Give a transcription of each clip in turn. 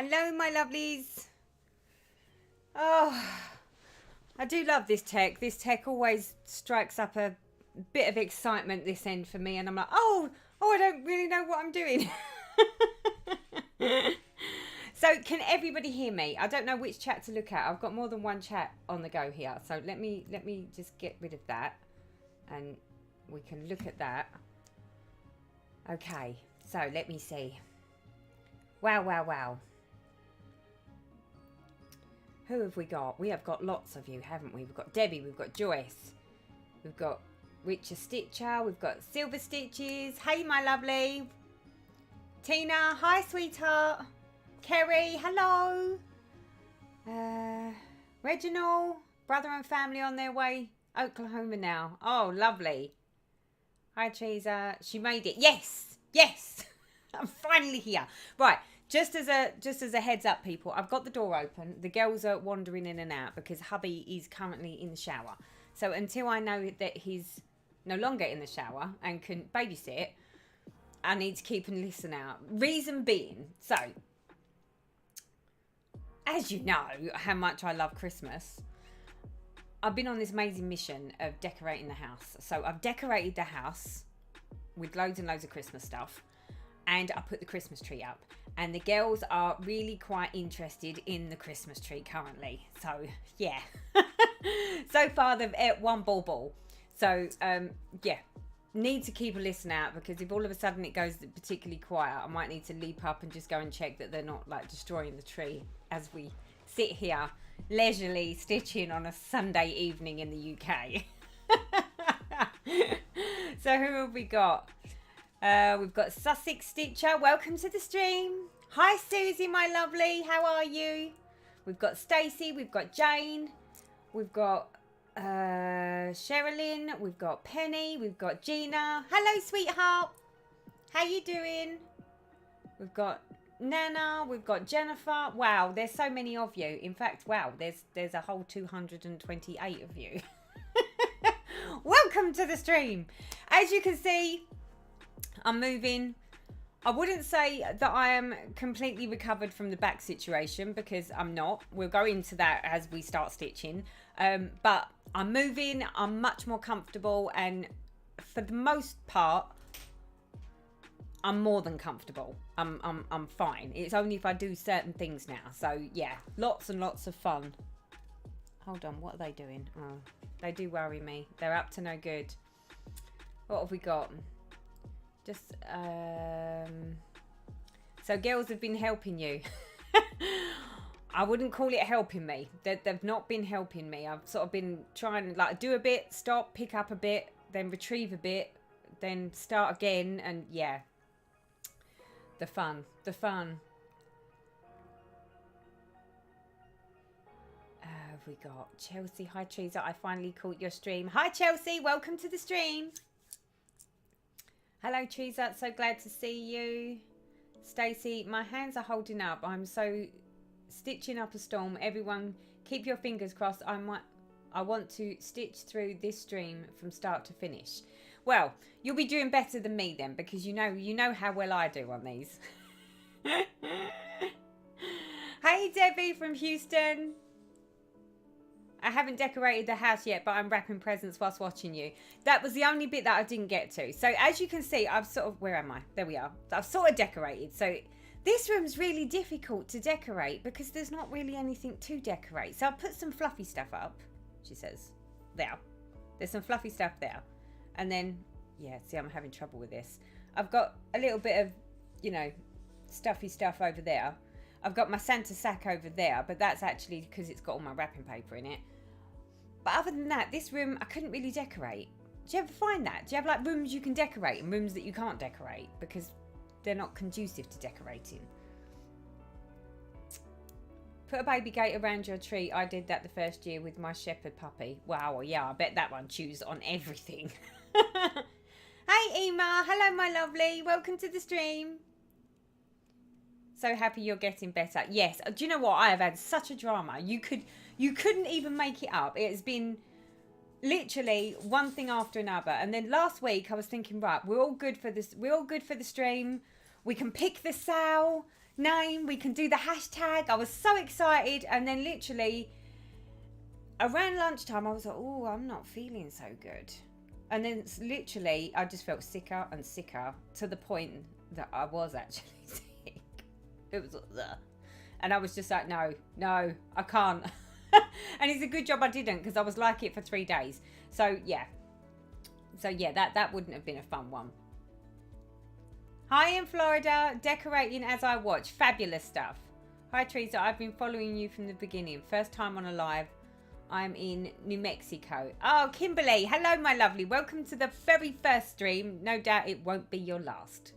Hello, my lovelies. Oh, I do love this tech. This tech always strikes up a bit of excitement this end for me, and I'm like, oh, I don't really know what I'm doing. So can everybody hear me? I don't know which chat to look at. I've got more than one chat on the go here. So let me just get rid of that and we can look at that. Okay, so let me see. Wow. Who have we got? We have got lots of you, haven't we? We've got Debbie, we've got Joyce, we've got Richard Stitcher, we've got Silver Stitches. Hey, my lovely. Tina, hi, sweetheart. Kerry, hello. Reginald, brother and family on their way Oklahoma now. Oh, lovely. Hi, Teresa. She made it. Yes. I'm finally here. Right. Just as a heads up, people, I've got the door open. The girls are wandering in and out because hubby is currently in the shower. So until I know that he's no longer in the shower and can babysit, I need to keep and listen out. Reason being, so as you know how much I love Christmas, I've been on this amazing mission of decorating the house. So I've decorated the house with loads and loads of Christmas stuff, and I put the Christmas tree up. And the girls are really quite interested in the Christmas tree currently. So, yeah. So far, they've ate one ball. So, yeah. Need to keep a listen out, because if all of a sudden it goes particularly quiet, I might need to leap up and just go and check that they're not like destroying the tree as we sit here leisurely stitching on a Sunday evening in the UK. So who have we got? We've got Sussex Stitcher. Welcome to the stream. Hi, Susie, my lovely. How are you? We've got Stacey. We've got Jane. We've got Sherilyn. We've got Penny. We've got Gina. Hello, sweetheart. How you doing? We've got Nana. We've got Jennifer. Wow, there's so many of you. In fact, wow, there's a whole 228 of you. Welcome to the stream. As you can see, I'm moving. I wouldn't say that I am completely recovered from the back situation, because I'm not. We'll go into that as we start stitching. But I'm moving. I'm much more comfortable, and for the most part, I'm more than comfortable. I'm fine. It's only if I do certain things now. So yeah, lots and lots of fun. Hold on, what are they doing? Oh, they do worry me. They're up to no good. What have we got? Just, so girls have been helping you. I wouldn't call it helping me. They've not been helping me. I've sort of been trying to like do a bit, stop, pick up a bit, then retrieve a bit, then start again, and yeah. The fun. Have we got Chelsea? Hi, Teresa. I finally caught your stream. Hi, Chelsea. Welcome to the stream. Hello, Teresa. So glad to see you. Stacey, my hands are holding up. I'm so stitching up a storm. Everyone, keep your fingers crossed. I want to stitch through this stream from start to finish. Well, you'll be doing better than me then, because you know how well I do on these. Hey, Debbie from Houston. I haven't decorated the house yet, but I'm wrapping presents whilst watching you. That was the only bit that I didn't get to. So as you can see, I've sort of, where am I? There we are. I've sort of decorated. So this room's really difficult to decorate because there's not really anything to decorate. So I'll put some fluffy stuff up, she says. There. There's some fluffy stuff there. And then, yeah, see, I'm having trouble with this. I've got a little bit of, you know, stuffy stuff over there. I've got my Santa sack over there, but that's actually because it's got all my wrapping paper in it. But other than that, this room, I couldn't really decorate. Do you ever find that? Do you have like rooms you can decorate and rooms that you can't decorate because they're not conducive to decorating? Put a baby gate around your tree. I did that the first year with my shepherd puppy. Wow, yeah, I bet that one chews on everything. Hey, Ema. Hello, my lovely. Welcome to the stream. So happy you're getting better. Yes. Do you know what? I have had such a drama. You couldn't even make it up. It has been literally one thing after another. And then last week I was thinking, right, we're all good for this. We're all good for the stream. We can pick the sow. name. We can do the hashtag. I was so excited. And then literally around lunchtime, I was like, oh, I'm not feeling so good. And then literally, I just felt sicker and sicker to the point that I was actually sick. It was and I was just like, no, I can't. And it's a good job I didn't, because I was like it for 3 days. So yeah, that wouldn't have been a fun one. Hi in Florida, decorating as I watch. Fabulous stuff. Hi Teresa, I've been following you from the beginning. First time on a live. I'm in New Mexico. Oh, Kimberly, hello my lovely. Welcome to the very first stream. No doubt it won't be your last.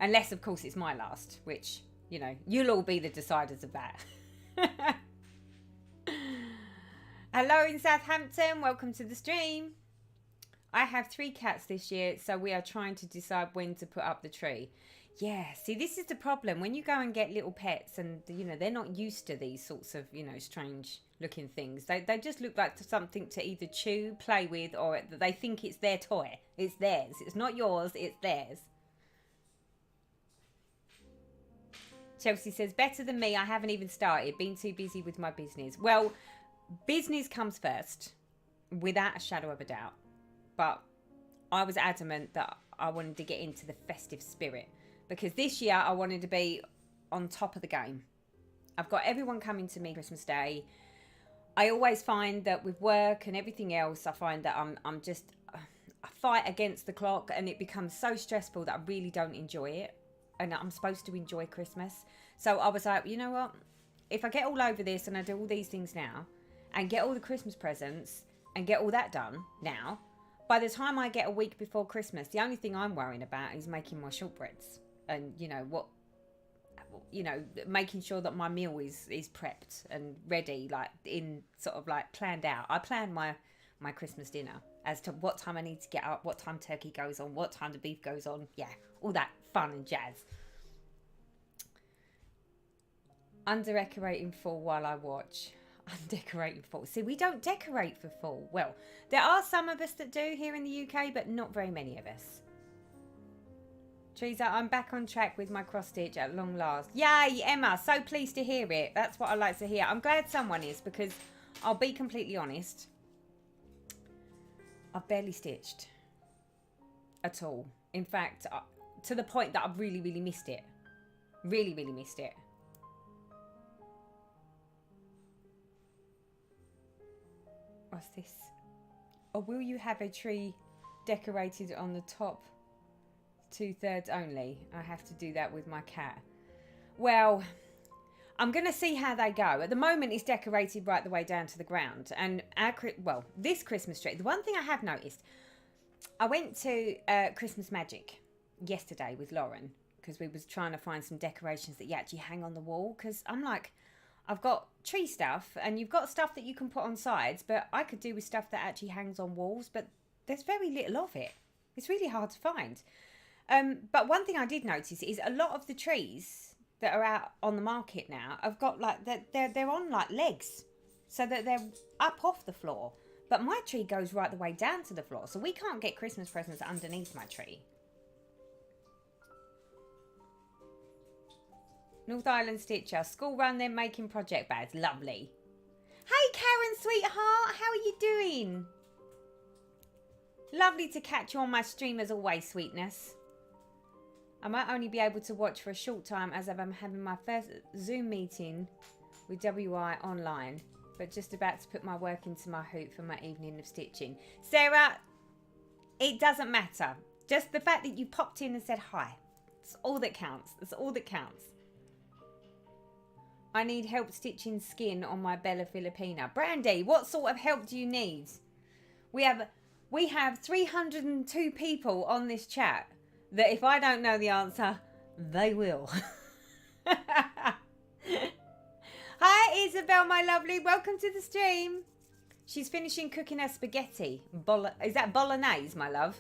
Unless of course it's my last, which, you know, you'll all be the deciders of that. Hello in Southampton, welcome to the stream. I have 3 cats this year, so we are trying to decide when to put up the tree. Yeah, see, this is the problem. When you go and get little pets and, you know, they're not used to these sorts of, you know, strange looking things. They just look like something to either chew, play with, or they think it's their toy. It's theirs. It's not yours, it's theirs. Chelsea says, better than me. I haven't even started. Been too busy with my business. Well, business comes first, without a shadow of a doubt. But I was adamant that I wanted to get into the festive spirit, because this year I wanted to be on top of the game. I've got everyone coming to me Christmas Day. I always find that with work and everything else, I find that I'm just, I fight against the clock, and it becomes so stressful that I really don't enjoy it. And I'm supposed to enjoy Christmas. So I was like, you know what? If I get all over this and I do all these things now and get all the Christmas presents and get all that done now, by the time I get a week before Christmas, the only thing I'm worrying about is making my shortbreads and, making sure that my meal is prepped and ready, like in sort of like planned out. I plan my Christmas dinner as to what time I need to get up, what time turkey goes on, what time the beef goes on. Yeah, all that fun and jazz. I'm decorating fall while I watch. I'm decorating fall. See, we don't decorate for fall. Well, there are some of us that do here in the UK, but not very many of us. Teresa, I'm back on track with my cross stitch at long last. Yay, Emma. So pleased to hear it. That's what I like to hear. I'm glad someone is, because I'll be completely honest. I've barely stitched at all. In fact, to the point that I've really, really missed it. Really, really missed it. What's this? Or will you have a tree decorated on the top 2/3 only? I have to do that with my cat. Well, I'm going to see how they go. At the moment, it's decorated right the way down to the ground. And this Christmas tree, the one thing I have noticed, I went to Christmas Magic yesterday with Lauren, because we was trying to find some decorations that you actually hang on the wall. Because I'm like, I've got tree stuff and you've got stuff that you can put on sides, but I could do with stuff that actually hangs on walls, but there's very little of it. It's really hard to find. But one thing I did notice is a lot of the trees that are out on the market now have got like, they're on like legs, so that they're up off the floor. But my tree goes right the way down to the floor, so we can't get Christmas presents underneath my tree. North Island Stitcher, school run, then making project bags. Lovely. Hey Karen, sweetheart, how are you doing? Lovely to catch you on my stream as always, sweetness. I might only be able to watch for a short time as I'm having my first Zoom meeting with WI online, but just about to put my work into my hoop for my evening of stitching. Sarah, it doesn't matter. Just the fact that you popped in and said hi. That's all that counts. That's all that counts. I need help stitching skin on my Bella Filipina. Brandy, what sort of help do you need? We have 302 people on this chat that if I don't know the answer, they will. Hi Isabel, my lovely. Welcome to the stream. She's finishing cooking her spaghetti. Is that bolognese, my love?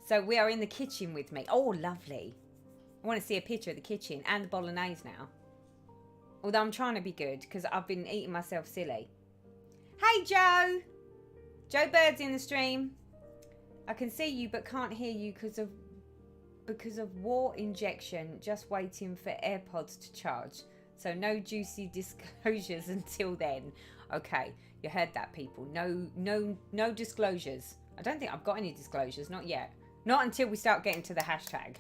So we are in the kitchen with me. Oh, lovely. I want to see a picture of the kitchen and the bolognese now. Although I'm trying to be good because I've been eating myself silly. Hey, Joe. Joe Bird's in the stream. I can see you but can't hear you because of because of war injection, just waiting for AirPods to charge. So no juicy disclosures until then. Okay, you heard that, people. No disclosures. I don't think I've got any disclosures, not yet. Not until we start getting to the hashtag.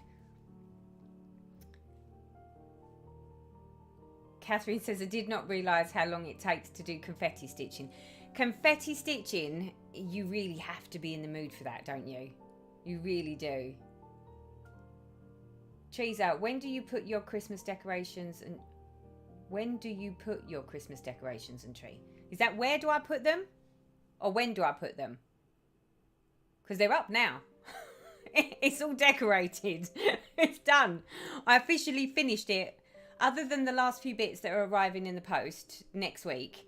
Catherine says, I did not realise how long it takes to do confetti stitching. Confetti stitching, you really have to be in the mood for that, don't you? You really do. Teresa, when do you put your Christmas decorations and... When do you put your Christmas decorations and tree? Is that where do I put them? Or when do I put them? Because they're up now. It's all decorated. It's done. I officially finished it. Other than the last few bits that are arriving in the post next week,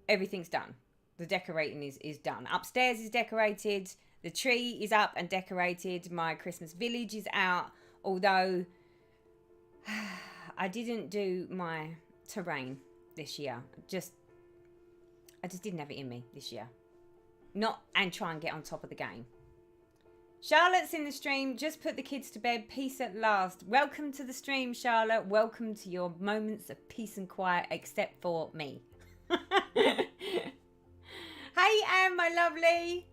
everything's done. The decorating is done. Upstairs is decorated. The tree is up and decorated. My Christmas village is out. Although I didn't do my terrain this year. I just didn't have it in me this year. Not and try and get on top of the game. Charlotte's in the stream. Just put the kids to bed. Peace at last. Welcome to the stream, Charlotte. Welcome to your moments of peace and quiet, except for me. Hey, Anne, my lovely.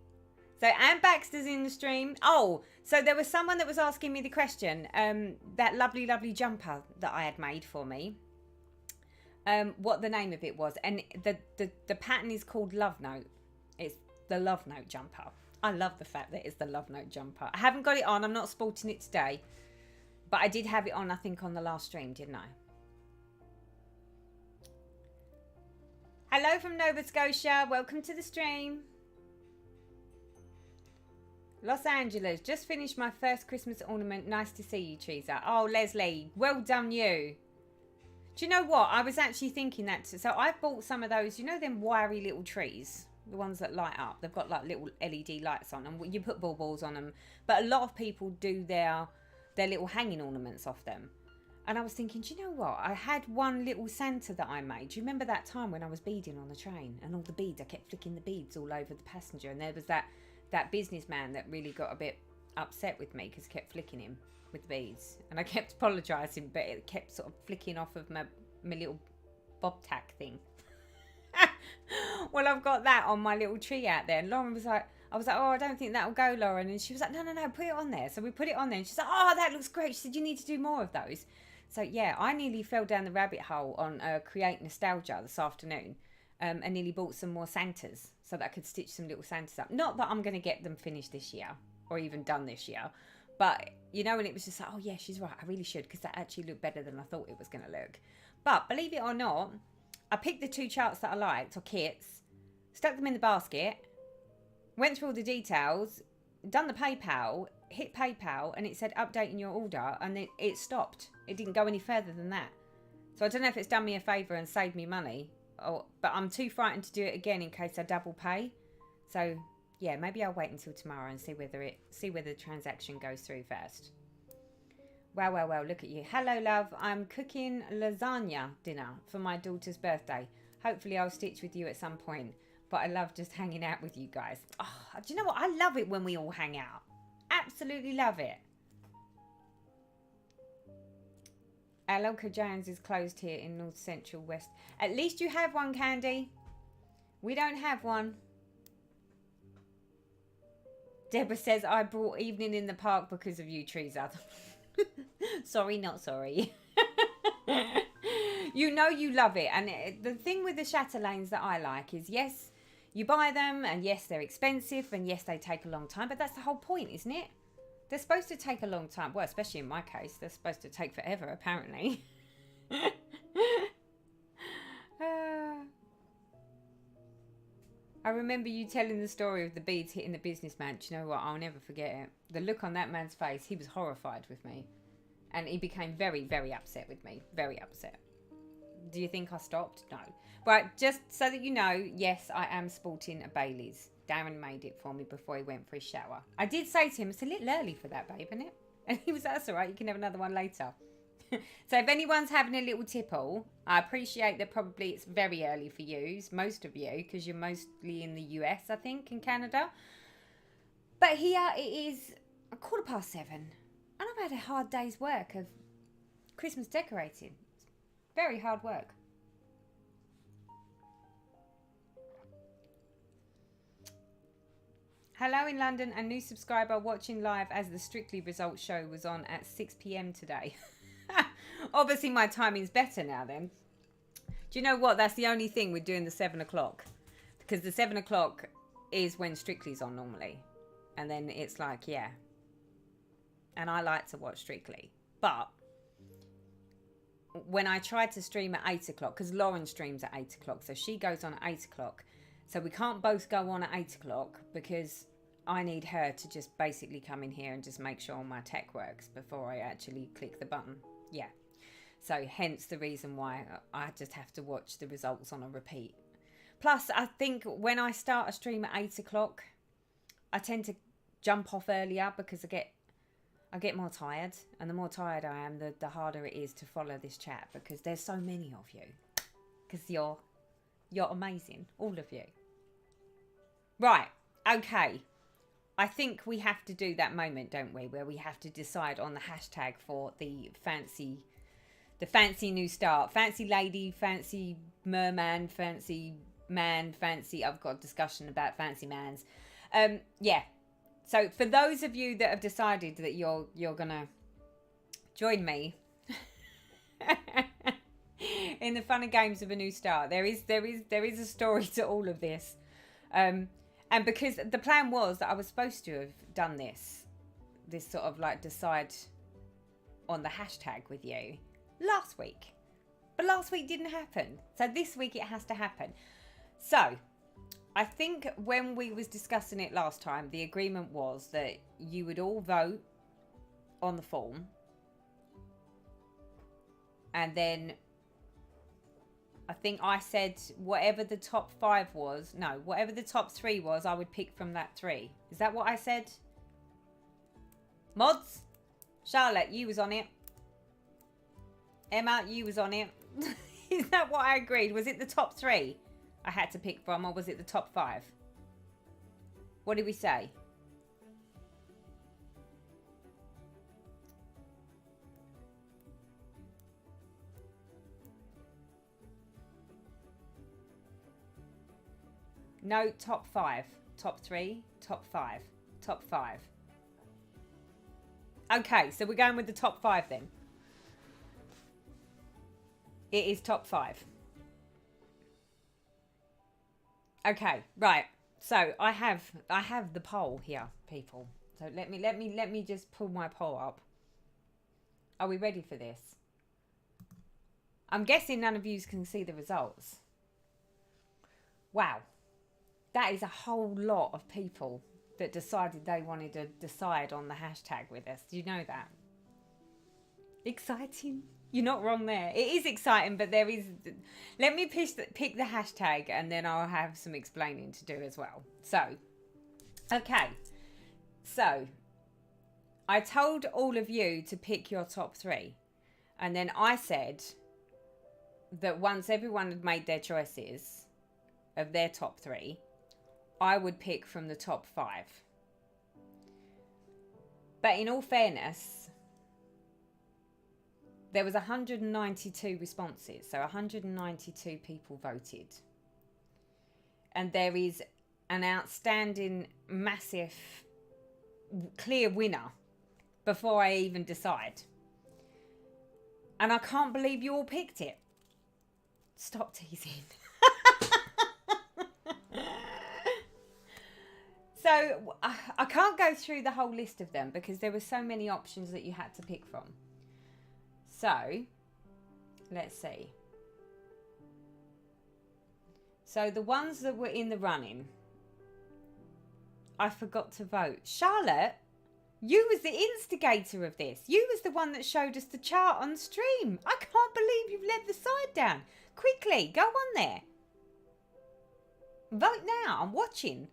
So Anne Baxter's in the stream. Oh, so there was someone that was asking me the question. That lovely, lovely jumper that I had made for me. What the name of it was. And the pattern is called Love Note. It's the Love Note jumper. I love the fact that it's the Love Note jumper. I haven't got it on. I'm not sporting it today. But I did have it on, I think, on the last stream, didn't I? Hello from Nova Scotia. Welcome to the stream. Los Angeles. Just finished my first Christmas ornament. Nice to see you, Teresa. Oh, Leslie. Well done, you. Do you know what? I was actually thinking that. So I've bought some of those, you know, them wiry little trees. The ones that light up. They've got like little LED lights on them. You put baubles on them. But a lot of people do their little hanging ornaments off them. And I was thinking, do you know what? I had one little Santa that I made. Do you remember that time when I was beading on the train? And all the beads, I kept flicking the beads all over the passenger. And there was that businessman that really got a bit upset with me because I kept flicking him with the beads. And I kept apologising, but it kept sort of flicking off of my little bob tack thing. Well, I've got that on my little tree out there. And Lauren was like, I was like, oh, I don't think that'll go, Lauren. And she was like, no, put it on there. So we put it on there. And she's like, oh, that looks great. She said, you need to do more of those. So, yeah, I nearly fell down the rabbit hole on Create Nostalgia this afternoon and nearly bought some more Santas so that I could stitch some little Santas up. Not that I'm going to get them finished this year or even done this year. But, you know, and it was just like, oh, yeah, she's right. I really should because that actually looked better than I thought it was going to look. But believe it or not, I picked the 2 charts that I liked, or kits, stuck them in the basket, went through all the details, done the PayPal, hit PayPal, and it said updating your order, and it stopped. It didn't go any further than that. So I don't know if it's done me a favour and saved me money, but I'm too frightened to do it again in case I double pay. So yeah, maybe I'll wait until tomorrow and see whether the transaction goes through first. Well, look at you. Hello, love. I'm cooking lasagna dinner for my daughter's birthday. Hopefully I'll stitch with you at some point. But I love just hanging out with you guys. Oh, do you know what? I love it when we all hang out. Absolutely love it. Our local Jones is closed here in North Central West. At least you have one, Candy. We don't have one. Deborah says, I brought evening in the park because of you, Teresa. Sorry, not sorry. You know you love it. And the thing with the chatelaines that I like is, yes, you buy them, and yes, they're expensive, and yes, they take a long time. But that's the whole point, isn't it? They're supposed to take a long time. Well, especially in my case, they're supposed to take forever, apparently. I remember you telling the story of the beads hitting the businessman. Do you know what? I'll never forget it. The look on that man's face, he was horrified with me. And he became very, very upset with me. Very upset. Do you think I stopped? No. But just so that you know, yes, I am sporting a Bailey's. Darren made it for me before he went for his shower. I did say to him, it's a little early for that, babe, isn't it? And he was like, that's all right, you can have another one later. So if anyone's having a little tipple, I appreciate that probably it's very early for you, most of you, because you're mostly in the US, I think, and Canada. But here it is 7:15. And I've had a hard day's work of Christmas decorating. Very hard work. Hello in London, a new subscriber watching live as the Strictly results show was on at 6 p.m. today. Obviously my timing's better now then. Do you know what? That's the only thing we're doing the 7 o'clock. Because the 7 o'clock is when Strictly's on normally. And then it's like, yeah. And I like to watch Strictly. But when I tried to stream at 8 o'clock, because Lauren streams at 8 o'clock, so she goes on at 8 o'clock. So we can't both go on at 8 o'clock because I need her to just basically come in here and just make sure my tech works before I actually click the button. Yeah. So hence the reason why I just have to watch the results on a repeat. Plus, I think when I start a stream at 8 o'clock, I tend to jump off earlier because I get more tired. And the more tired I am, the harder it is to follow this chat because there's so many of you. Because you're amazing, all of you. Right, okay. I think we have to do that moment, don't we? Where we have to decide on the hashtag for the fancy new start. Fancy lady, fancy merman, fancy man, fancy... I've got a discussion about fancy mans. Yeah. So for those of you that have decided that you're going to join me... in the fun and games of a new start, there is a story to all of this, and because the plan was that I was supposed to have done this sort of like decide on the hashtag with you last week, but last week didn't happen, so this week it has to happen. So I think when we was discussing it last time, the agreement was that you would all vote on the form, and then I think I said whatever the top 5 was. No, whatever the top 3 was, I would pick from that 3. Is that what I said? Mods? Charlotte, you was on it. Emma, you was on it. Is that what I agreed? Was it the top 3 I had to pick from, or was it the top 5? What did we say? No, top 5. Top 3, top 5, top 5. Okay, so we're going with the top 5 then. It is top 5. Okay, right. So I have the poll here, people. So let me just pull my poll up. Are we ready for this? I'm guessing none of you can see the results. Wow. That is a whole lot of people that decided they wanted to decide on the hashtag with us. Do you know that? Exciting. You're not wrong there. It is exciting, but there is... Let me pick the hashtag and then I'll have some explaining to do as well. So, okay. So, I told all of you to pick your top 3. And then I said that once everyone had made their choices of their top 3... I would pick from the top 5. But in all fairness, there was 192 responses. So 192 people voted. And there is an outstanding, massive, clear winner before I even decide. And I can't believe you all picked it. Stop teasing. So I can't go through the whole list of them because there were so many options that you had to pick from. So let's see. So the ones that were in the running, I forgot to vote. Charlotte, you was the instigator of this. You was the one that showed us the chart on stream. I can't believe you've led the side down. Quickly, go on there. Vote now. I'm watching.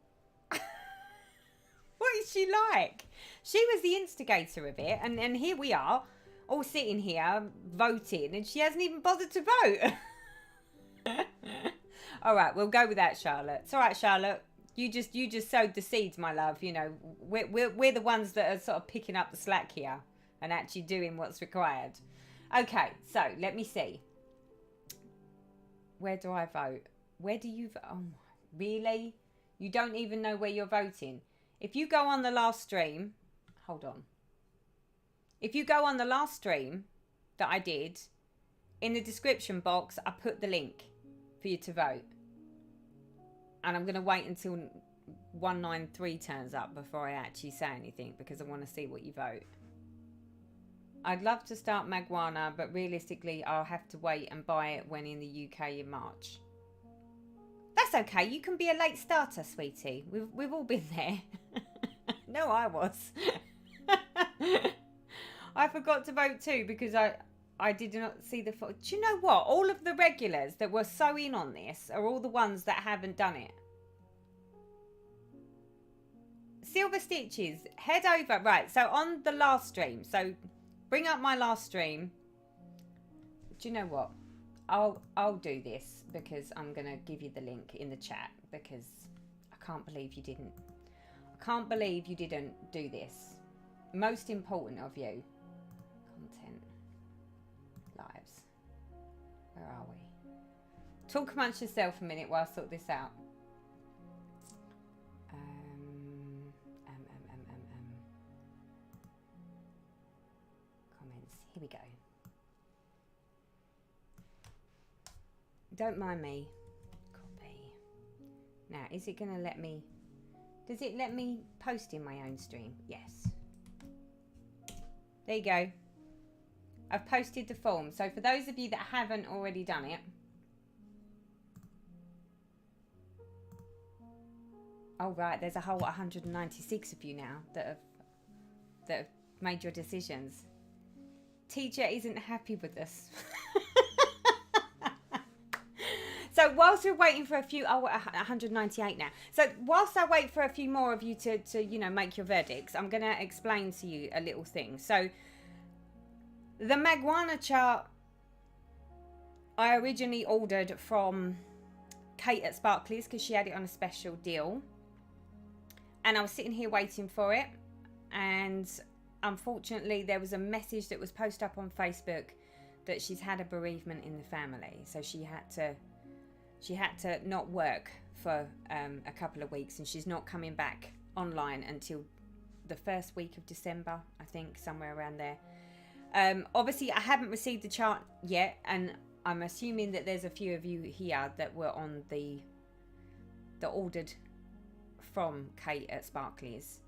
What is she like? She was the instigator of it, and here we are, all sitting here voting, and she hasn't even bothered to vote. All right, we'll go with that, Charlotte. It's all right, Charlotte. You just sowed the seeds, my love. You know, we're the ones that are sort of picking up the slack here, and actually doing what's required. Okay, so let me see. Where do I vote? Where do you vote? Oh, really? You don't even know where you're voting? If you go on the last stream, hold on. If you go on the last stream that I did, in the description box, I put the link for you to vote. And I'm going to wait until 193 turns up before I actually say anything, because I want to see what you vote. I'd love to start marijuana, but realistically, I'll have to wait and buy it when in the UK in March. That's okay. You can be a late starter, sweetie. We've all been there. No, I was. I forgot to vote too because I did not see the... Do you know what? All of the regulars that were so in on this are all the ones that haven't done it. Silver Stitches, head over. Right, so on the last stream. So bring up my last stream. Do you know what? I'll do this because I'm going to give you the link in the chat because I can't believe you didn't. I can't believe you didn't do this. Most important of you. Content. Lives. Where are we? Talk amongst yourself a minute while I sort this out. Comments. Here we go. Don't mind me. Copy. Now, is it going to let me... Does it let me post in my own stream? Yes. There you go. I've posted the form. So for those of you that haven't already done it... Oh, right. There's a whole 196 of you now that have made your decisions. Teacher isn't happy with this. So whilst we're waiting for a few, 198 now. So whilst I wait for a few more of you to you know, make your verdicts, I'm going to explain to you a little thing. So the marijuana chart I originally ordered from Kate at Sparkly's because she had it on a special deal. And I was sitting here waiting for it. And unfortunately, there was a message that was posted up on Facebook that she's had a bereavement in the family. So she had to not work for a couple of weeks, and she's not coming back online until the first week of December, I think, somewhere around there. Obviously, I haven't received the chart yet, and I'm assuming that there's a few of you here that were on the ordered from Kate at Sparkly's.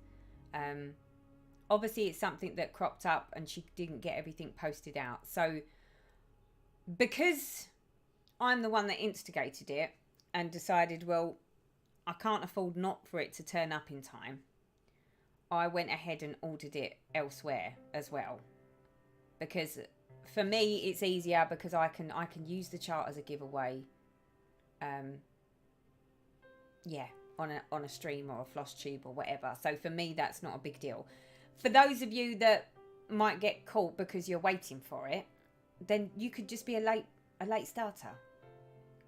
Obviously, it's something that cropped up, and she didn't get everything posted out. So, because I'm the one that instigated it and decided, well, I can't afford not for it to turn up in time, I went ahead and ordered it elsewhere as well. Because for me, it's easier because I can use the chart as a giveaway. Yeah, on a stream or a floss tube or whatever. So for me, that's not a big deal. For those of you that might get caught because you're waiting for it, then you could just be a late starter.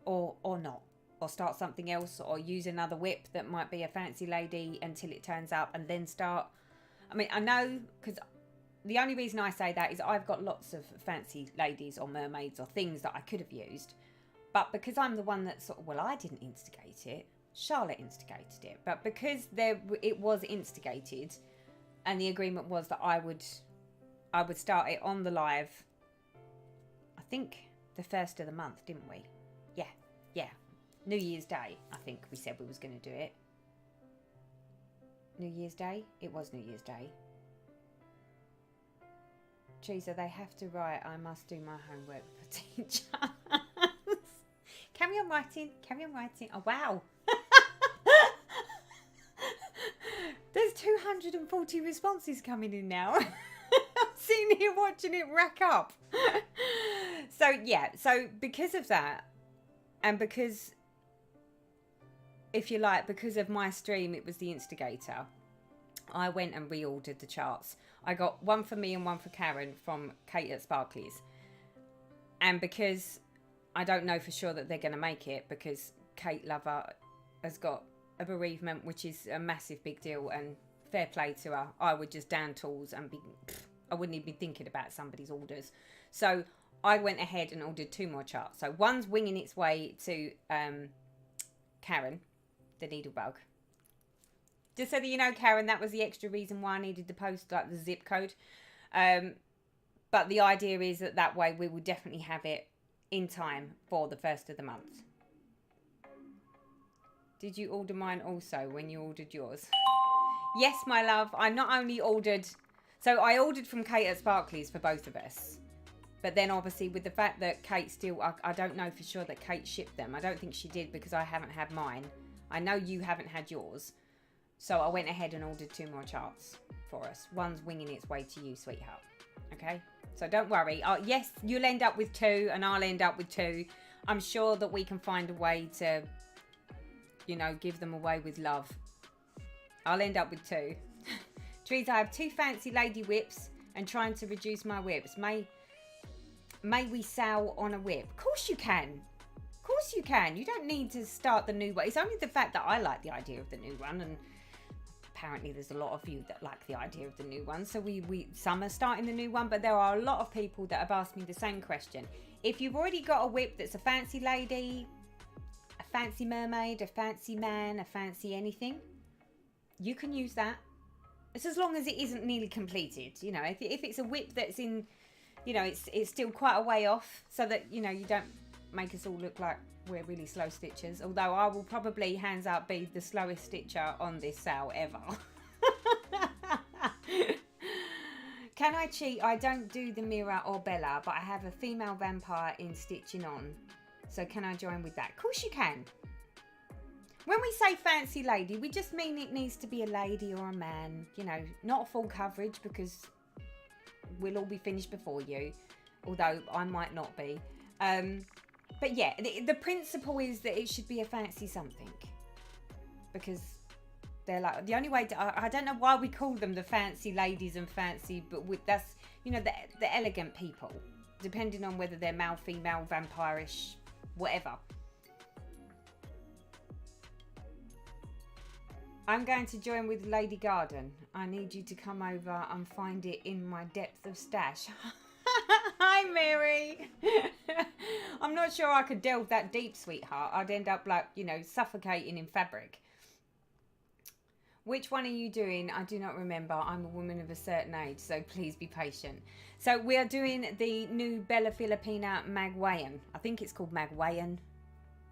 Or not, or start something else, or use another whip that might be a fancy lady until it turns up and then start. I mean, I know, because the only reason I say that is I've got lots of fancy ladies or mermaids or things that I could have used, but because I'm the one that sort of, well, I didn't instigate it, Charlotte instigated it, but because it was instigated, and the agreement was that I would start it on the live, I think the first of the month, didn't we? Yeah, New Year's Day, I think we said we was going to do it. New Year's Day? It was New Year's Day. Teresa, they have to write, I must do my homework for teachers. Carry on writing. Oh, wow. There's 240 responses coming in now. I'm sitting here watching it rack up. So, yeah, so because of that, and because, if you like, because of my stream, it was the instigator, I went and reordered the charts. I got one for me and one for Karen from Kate at Sparkly's. And because I don't know for sure that they're going to make it, because Kate Lover has got a bereavement, which is a massive big deal, and fair play to her. I would just down tools and be I wouldn't even be thinking about somebody's orders. So I went ahead and ordered 2 more charts. So one's winging its way to Karen, the needlebug. Just so that you know, Karen, that was the extra reason why I needed to post like the zip code. But the idea is that way we will definitely have it in time for the 1st of the month. Did you order mine also when you ordered yours? Yes, my love. I not only ordered... So I ordered from Kate at Sparkly's for both of us. But then obviously with the fact that Kate still... I don't know for sure that Kate shipped them. I don't think she did because I haven't had mine. I know you haven't had yours. So I went ahead and ordered 2 more charts for us. One's winging its way to you, sweetheart. Okay? So don't worry. Yes, you'll end up with 2 and I'll end up with 2. I'm sure that we can find a way to, you know, give them away with love. I'll end up with 2. Teresa, I have 2 fancy lady whips and trying to reduce my whips. May we sow on a whip? Of course you can. Of course you can. You don't need to start the new one. It's only the fact that I like the idea of the new one, and apparently there's a lot of you that like the idea of the new one. So some are starting the new one, but there are a lot of people that have asked me the same question. If you've already got a whip that's a fancy lady, a fancy mermaid, a fancy man, a fancy anything, you can use that. It's as long as it isn't nearly completed. You know, if it's a whip that's in, you know, it's still quite a way off, so that, you know, you don't make us all look like we're really slow stitchers. Although I will probably, hands up, be the slowest stitcher on this sale ever. Can I cheat? I don't do the Mirror or Bella, but I have a female vampire in stitching on. So can I join with that? Of course you can. When we say fancy lady, we just mean it needs to be a lady or a man. You know, not full coverage, because we'll all be finished before you. Although I might not be. But yeah, the principle is that it should be a fancy something. Because they're like, the only way to, I don't know why we call them the fancy ladies and fancy, but that's, you know, the elegant people. Depending on whether they're male, female, vampirish, whatever. I'm going to join with Lady Garden. I need you to come over and find it in my depth of stash. Hi, Mary. I'm not sure I could delve that deep, sweetheart. I'd end up like, you know, suffocating in fabric. Which one are you doing? I do not remember. I'm a woman of a certain age, so please be patient. So we are doing the new Bella Filipina Magwayan. I think it's called Magwayan.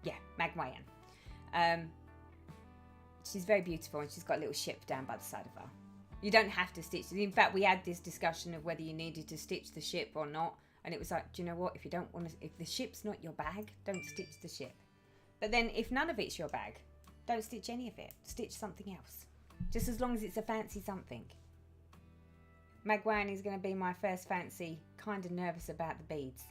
Yeah, Magwayan. She's very beautiful, and she's got a little ship down by the side of her. You don't have to stitch it. In fact, we had this discussion of whether you needed to stitch the ship or not. And it was like, do you know what? If you don't want to, if the ship's not your bag, don't stitch the ship. But then if none of it's your bag, don't stitch any of it. Stitch something else. Just as long as it's a fancy something. Magwan is going to be my first fancy. Kind of nervous about the beads.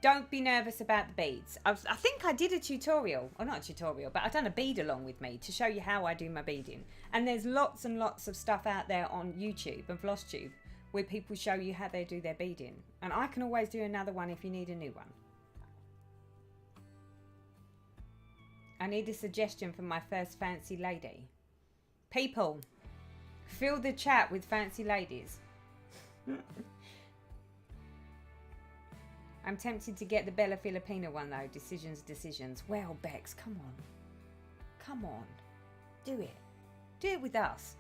Don't be nervous about the beads. I think I did a tutorial, or not a tutorial, but I've done a bead along with me to show you how I do my beading. And there's lots and lots of stuff out there on YouTube and flosstube where people show you how they do their beading. And I can always do another one if you need a new one. I need a suggestion for my first fancy lady. People, fill the chat with fancy ladies. I'm tempted to get the Bella Filipina one though. Decisions. Well, Bex, come on. Come on. Do it. Do it with us.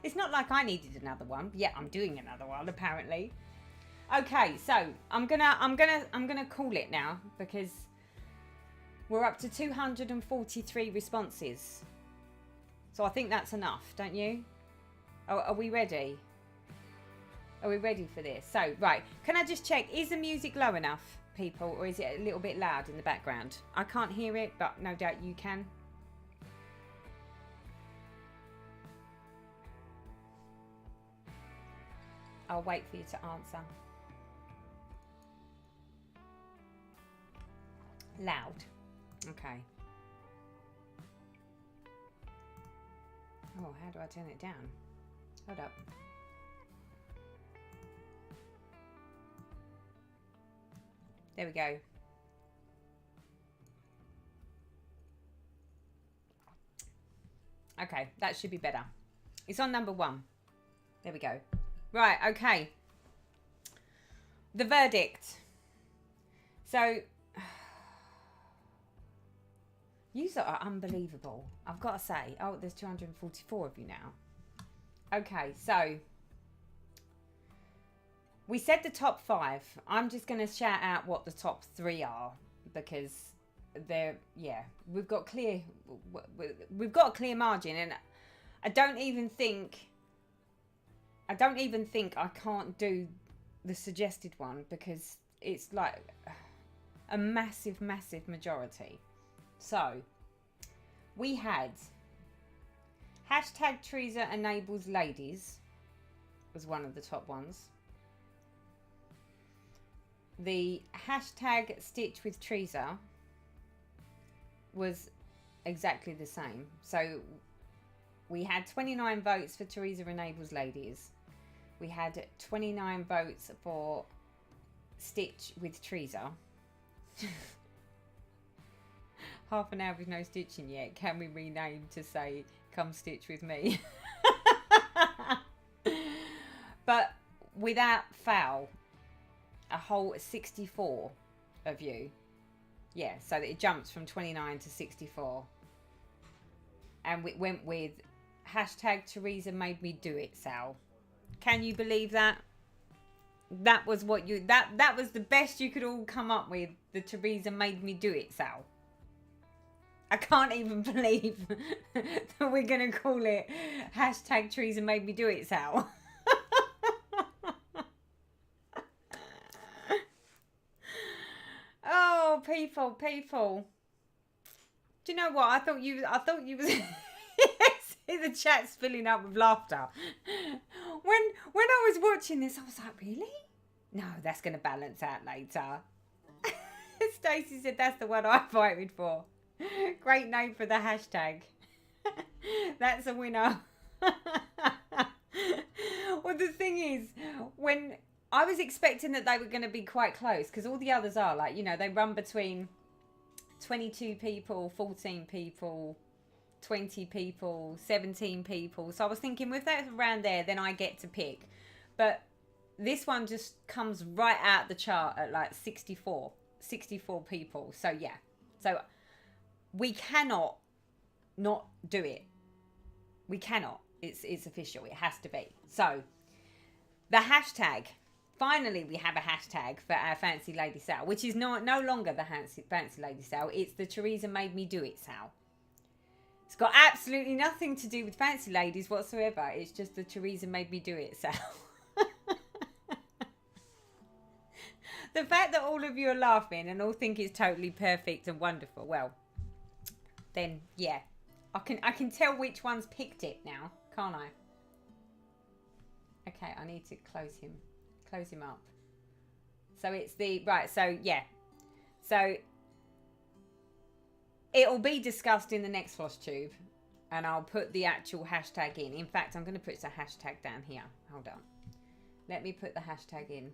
It's not like I needed another one. Yeah, I'm doing another one apparently. Okay, so I'm gonna call it now because we're up to 243 responses. So I think that's enough, don't you? Are we ready? Are we ready for this? So, right. Can I just check, is the music low enough, people? Or is it a little bit loud in the background? I can't hear it, but no doubt you can. I'll wait for you to answer. Loud. Okay. Oh, how do I turn it down? Hold up. There we go. Okay, that should be better. It's on number 1. There we go. Right, okay. The verdict. So, you are unbelievable. I've got to say. Oh, there's 244 of you now. Okay, so we said the top 5. I'm just going to shout out what the top 3 are because they're, yeah, we've got a clear margin, and I don't even think I can't do the suggested one because it's like a massive majority. So we had hashtag Teresa enables ladies was one of the top ones. The hashtag Stitch with Teresa was exactly the same. So we had 29 votes for Teresa enables ladies. We had 29 votes for Stitch with Teresa. Half an hour with no stitching yet. Can we rename to say come stitch with me? But without foul, a whole 64 of you. Yeah, so it jumps from 29 to 64. And we went with hashtag Teresa made me do it, Sal. Can you believe that? That was what you that was the best you could all come up with. The Teresa made me do it, Sal. I can't even believe that we're gonna call it hashtag Teresa made me do it, Sal. Oh, people. Do you know what? I thought you was see the chat's filling up with laughter. When I was watching this, I was like, really? No, that's going to balance out later. Stacey said that's the one I voted for. Great name for the hashtag. That's a winner. Well, the thing is, when I was expecting that they were going to be quite close, because all the others are like, you know, they run between 22 people, 14 people, 20 people, 17 people. So I was thinking, if that's around there, then I get to pick. But this one just comes right out the chart at like 64 people. So yeah, so we cannot not do it. We cannot. It's official. It has to be. So the hashtag. Finally, we have a hashtag for our Fancy Lady Sale, which is no longer the Fancy Lady Sale. It's the Teresa Made Me Do It Sale. It's got absolutely nothing to do with Fancy Ladies whatsoever. It's just the Teresa Made Me Do It Sale. The fact that all of you are laughing and all think it's totally perfect and wonderful, well, then, yeah. I can tell which one's picked it now, can't I? Okay, I need to close him up. So it's the right, so yeah, so it'll be discussed in the next floss tube, and I'll put the actual hashtag in fact, I'm going to put the hashtag down here. Hold on, let me put the hashtag in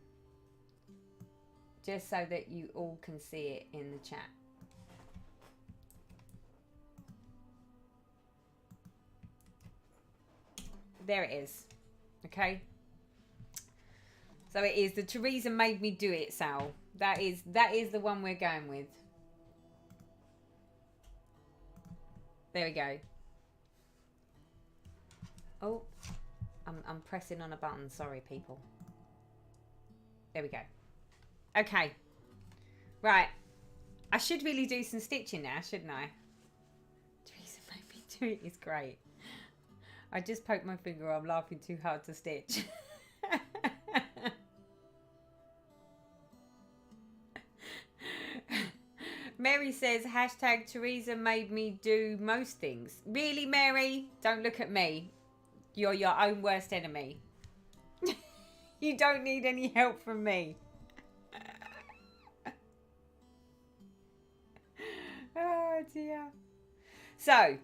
just so that you all can see it in the chat. There it is. Okay, so it is the Teresa Made Me Do It Sal. That is the one we're going with. There we go. Oh, I'm pressing on a button. Sorry, people. There we go. Okay. Right. I should really do some stitching now, shouldn't I? Teresa Made Me Do It is great. I just poked my finger. I'm laughing too hard to stitch. Mary says, hashtag Teresa made me do most things. Really, Mary? Don't look at me. You're your own worst enemy. You don't need any help from me. Oh dear. So,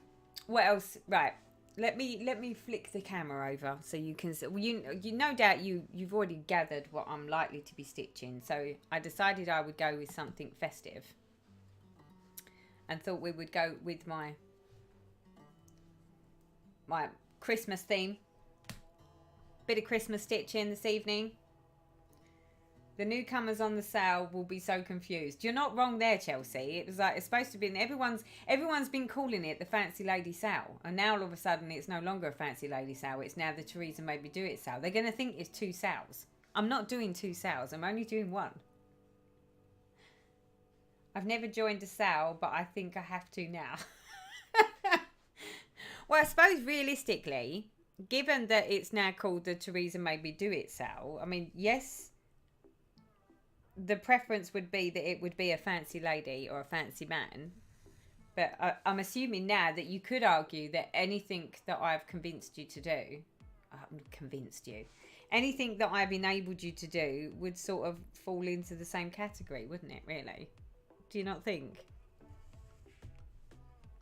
what else? Right. Let me flick the camera over so you can see. Well, you no doubt you've already gathered what I'm likely to be stitching. So I decided I would go with something festive, and thought we would go with my Christmas theme. Bit of Christmas stitching this evening. The newcomers on the sale will be so confused. You're not wrong there, Chelsea. It was like, it's supposed to be, everyone's been calling it the Fancy Lady Sale. And now all of a sudden it's no longer a Fancy Lady Sale. It's now the Teresa Maybe Do It sale. They're going to think it's 2 sales. I'm not doing 2 sales. I'm only doing 1. I've never joined a sale, but I think I have to now. Well, I suppose realistically, given that it's now called the Teresa Maybe Do It sale, I mean, yes, the preference would be that it would be a fancy lady or a fancy man. But I'm assuming now that you could argue that anything that I've convinced you to do, anything that I've enabled you to do would sort of fall into the same category, wouldn't it, really? Do you not think?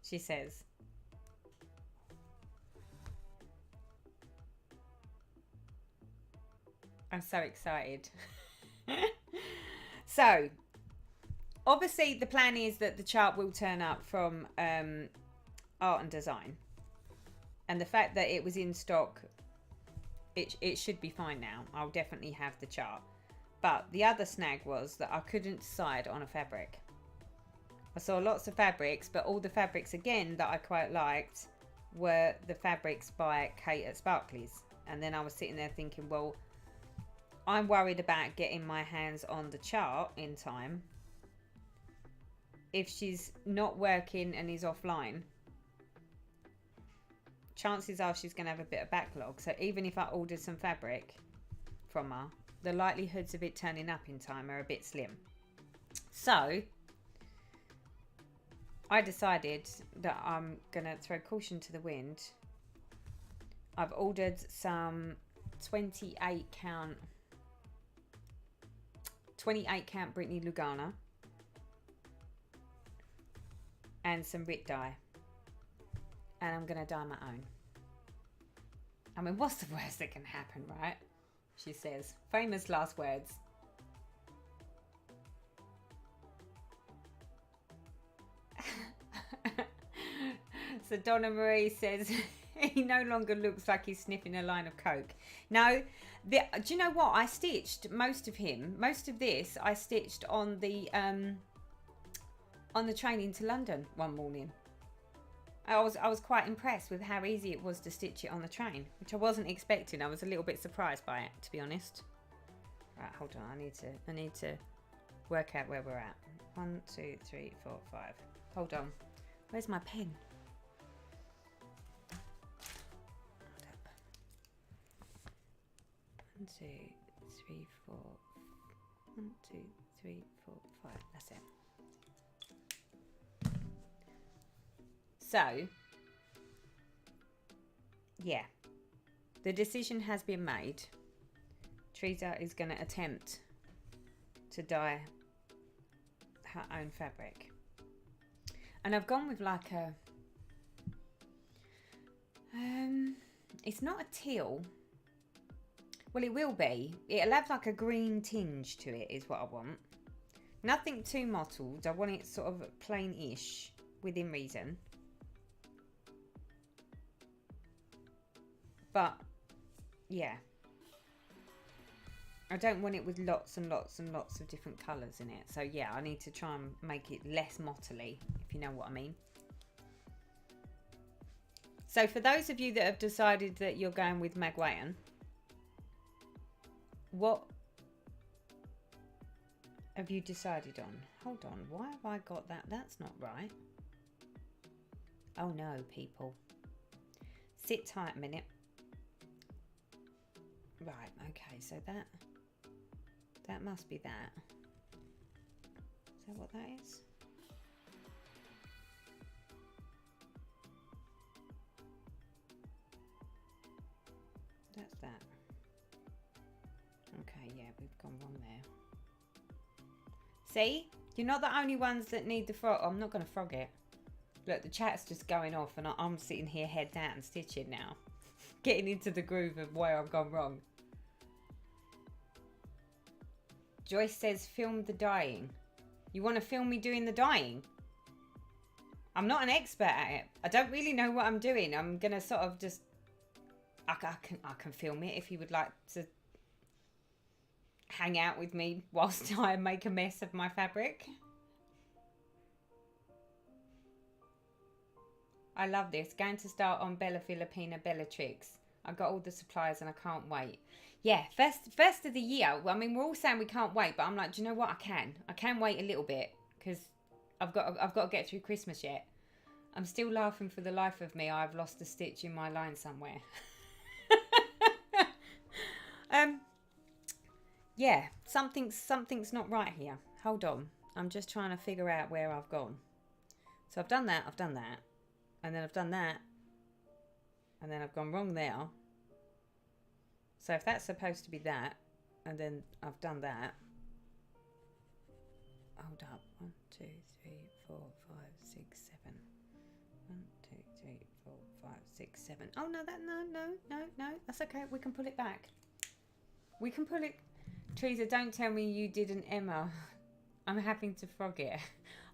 She says. I'm so excited. So, obviously the plan is that the chart will turn up from Art and Design. And the fact that it was in stock, it should be fine now. I'll definitely have the chart. But the other snag was that I couldn't decide on a fabric. I saw lots of fabrics, but all the fabrics again that I quite liked were the fabrics by Kate at Sparkly's. And then I was sitting there thinking, well, I'm worried about getting my hands on the chart in time. If she's not working and is offline, chances are she's going to have a bit of backlog. So even if I ordered some fabric from her, the likelihoods of it turning up in time are a bit slim. So I decided that I'm going to throw caution to the wind. I've ordered some 28 count Brittany Lugana and some Rit dye, and I'm gonna dye my own. I mean, what's the worst that can happen, right? She says. Famous last words. So Donna Marie says he no longer looks like he's sniffing a line of coke. No, do you know what? I stitched most of this I stitched on the train into London one morning. I was quite impressed with how easy it was to stitch it on the train, which I wasn't expecting. I was a little bit surprised by it, to be honest. Right, hold on. I need to work out where we're at. 1, 2, 3, 4, 5. Hold on. Where's my pen? 1, 2, 3, 4. 1, 2, 3, 4, 5. That's it. So, yeah, the decision has been made. Teresa is going to attempt to dye her own fabric. And I've gone with like a, it's not a teal. Well, it will be. It'll have like a green tinge to it is what I want. Nothing too mottled. I want it sort of plain-ish within reason. But, yeah. I don't want it with lots and lots and lots of different colours in it. So, yeah, I need to try and make it less mottly, if you know what I mean. So, for those of you that have decided that you're going with Magwayan, what have you decided on? Hold on, why have I got that? That's not right. Oh, no, people. Sit tight a minute. Right, okay, so that must be that. Is that what that is? That's that. Okay, yeah, we've gone wrong there. See? You're not the only ones that need the frog. Oh, I'm not going to frog it. Look, the chat's just going off and I'm sitting here head down stitching now. Getting into the groove of where I've gone wrong. Joyce says, film the dyeing. You want to film me doing the dyeing? I'm not an expert at it. I don't really know what I'm doing. I'm going to sort of just I can film it if you would like to hang out with me whilst I make a mess of my fabric. I love this. Going to start on Bella Filipina Bellatrix. I got all the supplies and I can't wait. Yeah, first of the year. I mean, we're all saying we can't wait, but I'm like, do you know what? I can wait a little bit because I've got to get through Christmas yet. I'm still laughing for the life of me. I've lost a stitch in my line somewhere. Yeah, something's not right here. Hold on. I'm just trying to figure out where I've gone. So I've done that, and then I've done that, and then I've gone wrong there. So if that's supposed to be that, and then I've done that. Hold up. 1, 2, 3, 4, 5, 6, 7. 1, 2, 3, 4, 5, 6, 7. Oh no, no. That's okay. We can pull it back. We can pull it. Teresa, don't tell me you did an Emma. I'm having to frog it.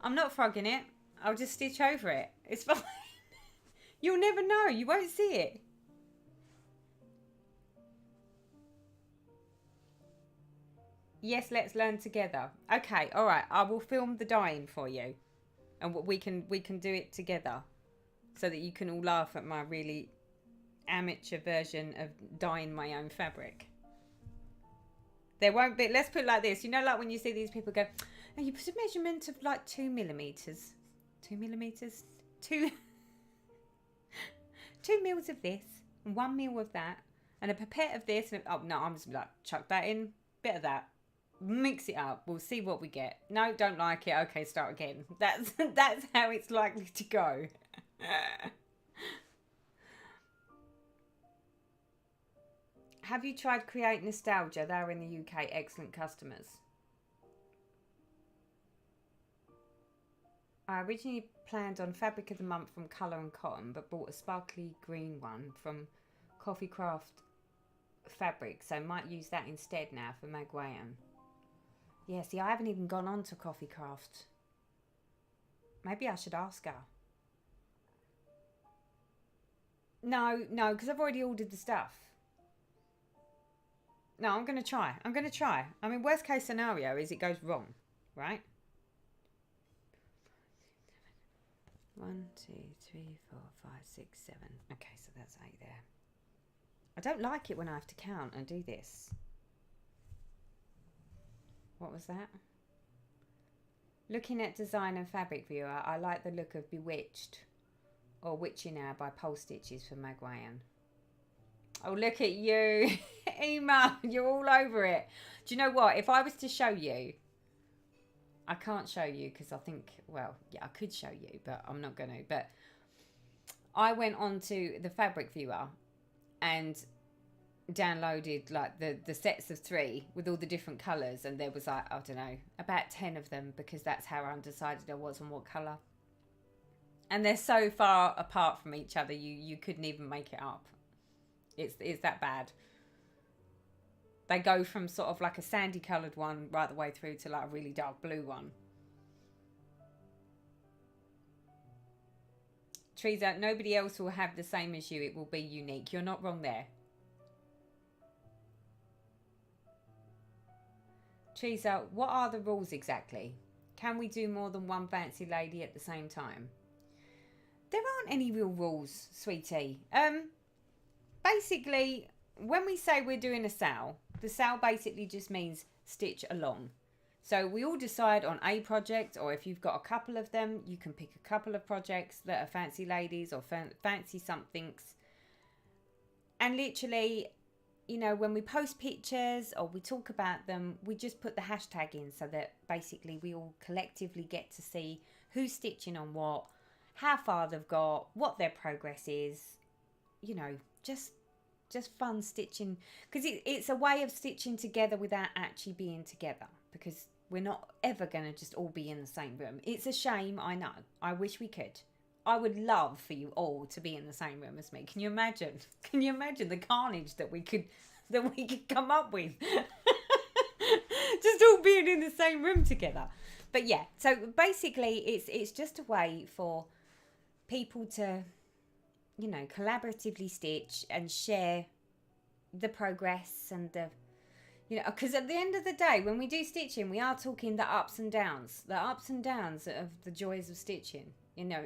I'm not frogging it. I'll just stitch over it. It's fine. You'll never know. You won't see it. Yes, let's learn together. Okay, all right. I will film the dyeing for you, and we can do it together, so that you can all laugh at my really amateur version of dyeing my own fabric. There won't be. Let's put it like this. You know, like when you see these people go, "Oh, you put a measurement of like 2 millimeters, 2 millimeters, 2 mils of this, and 1 mil of that, and a pipette of this." And oh no, I'm just like chuck that in, bit of that. Mix it up. We'll see what we get. No, don't like it. Okay, start again. That's how it's likely to go. Have you tried Create Nostalgia? They're in the UK. Excellent customers. I originally planned on Fabric of the Month from Colour and Cotton, but bought a sparkly green one from Coffee Craft Fabric, so might use that instead now for Magwayan. Yeah, see, I haven't even gone on to Coffee Craft. Maybe I should ask her. No, because I've already ordered the stuff. No, I'm going to try. I mean, worst case scenario is it goes wrong, right? 1, 2, 3, 4, 5, 6, 7. Okay, so that's 8 there. I don't like it when I have to count and do this. What was that? Looking at Design and Fabric Viewer, I like the look of Bewitched or Witchy Now by Pole Stitches for Magwayan. Oh, look at you. Ema, you're all over it. Do you know what? If I was to show you, I can't show you because I think, well, yeah, I could show you, but I'm not going to. But I went onto the Fabric Viewer and downloaded like the sets of 3 with all the different colours, and there was like, I don't know, about 10 of them, because that's how undecided I was on what colour. And they're so far apart from each other, you couldn't even make it up. It's that bad. They go from sort of like a sandy coloured one right the way through to like a really dark blue one. Teresa, nobody else will have the same as you. It will be unique. You're not wrong there. Teresa, what are the rules exactly? Can we do more than one fancy lady at the same time? There aren't any real rules, sweetie. Basically, when we say we're doing a sale, the sale basically just means stitch along. So we all decide on a project, or if you've got a couple of them, you can pick a couple of projects that are fancy ladies or fancy somethings. And literally, you know, when we post pictures or we talk about them, we just put the hashtag in so that basically we all collectively get to see who's stitching on what, how far they've got, what their progress is, you know, just fun stitching, because it's a way of stitching together without actually being together, because we're not ever going to just all be in the same room. It's a shame, I know. I wish we could. I would love for you all to be in the same room as me. Can you imagine? Can you imagine the carnage that we could come up with? Just all being in the same room together. But yeah, so basically it's just a way for people to you know, collaboratively stitch and share the progress and the, you know, because at the end of the day, when we do stitching, we are talking the ups and downs of the joys of stitching. You know,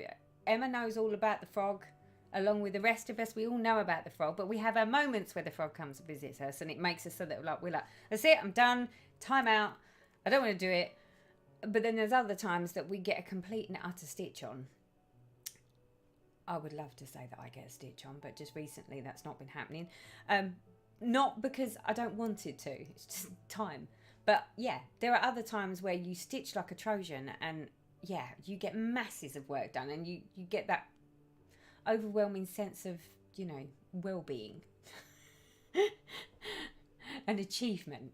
Emma knows all about the frog, along with the rest of us. We all know about the frog, but we have our moments where the frog comes and visits us, and it makes us so that we're like, that's it, I'm done, time out, I don't want to do it. But then there's other times that we get a complete and utter stitch on. I would love to say that I get a stitch on, but just recently that's not been happening. Not because I don't want it to, it's just time. But yeah, there are other times where you stitch like a Trojan, and yeah, you get masses of work done, and you get that overwhelming sense of, you know, well-being and achievement.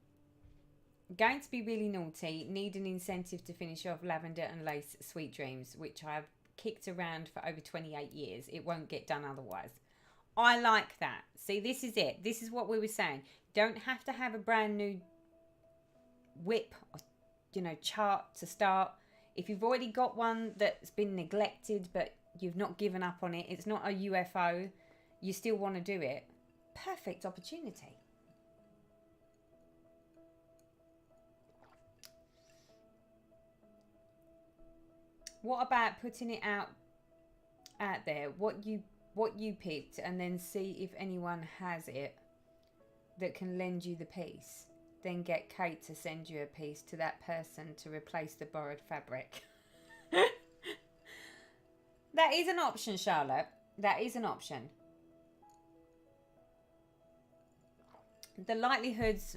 Going to be really naughty, need an incentive to finish off Lavender and Lace Sweet Dreams, which I've kicked around for over 28 years. It won't get done otherwise. I like that. See, this is it. This is what we were saying. Don't have to have a brand new whip or, you know, chart to start. If you've already got one that's been neglected but you've not given up on it, it's not a UFO, you still want to do it, perfect opportunity. What about putting it out there, what you picked, and then see if anyone has it that can lend you the piece? Then get Kate to send you a piece to that person to replace the borrowed fabric. That is an option, Charlotte. That is an option. The likelihoods,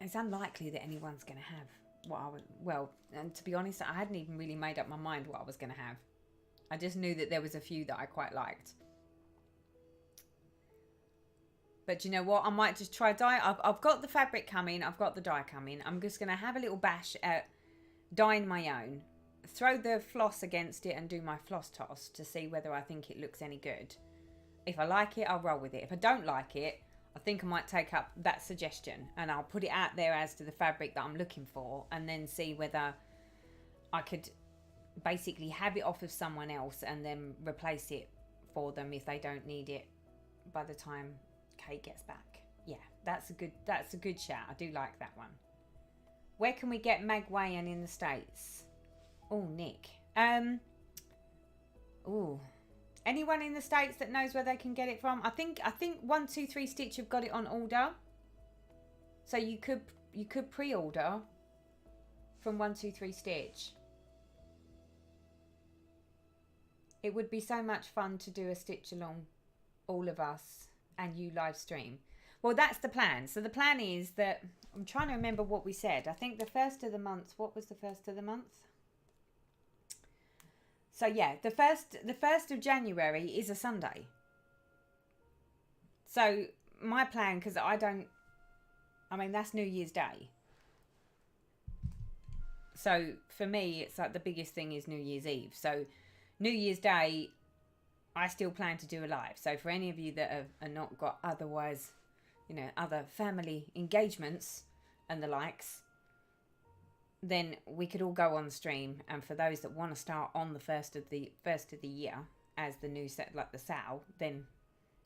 it's unlikely that anyone's going to have what I would, well, and to be honest, I hadn't even really made up my mind what I was going to have. I just knew that there was a few that I quite liked. But you know what? I might just try dye. I've got the fabric coming. I've got the dye coming. I'm just going to have a little bash at dyeing my own. Throw the floss against it and do my floss toss to see whether I think it looks any good. If I like it, I'll roll with it. If I don't like it, I think I might take up that suggestion and I'll put it out there as to the fabric that I'm looking for, and then see whether I could basically have it off of someone else and then replace it for them if they don't need it by the time Kate gets back. Yeah, that's a good shout. I do like that one. Where can we get Magwayan in the States? Oh, Nick. Anyone in the States that knows where they can get it from? I think 123 Stitch have got it on order. So you could pre-order from 123 Stitch. It would be so much fun to do a stitch along, all of us, and you live stream. Well, that's the plan. So the plan is that, I'm trying to remember what we said. I think the first of the month, what was the first of the month? So yeah, the first of January is a Sunday. So my plan, because that's New Year's Day. So for me, it's like the biggest thing is New Year's Eve. So New Year's Day, I still plan to do a live. So for any of you that have not got otherwise, you know, other family engagements and the likes, then we could all go on the stream. And for those that want to start on the first of the year as the new set, like the Sal, then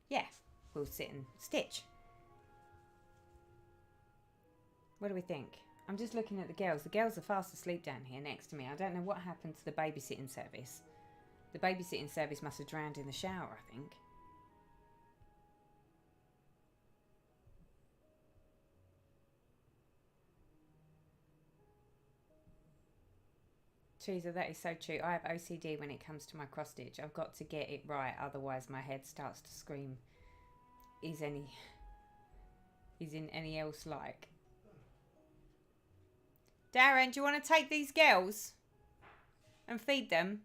yeah, we'll sit and stitch. What do we think? I'm just looking at the girls. The girls are fast asleep down here next to me. I don't know what happened to the babysitting service. The babysitting service must have drowned in the shower, I think. Teresa, that is so true. I have OCD when it comes to my cross stitch. I've got to get it right, otherwise my head starts to scream. Is in any else like? Darren, do you want to take these girls and feed them?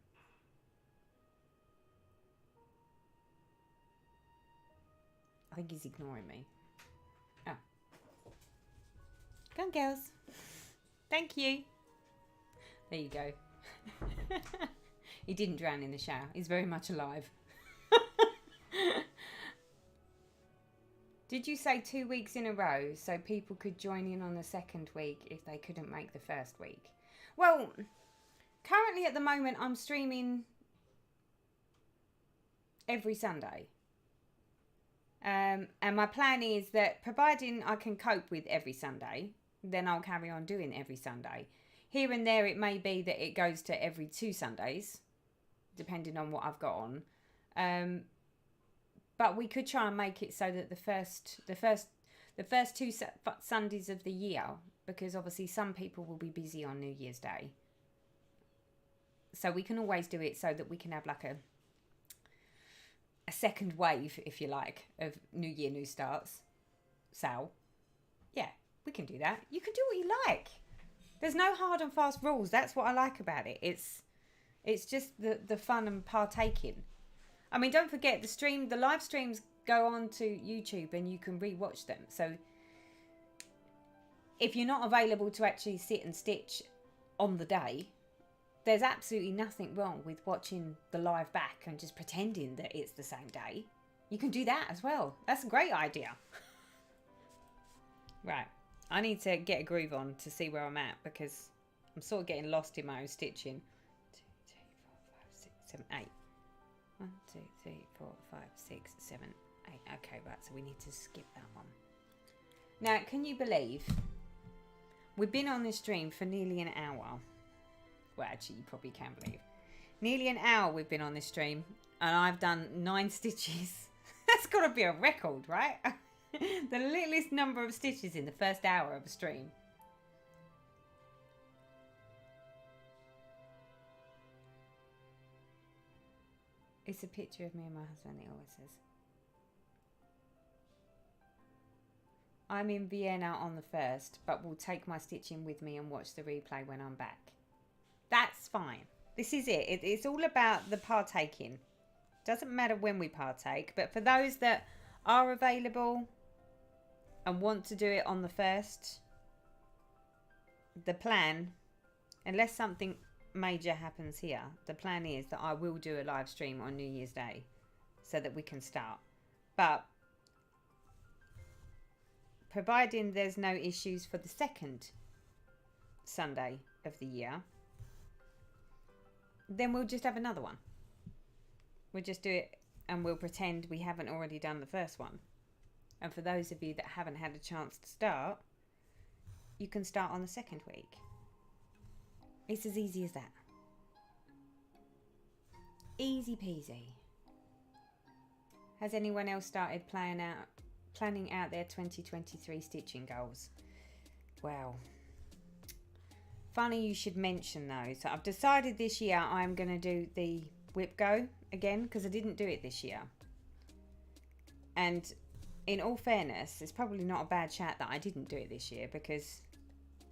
I think he's ignoring me. Oh. Come on, girls. Thank you. There you go. He didn't drown in the shower. He's very much alive. Did you say 2 weeks in a row so people could join in on the second week if they couldn't make the first week? Well, currently at the moment I'm streaming every Sunday. And my plan is that providing I can cope with every Sunday, then I'll carry on doing every Sunday. Here and there, it may be that it goes to every 2 Sundays, depending on what I've got on. But we could try and make it so that the first 2 Sundays of the year, because obviously some people will be busy on New Year's Day. So we can always do it so that we can have like a second wave, if you like, of New Year, New Starts. So, yeah, we can do that. You can do what you like. There's no hard and fast rules. That's what I like about it. It's just the fun and partaking. I mean, don't forget the live streams go on to YouTube and you can rewatch them. So if you're not available to actually sit and stitch on the day, there's absolutely nothing wrong with watching the live back and just pretending that it's the same day. You can do that as well. That's a great idea. Right. I need to get a groove on to see where I'm at because I'm sort of getting lost in my own stitching. 2, 3, 4, 5, 6, 7, 8. 1, 2, 3, 4, 5, 6, 7, 8. Okay, right. So we need to skip that one. Now, can you believe we've been on this stream for nearly an hour? Well, actually, you probably can believe. Nearly an hour we've been on this stream, and I've done 9 stitches. That's got to be a record, right? The littlest number of stitches in the first hour of a stream. It's a picture of me and my husband, it always says. I'm in Vienna on the 1st, but will take my stitching with me and watch the replay when I'm back. That's fine. This is it. It's all about the partaking. Doesn't matter when we partake, but for those that are available and want to do it on the 1st, the plan, unless something major happens here, the plan is that I will do a live stream on New Year's Day so that we can start. But providing there's no issues for the 2nd Sunday of the year, then we'll just have another one. We'll just do it and we'll pretend we haven't already done the first one. And for those of you that haven't had a chance to start, you can start on the 2nd week. It's as easy as that. Easy peasy. Has anyone else started planning out their 2023 stitching goals? Wow. Funny you should mention those. So I've decided this year I'm going to do the whip go again because I didn't do it this year. And in all fairness, it's probably not a bad chat that I didn't do it this year because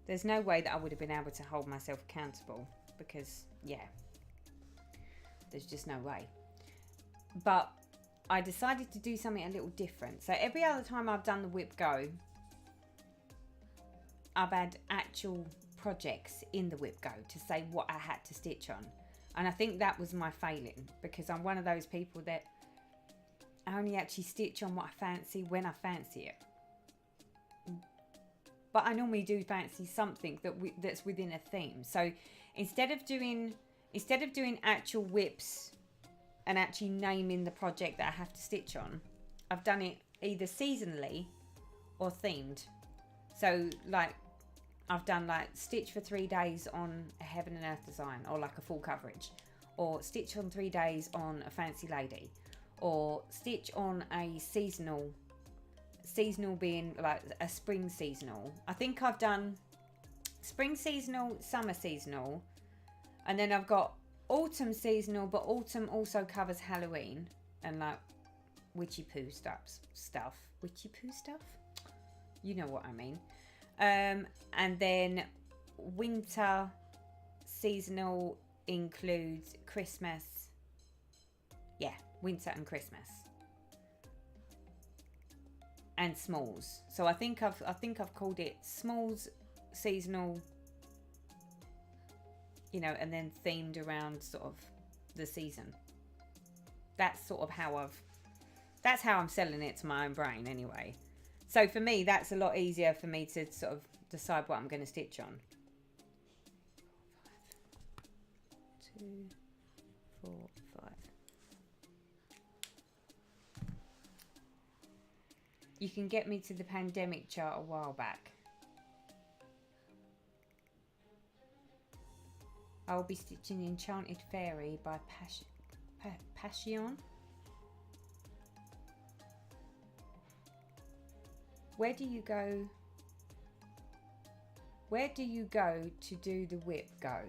there's no way that I would have been able to hold myself accountable because, yeah, there's just no way. But I decided to do something a little different. So every other time I've done the whip go, I've had actual projects in the whip go to say what I had to stitch on. And I think that was my failing because I'm one of those people that I only actually stitch on what I fancy when I fancy it. But I normally do fancy something that's within a theme. So instead of doing actual whips and actually naming the project that I have to stitch on, I've done it either seasonally or themed. So like I've done like stitch for 3 days on a heaven and earth design or like a full coverage, or stitch on 3 days on a fancy lady, or stitch on a seasonal being like a spring seasonal. I think I've done spring seasonal, summer seasonal, and then I've got autumn seasonal, but autumn also covers Halloween and like witchy poo stuff. Witchy poo stuff? You know what I mean. And then winter seasonal includes Christmas. Yeah, winter and Christmas. And smalls. So I think I've called it smalls seasonal, you know, and then themed around sort of the season. That's sort of how I'm selling it to my own brain anyway. So for me, that's a lot easier for me to sort of decide what I'm going to stitch on. 2, 4, 5. You can get me to the pandemic chart a while back. I will be stitching Enchanted Fairy by Passion. Where do you go? Where do you go to do the whip go?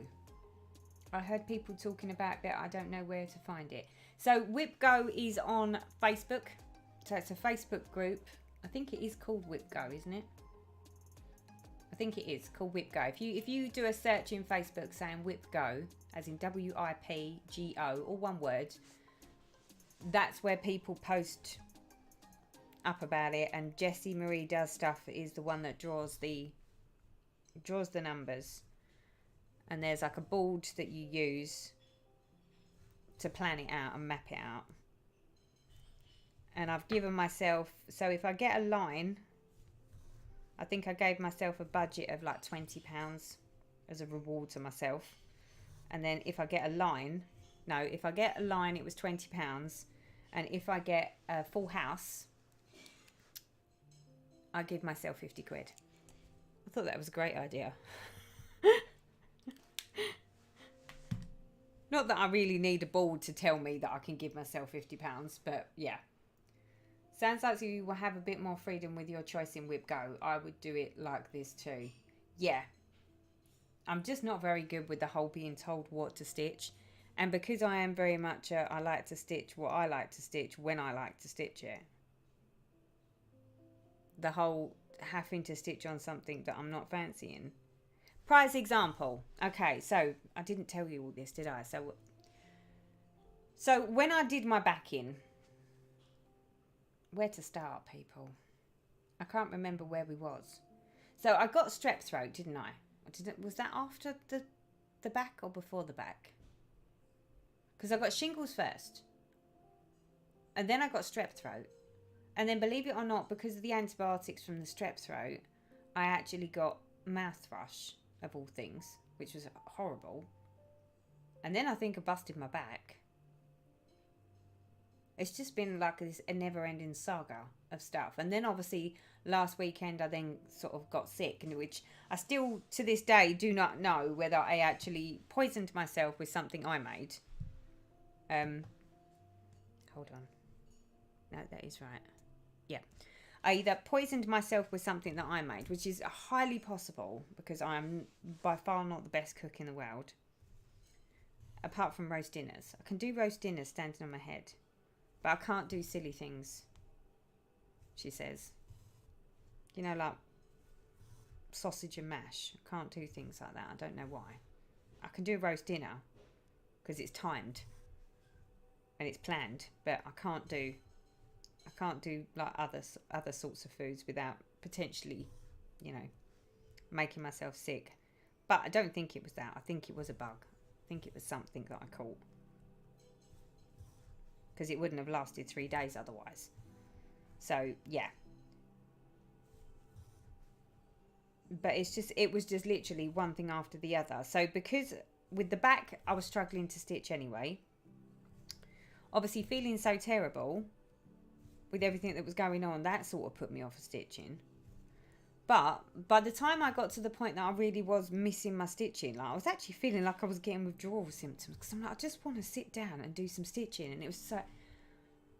I heard people talking about it, I don't know where to find it. So Whip Go is on Facebook. So it's a Facebook group. I think it is called Whip Go, isn't it? I think it is called Whip Go. If you do a search in Facebook saying Whip Go, as in WIPGO, all one word, that's where people post up about it. And Jessie Marie Does Stuff is the one that draws the numbers. And there's like a board that you use to plan it out and map it out. And I've given myself, so if I get a line, I think I gave myself a budget of like £20 as a reward to myself. And then if I get a line, if I get a line, it was £20. And if I get a full house, I give myself 50 quid. I thought that was a great idea. Not that I really need a board to tell me that I can give myself £50, but yeah. Sounds like you will have a bit more freedom with your choice in Whip Go. I would do it like this too. Yeah. I'm just not very good with the whole being told what to stitch. And because I am very much, I like to stitch what I like to stitch when I like to stitch it. The whole having to stitch on something that I'm not fancying. Prize example. Okay, so I didn't tell you all this, did I? So when I did my backing, where to start, people? I can't remember where we was. So I got strep throat, didn't I? Was that after the back or before the back? Because I got shingles first. And then I got strep throat. And then, believe it or not, because of the antibiotics from the strep throat, I actually got mouth thrush, of all things, which was horrible. And then I think I busted my back. It's just been like a never-ending saga of stuff. And then obviously last weekend I then sort of got sick, in which I still to this day do not know whether I actually poisoned myself with something I made. Hold on. No, that is right. Yeah. I either poisoned myself with something that I made, which is highly possible because I am by far not the best cook in the world. Apart from roast dinners. I can do roast dinners standing on my head. But I can't do silly things, she says. You know, like sausage and mash. I can't do things like that. I don't know why. I can do a roast dinner because it's timed and it's planned, but I can't do like other sorts of foods without potentially, you know, making myself sick. But I don't think it was that. I think it was a bug. I think it was something that I caught. Because it wouldn't have lasted 3 days otherwise. So, yeah. But it was just literally one thing after the other. So, because with the back, I was struggling to stitch anyway. Obviously, feeling so terrible with everything that was going on, that sort of put me off of stitching. But by the time I got to the point that I really was missing my stitching, like I was actually feeling like I was getting withdrawal symptoms, because I'm like, I just want to sit down and do some stitching. And it was so,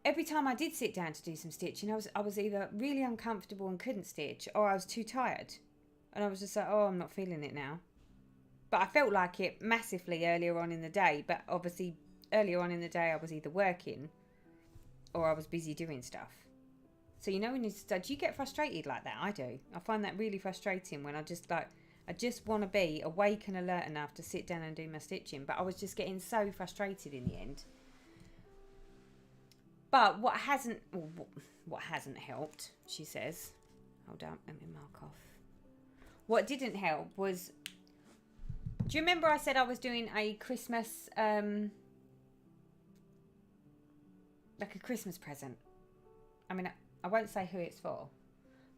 every time I did sit down to do some stitching, I was either really uncomfortable and couldn't stitch, or I was too tired. And I was just like, oh, I'm not feeling it now. But I felt like it massively earlier on in the day. But obviously earlier on in the day I was either working or I was busy doing stuff. So, you know, when do you get frustrated like that? I do. I find that really frustrating when I just want to be awake and alert enough to sit down and do my stitching. But I was just getting so frustrated in the end. But what hasn't helped, she says. Hold on, let me mark off. What didn't help was, do you remember I said I was doing a Christmas, like a Christmas present? I mean, I won't say who it's for,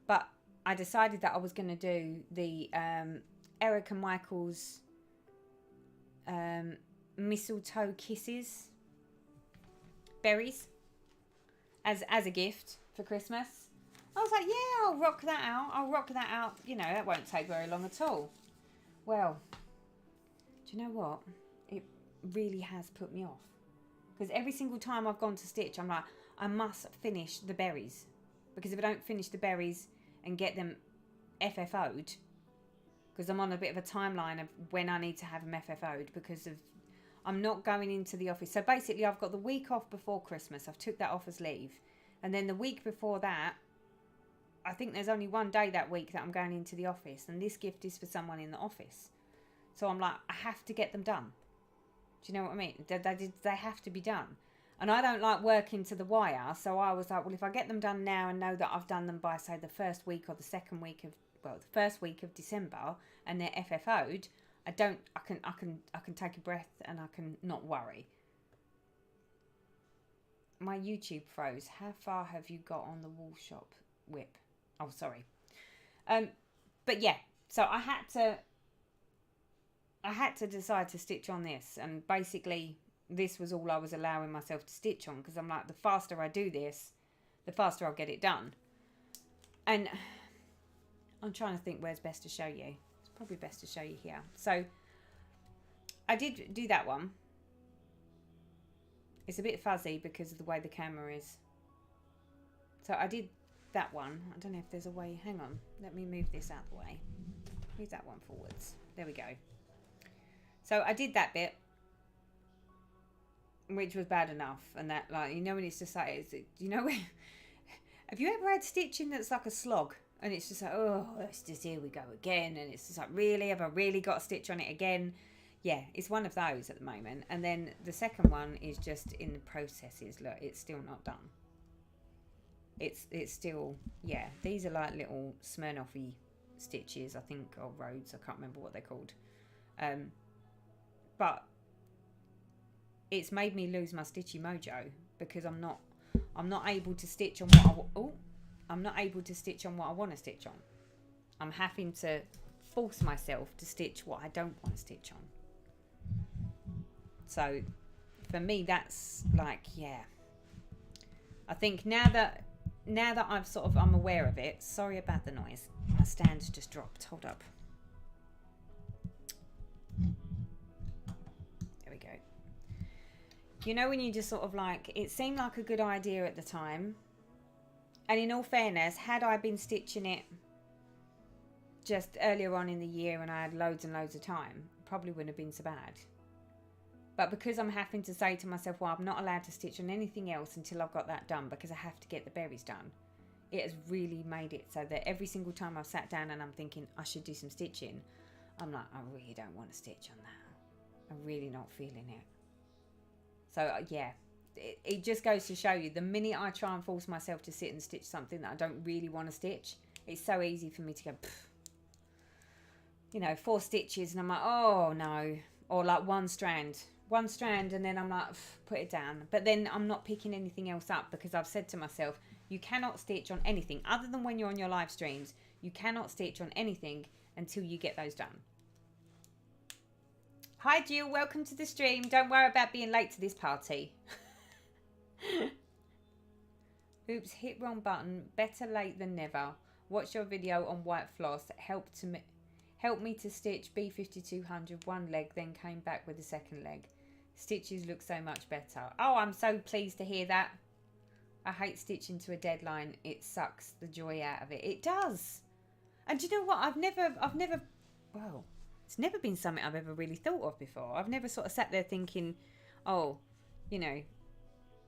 but I decided that I was going to do the Eric and Michael's mistletoe kisses berries as a gift for Christmas. I was like, yeah, I'll rock that out. I'll rock that out. You know, that won't take very long at all. Well, do you know what? It really has put me off. Because every single time I've gone to stitch, I'm like, I must finish the berries. Because if I don't finish the berries and get them FFO'd, because I'm on a bit of a timeline of when I need to have them FFO'd, because of I'm not going into the office. So basically, I've got the week off before Christmas. I've took that off as leave. And then the week before that, I think there's only one day that week that I'm going into the office. And this gift is for someone in the office. So I'm like, I have to get them done. Do you know what I mean? They have to be done. And I don't like working to the wire. So I was like, well, if I get them done now and know that I've done them by, say, the first week or the second week of, well, the first week of December, and they're FFO'd, I can take a breath and I can not worry. My YouTube froze. How far have you got on the wool shop whip? Oh, sorry. But yeah, so I had to decide to stitch on this, and basically this was all I was allowing myself to stitch on, because I'm like, the faster I do this, the faster I'll get it done. And I'm trying to think where's best to show you. It's probably best to show you here. So I did do that one. It's a bit fuzzy because of the way the camera is. So I did that one. I don't know if there's a way. Hang on. Let me move this out of the way. Move that one forwards. There we go. So I did that bit, which was bad enough. And that, like, you know, when it's just like, you know, have you ever had stitching that's like a slog? And it's just like, oh, it's just, here we go again. And it's just like, really? Have I really got to stitch on it again? Yeah, it's one of those at the moment. And then the second one is just in the processes. Look, it's still not done. It's still, yeah, these are like little Smirnoff-y stitches, I think, or roads. I can't remember what they're called. But it's made me lose my stitchy mojo, because I'm not able to stitch on what I'm not able to stitch on what I want to stitch on. I'm having to force myself to stitch what I don't want to stitch on. So for me, that's like, yeah. I think now that I'm aware of it. Sorry about the noise. My stand just dropped. Hold up. There we go. You know, when you just sort of like, it seemed like a good idea at the time. And in all fairness, had I been stitching it just earlier on in the year and I had loads and loads of time, it probably wouldn't have been so bad. But because I'm having to say to myself, well, I'm not allowed to stitch on anything else until I've got that done, because I have to get the berries done, it has really made it so that every single time I've sat down and I'm thinking I should do some stitching, I'm like, I really don't want to stitch on that. I'm really not feeling it. So yeah, it just goes to show you, the minute I try and force myself to sit and stitch something that I don't really want to stitch, it's so easy for me to go, you know, 4 stitches and I'm like, oh no. Or like one strand and then I'm like, put it down. But then I'm not picking anything else up, because I've said to myself, you cannot stitch on anything other than when you're on your live streams. You cannot stitch on anything until you get those done. Hi Jill, welcome to the stream. Don't worry about being late to this party. Oops, hit wrong button. Better late than never. Watch your video on white floss. Help me to stitch B5200 one leg, then came back with the second leg. Stitches look so much better. Oh, I'm so pleased to hear that. I hate stitching to a deadline. It sucks the joy out of it. It does. And do you know what? I've never, well, it's never been something I've ever really thought of before. I've never sort of sat there thinking, oh, you know,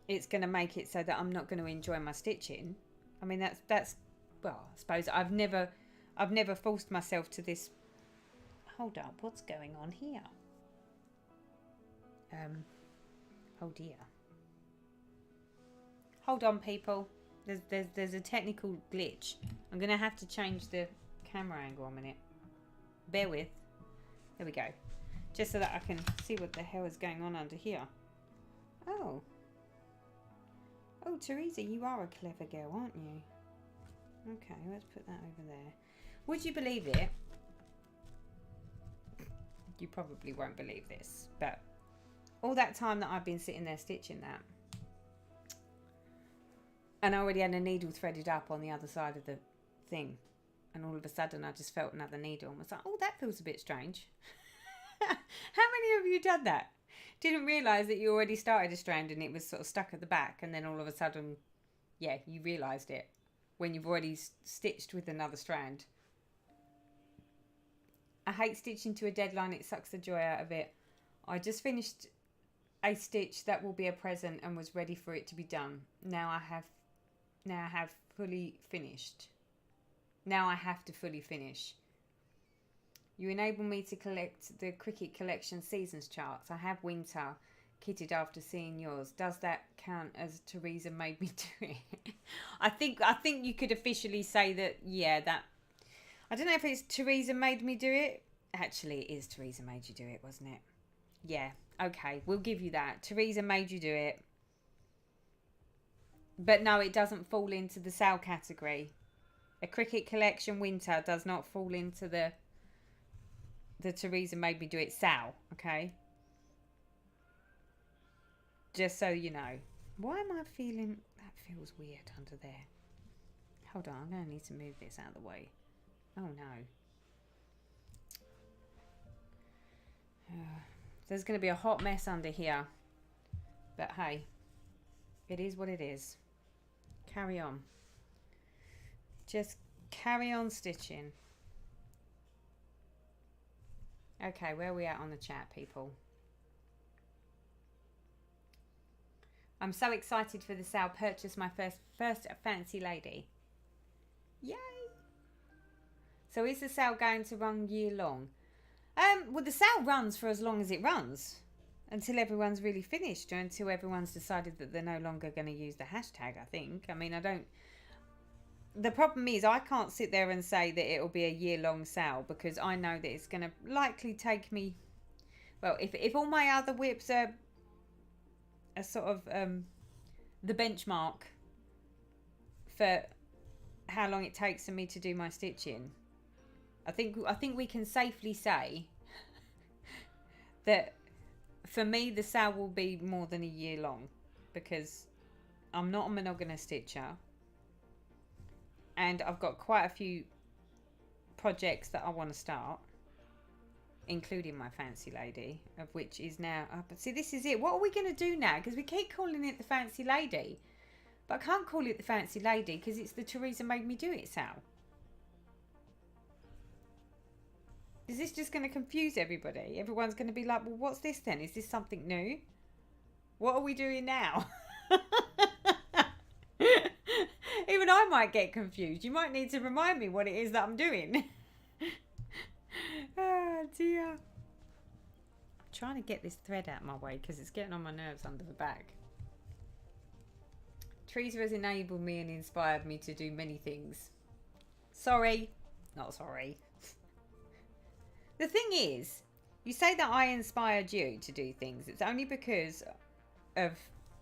it's going to make it so that I'm not going to enjoy my stitching. I mean, that's, well, I suppose I've never forced myself to this. Hold up, what's going on here? Oh dear. Hold on, people. There's a technical glitch. I'm gonna have to change the camera angle a minute. Bear with. There we go. Just so that I can see what the hell is going on under here. Oh, Teresa, you are a clever girl, aren't you? Okay, let's put that over there. Would you believe it? You probably won't believe this, but all that time that I've been sitting there stitching that, And I already had a needle threaded up on the other side of the thing. And all of a sudden I just felt another needle and was like, oh, that feels a bit strange. How many of you done that? Didn't realise that you already started a strand and it was sort of stuck at the back, and then all of a sudden, yeah, you realised it when you've already stitched with another strand. I hate stitching to a deadline. It sucks the joy out of it. I just finished a stitch that will be a present and was ready for it to be done. Now I have fully finished. Now I have to fully finish. You enable me to collect the Cricut Collection seasons charts. I have winter kitted after seeing yours. Does that count as Teresa made me do it? I think you could officially say that, yeah, that... I don't know if it's Teresa made me do it. Actually, it is Teresa made you do it, wasn't it? Yeah, okay, we'll give you that. Teresa made you do it. But no, it doesn't fall into the sale category. A Cricut Collection winter does not fall into the Teresa made me do it sale, okay? Just so you know. Why am I feeling... That feels weird under there. Hold on, I'm going to need to move this out of the way. Oh no. There's going to be a hot mess under here. But hey, it is what it is. Carry on. Just carry on stitching. Okay, where are we at on the chat, people? I'm so excited for the sale. Purchased my first fancy lady. Yay! So is the sale going to run year long? Well, the sale runs for as long as it runs. Until everyone's really finished, or until everyone's decided that they're no longer going to use the hashtag, I think. I mean, I don't... The problem is I can't sit there and say that it'll be a year-long sale, because I know that it's going to likely take me... Well, if all my other whips are sort of the benchmark for how long it takes for me to do my stitching, I think we can safely say that for me the sale will be more than a year long, because I'm not a monogamous stitcher. And I've got quite a few projects that I want to start, including my fancy lady, of which is now up. But see, this is it. What are we going to do now? Because we keep calling it the fancy lady. But I can't call it the fancy lady because it's the Teresa made me do it sale. Is this just going to confuse everybody? Everyone's going to be like, well, what's this then? Is this something new? What are we doing now? Even I might get confused. You might need to remind me what it is that I'm doing. Oh dear. I'm trying to get this thread out of my way because it's getting on my nerves under the back. Teresa has enabled me and inspired me to do many things. Sorry. Not sorry. The thing is, you say that I inspired you to do things. It's only because of,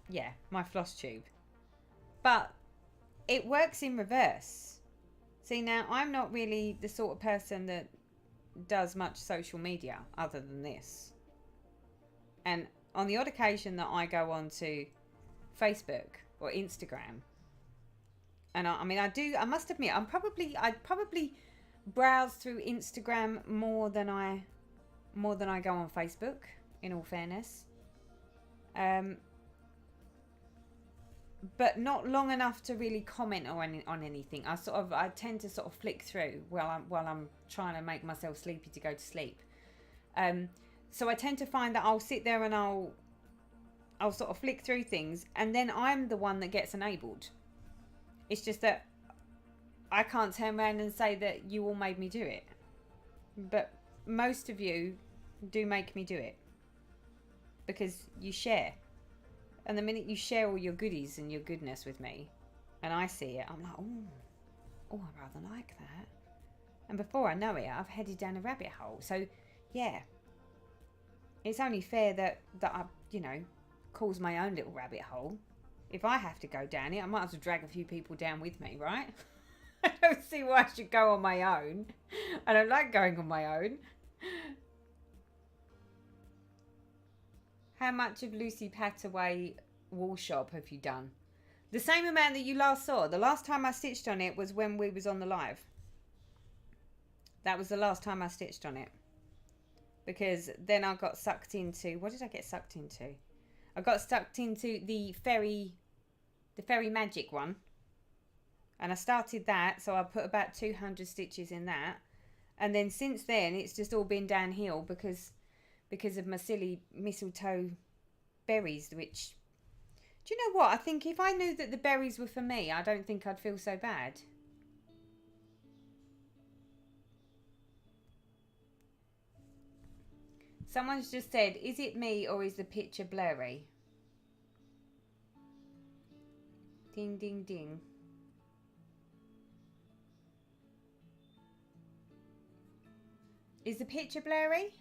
yeah, my floss tube. But it works in reverse. See, now I'm not really the sort of person that does much social media other than this. And on the odd occasion that I go on to Facebook or Instagram, and I must admit, I probably browse through Instagram more than I go on Facebook, in all fairness. But not long enough to really comment on anything. I tend to sort of flick through while I'm trying to make myself sleepy to go to sleep. So I tend to find that I'll sit there and I'll sort of flick through things, and then I'm the one that gets enabled. It's just that I can't turn around and say that you all made me do it. But most of you do make me do it. Because you share. And the minute you share all your goodies and your goodness with me, and I see it, I'm like, oh, I rather like that. And before I know it, I've headed down a rabbit hole. So, yeah. It's only fair that I, cause my own little rabbit hole. If I have to go down it, I might as well drag a few people down with me, right? I don't see why I should go on my own. I don't like going on my own. How much of Lucy Pataway wall shop have you done? The same amount that you last saw. The last time I stitched on it was when we was on the live. That was the last time I stitched on it. Because then I got sucked into... What did I get sucked into? I got sucked into the fairy magic one. And I started that. So I put about 200 stitches in that. And then since then, it's just all been downhill because of my silly mistletoe berries, which... Do you know what? I think if I knew that the berries were for me, I don't think I'd feel so bad. Someone's just said, is it me or is the picture blurry? Ding, ding, ding. Is the picture blurry?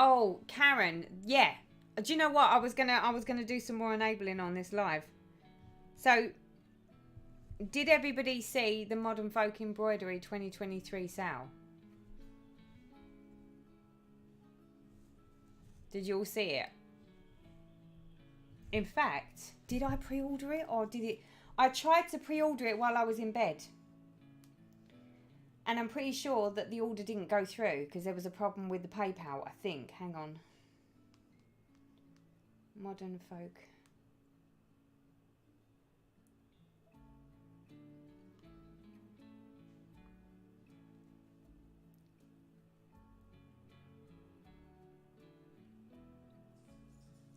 Oh, Karen, yeah. Do you know what? I was gonna do some more enabling on this live. So, did everybody see the Modern Folk Embroidery 2023 sale? Did you all see it? In fact, did I pre-order it or did it... I tried to pre-order it while I was in bed. And I'm pretty sure that the order didn't go through because there was a problem with the PayPal, I think. Hang on. Modern Folk.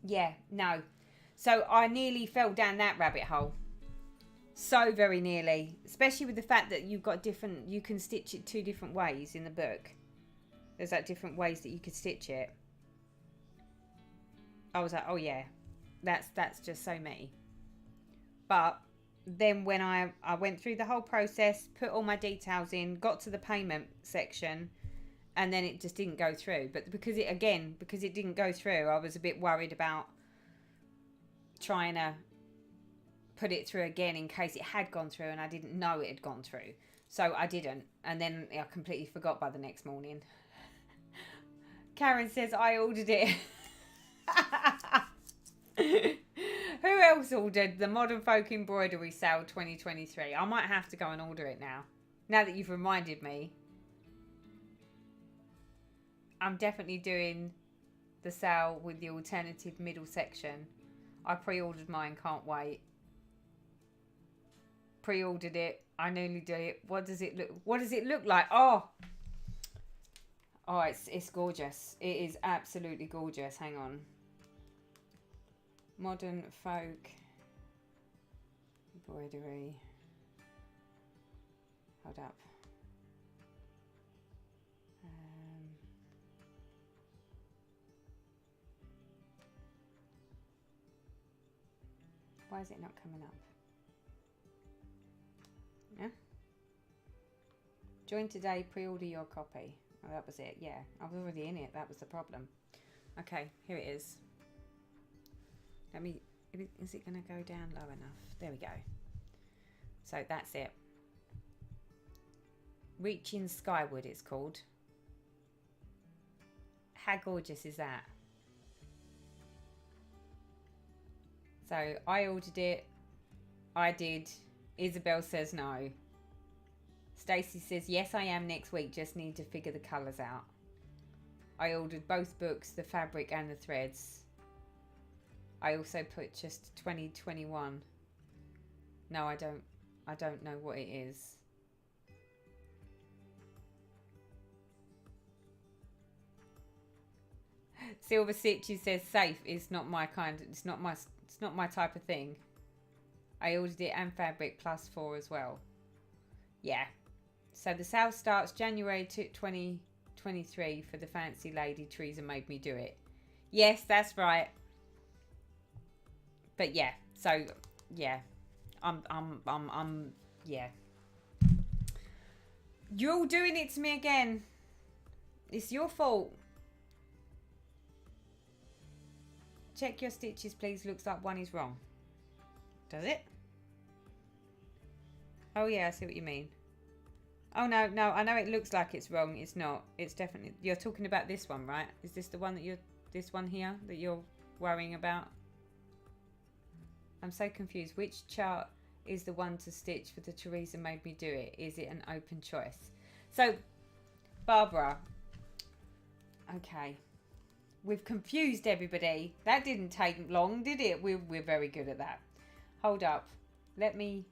Yeah, no. So I nearly fell down that rabbit hole. So very nearly. Especially with the fact that you've got different... You can stitch it 2 different ways in the book. There's like different ways that you could stitch it. I was like, oh yeah. That's just so me. But then when I went through the whole process, put all my details in, got to the payment section, and then it just didn't go through. But because it didn't go through, I was a bit worried about trying to put it through again in case it had gone through and I didn't know it had gone through. So I didn't. And then I completely forgot by the next morning. Karen says, I ordered it. Who else ordered the Modern Folk Embroidery Sale 2023? I might have to go and order it now. Now that you've reminded me. I'm definitely doing the sale with the alternative middle section. I pre-ordered mine, can't wait. Pre-ordered it. I nearly did it. What does it look like? Oh, it's gorgeous. It is absolutely gorgeous. Hang on. Modern Folk Embroidery. Hold up. Why is it not coming up? Yeah. Join today, pre-order your copy. Oh, that was it. Yeah, I was already in it. That was the problem. Okay, here it is. Let me... Is it going to go down low enough? There we go. So that's it. Reaching Skyward, it's called. How gorgeous is that? So I ordered it. I did. Isabel says no. Stacey says, yes, I am next week. Just need to figure the colours out. I ordered both books, the fabric and the threads. I also put just 2021. No, I don't know what it is. Silver Stitches says safe. It's not my kind. It's not my type of thing. I ordered it and fabric plus 4 as well. Yeah. So the sale starts January 2023 for the fancy lady. Teresa made me do it. Yes, that's right. But yeah, so yeah, yeah. You're all doing it to me again. It's your fault. Check your stitches, please. Looks like one is wrong. Does it? Oh yeah, I see what you mean. Oh no, I know it looks like it's wrong. It's not. It's definitely... You're talking about this one, right? Is this the one that you're... This one here that you're worrying about? I'm so confused. Which chart is the one to stitch for the Teresa made me do it? Is it an open choice? So, Barbara, okay. We've confused everybody. That didn't take long, did it? We're very good at that. Hold up. Let me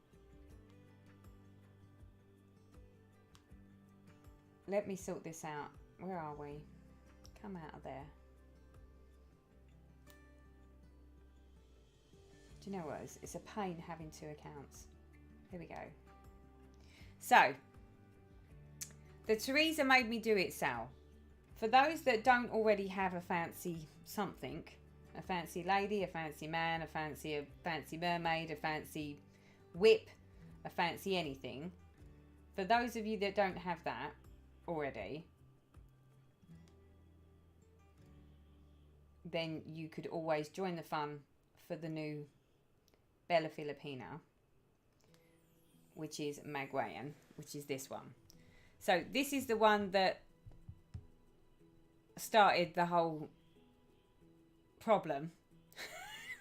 sort this out. Where are we? Come out of there. Do you know what? It's a pain having two accounts. Here we go. So, the Teresa made me do it sale. For those that don't already have a fancy something, a fancy lady, a fancy man, a fancy mermaid, a fancy whip, a fancy anything. For those of you that don't have that already, then you could always join the fun for the new Bella Filipina, which is Magwayan, which is this one. So this is the one that started the whole problem.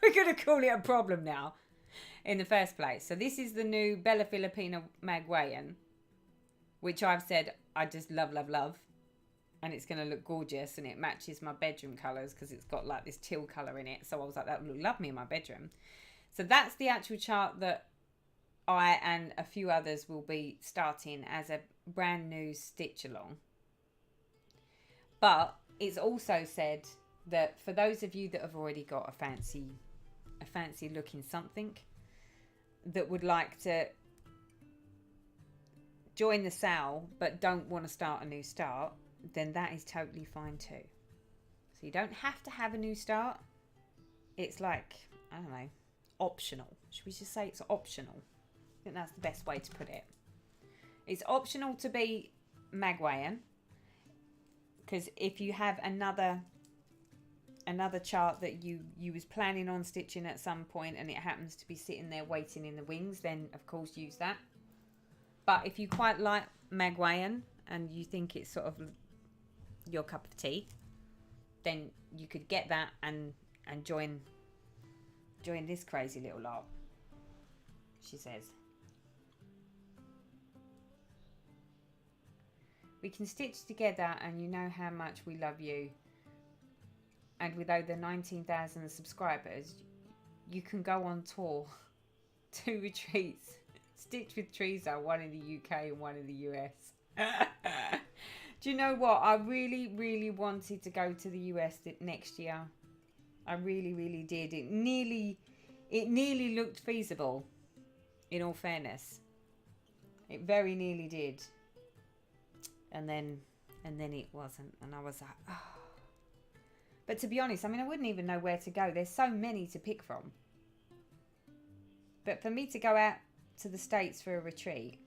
We're going to call it a problem now in the first place. So this is the new Bella Filipina Magwayan, which I've said I just love, love, love. And it's going to look gorgeous, and it matches my bedroom colours because it's got like this teal colour in it. So I was like, that would look lovely in my bedroom. So that's the actual chart that I and a few others will be starting as a brand new stitch along. But it's also said that for those of you that have already got a fancy looking something that would like to join the sale but don't want to start a new start, then that is totally fine too. So you don't have to have a new start. It's like, I don't know, optional. Should we just say it's optional? I think that's the best way to put it. It's optional to be Magwayan, because if you have another chart that you was planning on stitching at some point and it happens to be sitting there waiting in the wings, then of course use that. But if you quite like Magwayan and you think it's sort of your cup of tea, then you could get that and join this crazy little lot, she says. We can stitch together, and you know how much we love you. And with over 19,000 subscribers, you can go on tour, 2 retreats, stitch with Teresa, one in the UK and one in the US. Do you know what? I really, really wanted to go to the US next year. I really, really did. It nearly looked feasible, in all fairness. It very nearly did. And then it wasn't. And I was like, oh. But to be honest, I mean, I wouldn't even know where to go. There's so many to pick from. But for me to go out to the States for a retreat,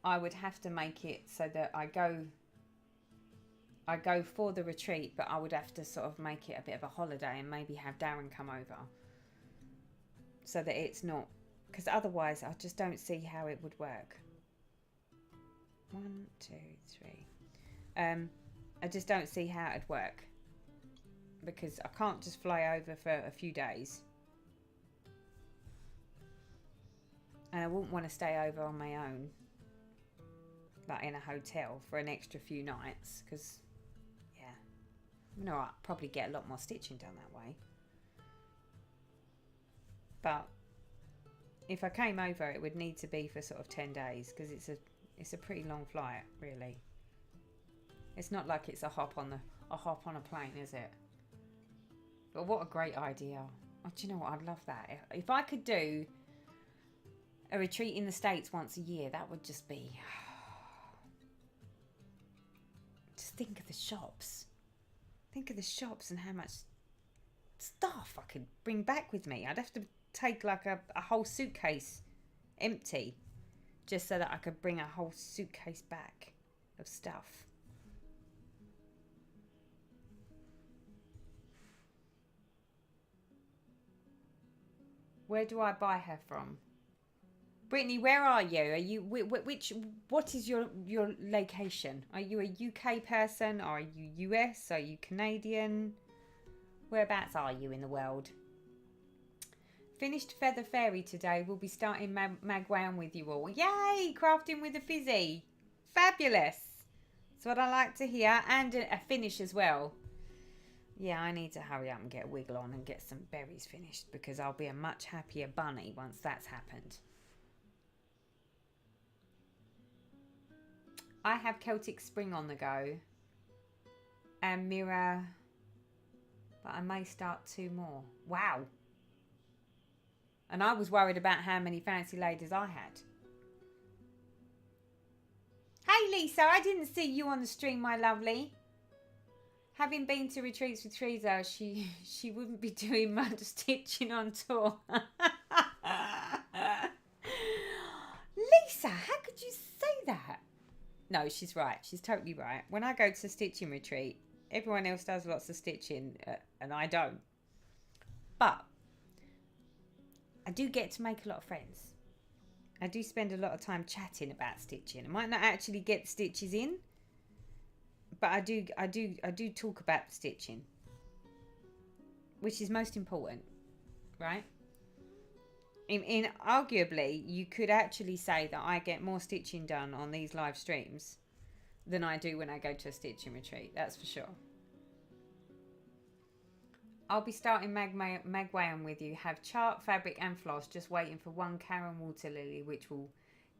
I would have to make it so that I go for the retreat, but I would have to sort of make it a bit of a holiday and maybe have Darren come over. So that it's not, because otherwise I just don't see how it would work. 1, 2, 3. I just don't see how it'd work, because I can't just fly over for a few days, and I wouldn't want to stay over on my own, like in a hotel for an extra few nights, because I'd probably get a lot more stitching done that way. But if I came over, it would need to be for sort of 10 days, because it's a pretty long flight, really. It's not like it's a hop on a plane, is it? But what a great idea. Oh, do you know what? I'd love that. If I could do a retreat in the States once a year, that would just be... Just think of the shops. Think of the shops and how much stuff I could bring back with me. I'd have to take like a whole suitcase empty just so that I could bring a whole suitcase back of stuff. Where do I buy her from? Brittany, where are you? Are you what is your location? Are you a UK person, or are you US? Are you Canadian? Whereabouts are you in the world? Finished Feather Fairy today. We'll be starting Magwan with you all. Yay! Crafting with a fizzy. Fabulous. That's what I like to hear. And a finish as well. Yeah, I need to hurry up and get a wiggle on and get some berries finished, because I'll be a much happier bunny once that's happened. I have Celtic Spring on the go. And Mirror. But I may start 2 more. Wow. And I was worried about how many fancy ladies I had. Hey Lisa, I didn't see you on the stream, my lovely. Having been to retreats with Teresa, she wouldn't be doing much stitching on tour. Lisa, how could you say that? No, she's right. She's totally right. When I go to stitching retreat, everyone else does lots of stitching and I don't. But I do get to make a lot of friends. I do spend a lot of time chatting about stitching. I might not actually get stitches in, but I do talk about stitching, which is most important, right? In arguably, you could actually say that I get more stitching done on these live streams than I do when I go to a stitching retreat. That's for sure. I'll be starting Magwayan with you. Have chart, fabric and floss. Just waiting for 1 Karen water lily, which will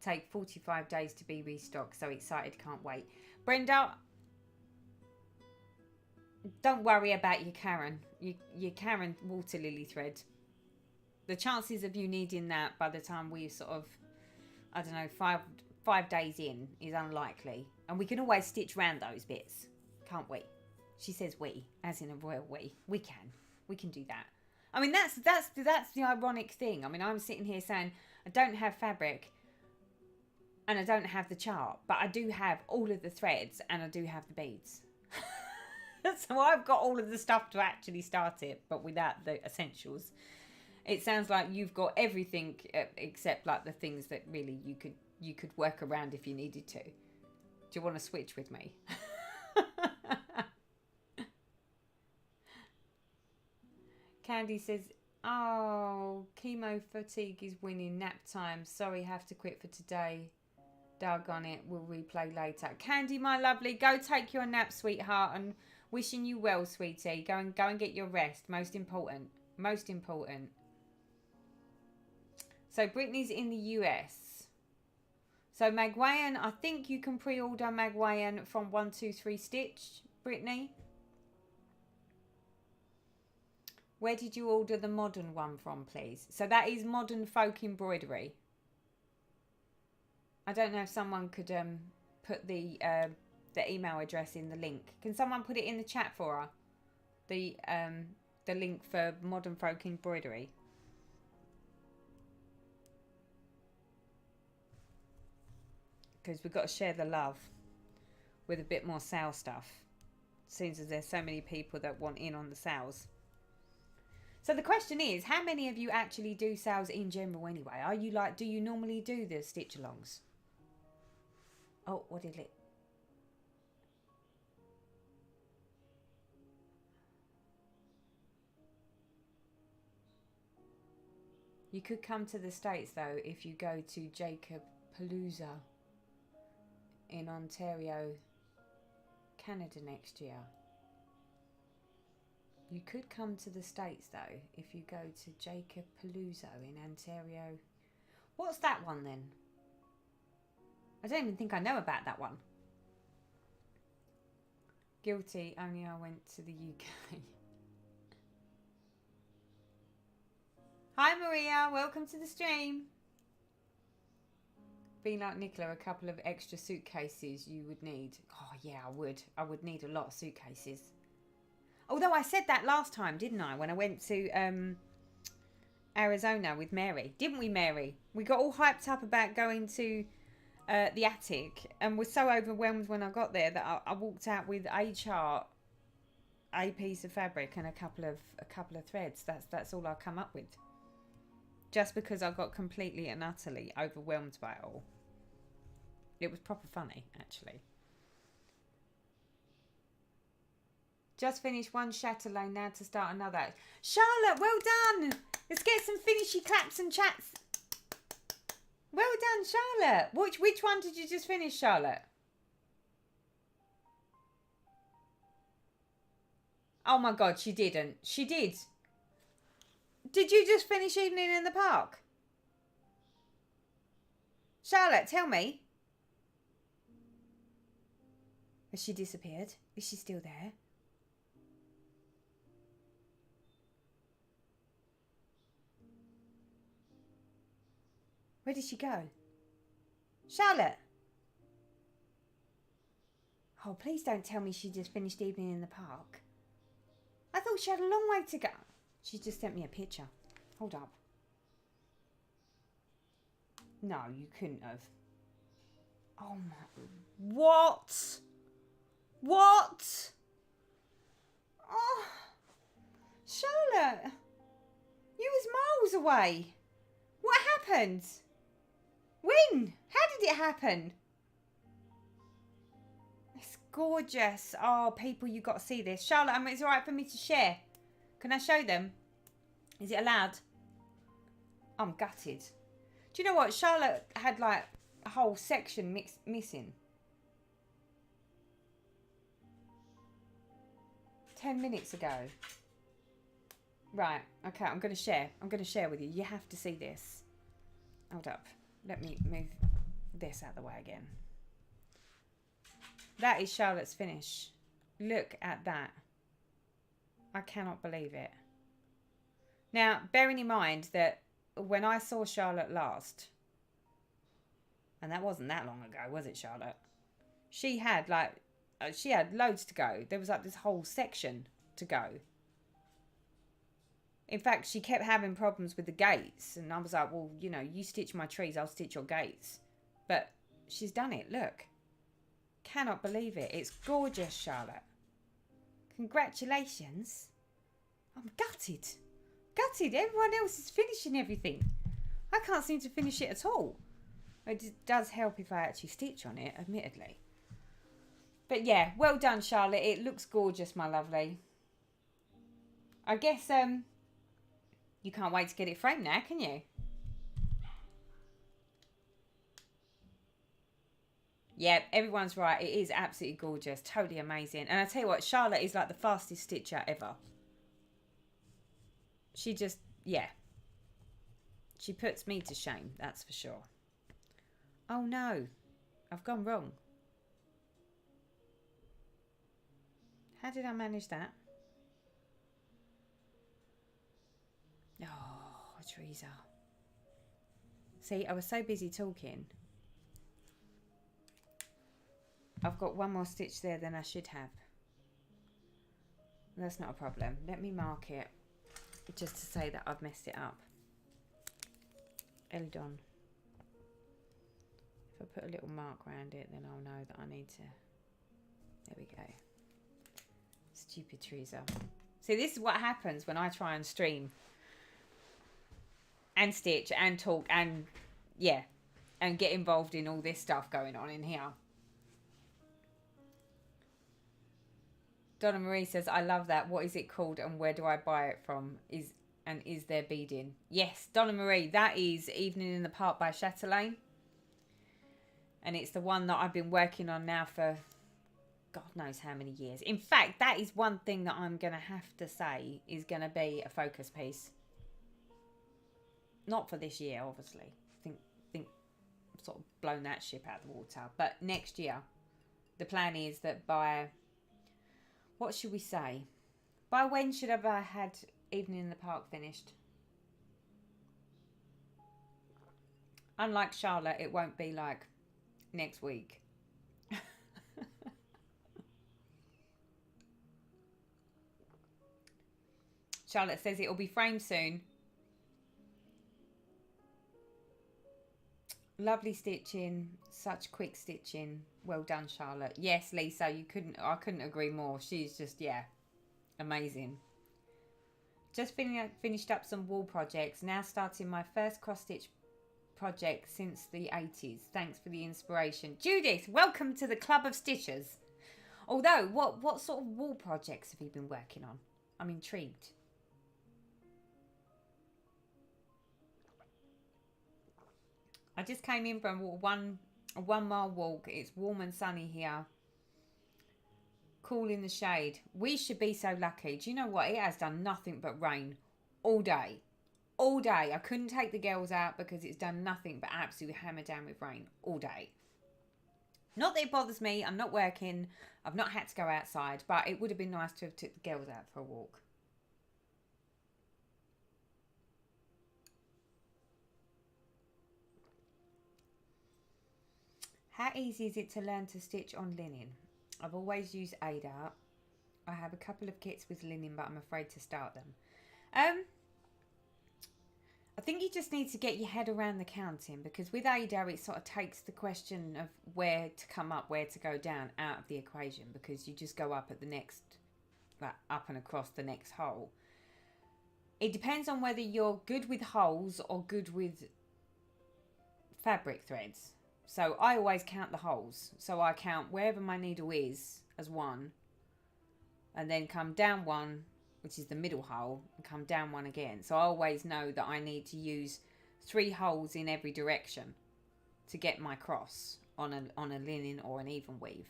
take 45 days to be restocked. So excited, can't wait. Brenda, don't worry about your Karen. Your Karen water lily thread. The chances of you needing that by the time we sort of, I don't know, five days in is unlikely. And we can always stitch round those bits, can't we? She says we, as in a royal we. We can do that. I mean, that's the ironic thing. I mean, I'm sitting here saying I don't have fabric and I don't have the chart, but I do have all of the threads and I do have the beads. So I've got all of the stuff to actually start it, but without the essentials. It sounds like you've got everything except like the things that really you could work around if you needed to. Do you want to switch with me? Candy says, oh, chemo fatigue is winning, nap time. Sorry, have to quit for today. Doggone it, we'll replay later. Candy, my lovely, go take your nap, sweetheart, and wishing you well, sweetie. Go and get your rest. Most important. Most important. So Brittany's in the US. So Magwayan, I think you can pre-order Magwayan from 123 Stitch, Brittany. Where did you order the modern one from, please? So that is Modern Folk Embroidery. I don't know if someone could put the email address in the link. Can someone put it in the chat for her? The link for Modern Folk Embroidery. Because we've got to share the love with a bit more sale stuff. Seems as there's so many people that want in on the sales. So the question is, how many of you actually do sales in general anyway? Are you like, do you normally do the stitch alongs? Oh, what did it? You could come to the States though if you go to Jacob Palooza in Ontario, Canada next year. You could come to the States though if you go to Jacob Palooza in Ontario. What's that one then? I don't even think I know about that one. Guilty, only I went to the UK. Hi Maria, welcome to the stream. Being like Nicola, a couple of extra suitcases you would need. Oh yeah, I would. I would need a lot of suitcases. Although I said that last time, didn't I? When I went to Arizona with Mary. Didn't we, Mary? We got all hyped up about going to the attic and was so overwhelmed when I got there that I walked out with a chart, a piece of fabric and a couple of threads. That's all I come up with. Just because I got completely and utterly overwhelmed by it all. It was proper funny, actually. Just finished one chatelaine, now to start another. Charlotte, well done. Let's get some finishy claps and chats. Well done, Charlotte. Which one did you just finish, Charlotte? Oh my God, she didn't. She did. Did you just finish Evening in the Park? Charlotte, tell me. Has she disappeared? Is she still there? Where did she go? Charlotte! Oh, please don't tell me she just finished Evening in the Park. I thought she had a long way to go. She just sent me a picture. Hold up. No, you couldn't have. Oh my... What? What? Oh, Charlotte. You was miles away. What happened? When? How did it happen? It's gorgeous. Oh, people, you got to see this. Charlotte, it's all right for me to share. Can I show them? Is it allowed? I'm gutted. Do you know what? Charlotte had like a whole section missing. 10 minutes ago. Right. Okay, I'm going to share. I'm going to share with you. You have to see this. Hold up. Let me move this out of the way again. That is Charlotte's finish. Look at that. I cannot believe it. Now, bearing in mind that when I saw Charlotte last, and that wasn't that long ago, was it, Charlotte? She had loads to go. There was like this whole section to go. In fact, she kept having problems with the gates. And I was like, well, you know, you stitch my trees, I'll stitch your gates. But she's done it, look. Cannot believe it. It's gorgeous, Charlotte. Congratulations. I'm gutted. Gutted. Everyone else is finishing everything. I can't seem to finish it at all. It does help if I actually stitch on it, admittedly. But yeah, well done, Charlotte. It looks gorgeous, my lovely. I guess you can't wait to get it framed now, can you? Yeah, everyone's right. It is absolutely gorgeous. Totally amazing. And I tell you what, Charlotte is like the fastest stitcher ever. She just, yeah. She puts me to shame, that's for sure. Oh no, I've gone wrong. How did I manage that? Oh, Teresa. See, I was so busy talking. I've got one more stitch there than I should have. That's not a problem. Let me mark it just to say that I've messed it up. Eldon. If I put a little mark around it, then I'll know that I need to... There we go. Stupid Teresa. See, this is what happens when I try and stream and stitch and talk and, yeah, and get involved in all this stuff going on in here. Donna Marie says, I love that. What is it called and where do I buy it from? Is there beading? Yes, Donna Marie, that is Evening in the Park by Chatelaine. And it's the one that I've been working on now for God knows how many years. In fact, that is one thing that I'm going to have to say is going to be a focus piece. Not for this year, obviously. Think I've sort of blown that ship out of the water. But next year, the plan is that by... What should we say? By when should I have had Evening in the Park finished? Unlike Charlotte, it won't be like next week. Charlotte says it will be framed soon. Lovely stitching, such quick stitching. Well done, Charlotte. Yes, Lisa, I couldn't agree more. She's just, yeah, amazing. Just finished up some wall projects. Now starting my first cross stitch project since the 80s. Thanks for the inspiration. Judith, welcome to the Club of Stitchers. Although, what sort of wall projects have you been working on? I'm intrigued. I just came in from a 1 mile walk. It's warm and sunny here. Cool in the shade. We should be so lucky. Do you know what? It has done nothing but rain all day. All day. I couldn't take the girls out because it's done nothing but absolutely hammer down with rain all day. Not that it bothers me. I'm not working. I've not had to go outside, but it would have been nice to have took the girls out for a walk. How easy is it to learn to stitch on linen? I've always used Ada. I have a couple of kits with linen, but I'm afraid to start them. I think you just need to get your head around the counting, because with Ada it sort of takes the question of where to come up, where to go down out of the equation, because you just go up at the next, like up and across the next hole. It depends on whether you're good with holes or good with fabric threads. So I always count the holes. So I count wherever my needle is as 1, and then come down 1, which is the middle hole, and come down 1 again. So I always know that I need to use 3 holes in every direction to get my cross on a linen or an even weave.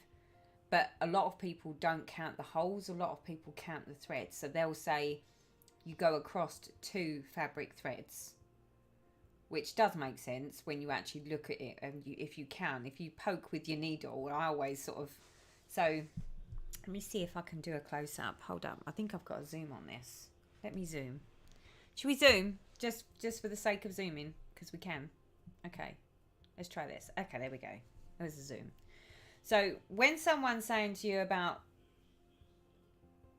But a lot of people don't count the holes. A lot of people count the threads. So they'll say you go across 2 fabric threads, which does make sense when you actually look at it. And if you poke with your needle, I always sort of, so let me see if I can do a close up. Hold up. I think I've got a zoom on this. Let me zoom. Should we zoom? Just for the sake of zooming, because we can. Okay. Let's try this. Okay, there we go. There's a zoom. So when someone's saying to you about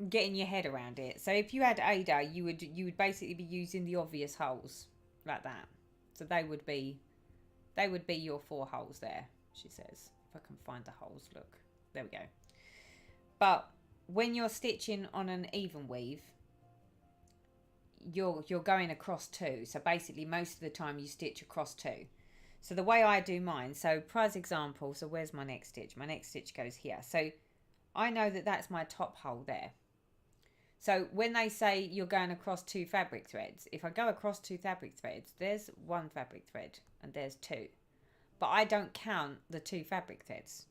getting your head around it, so if you had Ada, you would basically be using the obvious holes like that. So they would be your 4 holes there, she says. If I can find the holes, look. There we go. But when you're stitching on an even weave, you're going across 2. So basically most of the time you stitch across 2. So the way I do mine, so prize example, so where's my next stitch? My next stitch goes here. So I know that that's my top hole there. So when they say you're going across 2 fabric threads, if I go across 2 fabric threads, there's 1 fabric thread and there's 2. But I don't count the 2 fabric threads.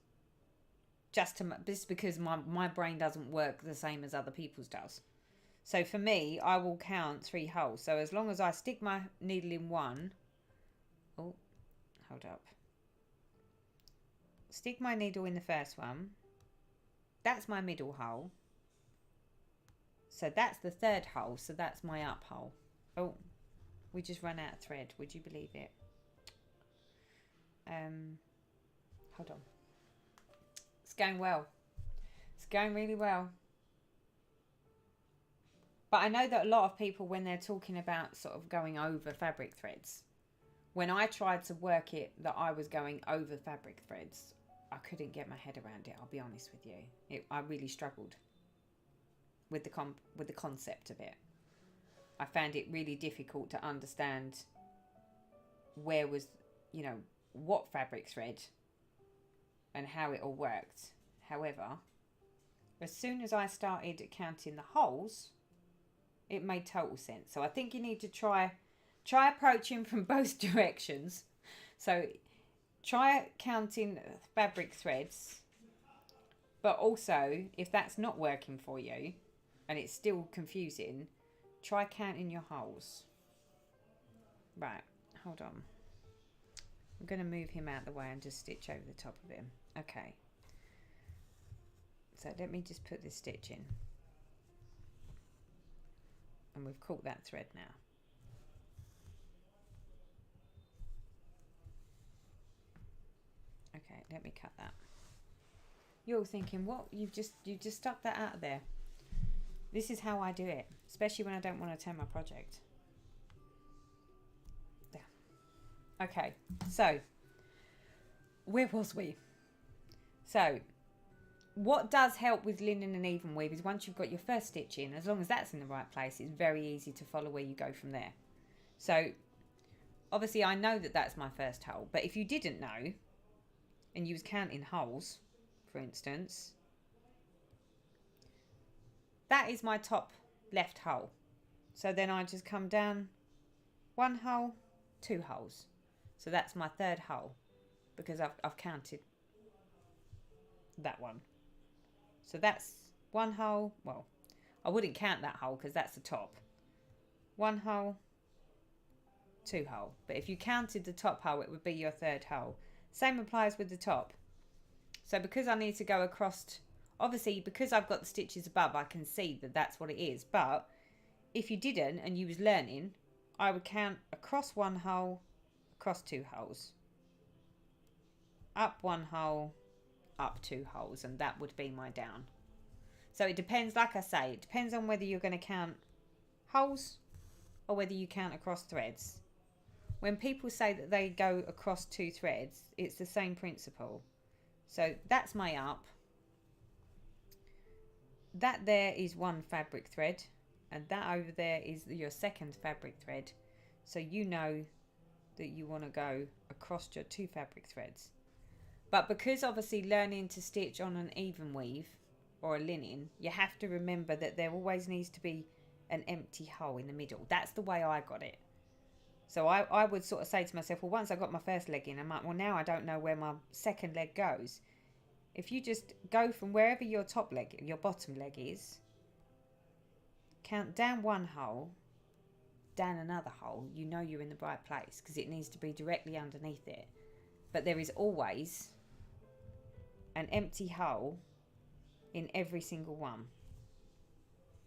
Just because my brain doesn't work the same as other people's does. So for me, I will count 3 holes. So as long as I stick my needle in 1, oh, hold up. Stick my needle in the first one. That's my middle hole. So that's the 3rd hole, so that's my up hole. Oh, we just ran out of thread. Would you believe it? Hold on. It's going well. It's going really well. But I know that a lot of people, when they're talking about sort of going over fabric threads, when I tried to work it that I was going over fabric threads, I couldn't get my head around it, I'll be honest with you. I really struggled with the concept of it. I found it really difficult to understand where was, what fabric thread and how it all worked. However, as soon as I started counting the holes, it made total sense. So I think you need to try approaching from both directions. So try counting fabric threads, but also if that's not working for you and it's still confusing, try counting your holes. Right, hold on. I'm going to move him out of the way and just stitch over the top of him. Okay. So let me just put this stitch in. And we've caught that thread now. Okay, let me cut that. You're all thinking, what? You just stuck that out of there. This is how I do it, especially when I don't want to turn my project. There. Okay, so where was we? So what does help with linen and even weave is once you've got your first stitch in, as long as that's in the right place, it's very easy to follow where you go from there. So obviously I know that that's my first hole, but if you didn't know and you was counting holes, for instance, that is my top left hole. So then I just come down 1 hole, 2 holes. So that's my third hole because I've counted that one. So that's 1 hole. Well, I wouldn't count that hole because that's the top. 1 hole, 2 hole. But if you counted the top hole, it would be your third hole. Same applies with the top. So because I need to go across, obviously because I've got the stitches above, I can see that that's what it is. But if you didn't and you was learning, I would count across 1 hole, across 2 holes, up 1 hole, up 2 holes, and that would be my down. So it depends, like I say, it depends on whether you're going to count holes or whether you count across threads. When people say that they go across 2 threads, it's the same principle. So that's my up. That there is 1 fabric thread, and that over there is your second fabric thread. So you know that you want to go across your 2 fabric threads. But because obviously learning to stitch on an even weave or a linen, you have to remember that there always needs to be an empty hole in the middle. That's the way I got it. So I would sort of say to myself, well, once I got my first leg in, I'm like, well, now I don't know where my second leg goes. If you just go from wherever your top leg, your bottom leg is, count down 1 hole, down another hole, you know you're in the right place because it needs to be directly underneath it. But there is always an empty hole in every single one.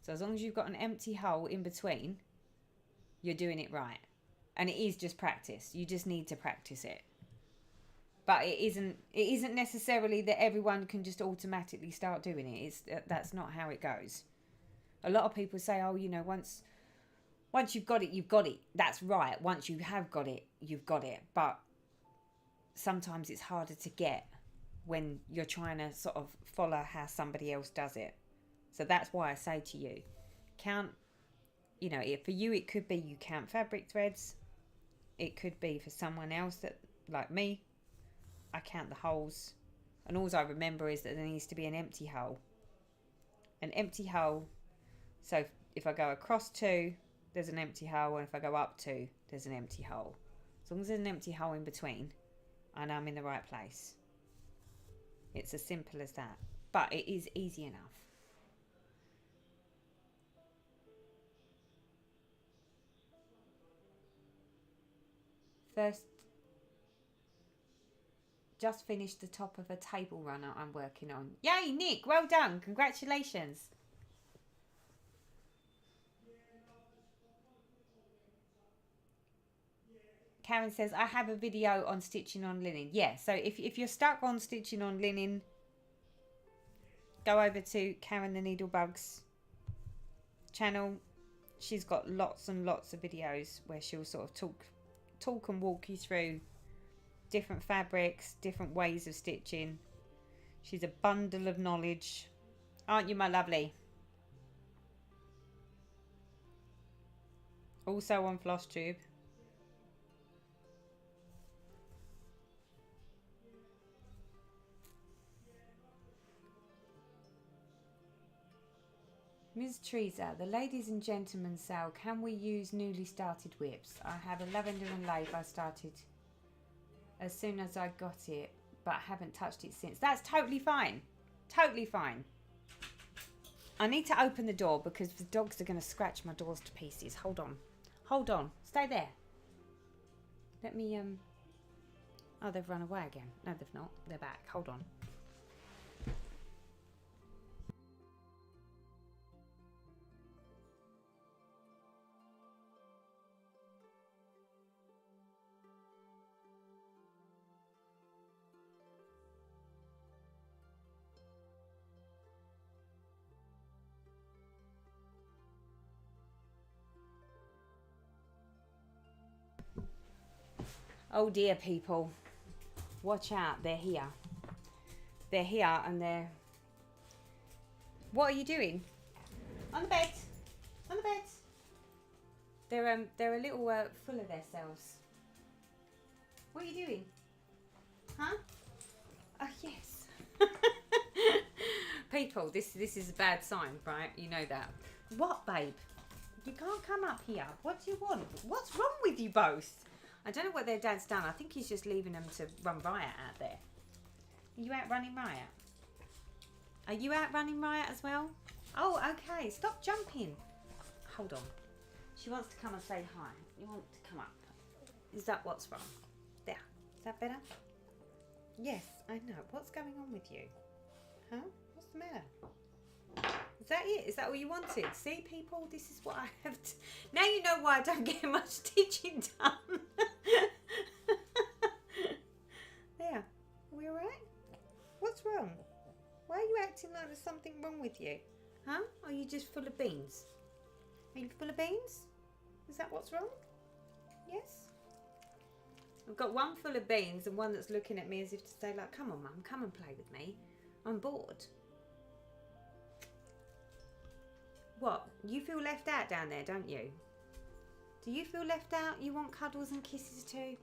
So as long as you've got an empty hole in between, you're doing it right. And it is just practice. You just need to practice it. But it isn't necessarily that everyone can just automatically start doing it. That's not how it goes. A lot of people say, oh, you know, once you've got it, you've got it. That's right. Once you have got it, you've got it. But sometimes it's harder to get when you're trying to sort of follow how somebody else does it. So that's why I say to you, count, you know, for you it could be you count fabric threads. It could be for someone else that, like me, I count the holes. And all I remember is that there needs to be an empty hole. An empty hole. So if I go across 2, there's an empty hole. And if I go up 2, there's an empty hole. As long as there's an empty hole in between, I know I'm in the right place. It's as simple as that. But it is easy enough. First, just finished the top of a table runner I'm working on. Yay, Nick, well done. Congratulations. Karen says, I have a video on stitching on linen. Yeah, so if you're stuck on stitching on linen, go over to Karen the Needlebug's channel. She's got lots and lots of videos where she'll sort of talk and walk you through different fabrics, different ways of stitching. She's a bundle of knowledge. Aren't you, my lovely? Also on flosstube. Ms. Teresa, the ladies and gentlemen sale, can we use newly started whips? I have a lavender and lace I started as soon as I got it, but haven't touched it since. That's totally fine. Totally fine. I need to open the door because the dogs are going to scratch my doors to pieces. Hold on. Hold on. Stay there. Let me, Oh, they've run away again. No, they've not. They're back. Hold on. Oh dear, people. Watch out. They're here. They're here and they're... What are you doing? On the bed. On the bed. They're a little full of themselves. What are you doing? Huh? Oh, yes. People, this is a bad sign, right? You know that. What, babe? You can't come up here. What do you want? What's wrong with you both? I don't know what their dad's done. I think he's just leaving them to run riot out there. Are you out running riot? Are you out running riot as well? Oh, okay. Stop jumping. Hold on. She wants to come and say hi. You want to come up? Is that what's wrong? There. Is that better? Yes, I know. What's going on with you? Huh? What's the matter? Is that it? Is that all you wanted? See, people, this is what I have to... Now you know why I don't get much teaching done. There. Are we alright? What's wrong? Why are you acting like there's something wrong with you? Huh? Are you just full of beans? Are you full of beans? Is that what's wrong? Yes? I've got one full of beans and one that's looking at me as if to say, like, come on, Mum, come and play with me. I'm bored. What? You feel left out down there, don't you? Do you feel left out? You want cuddles and kisses too?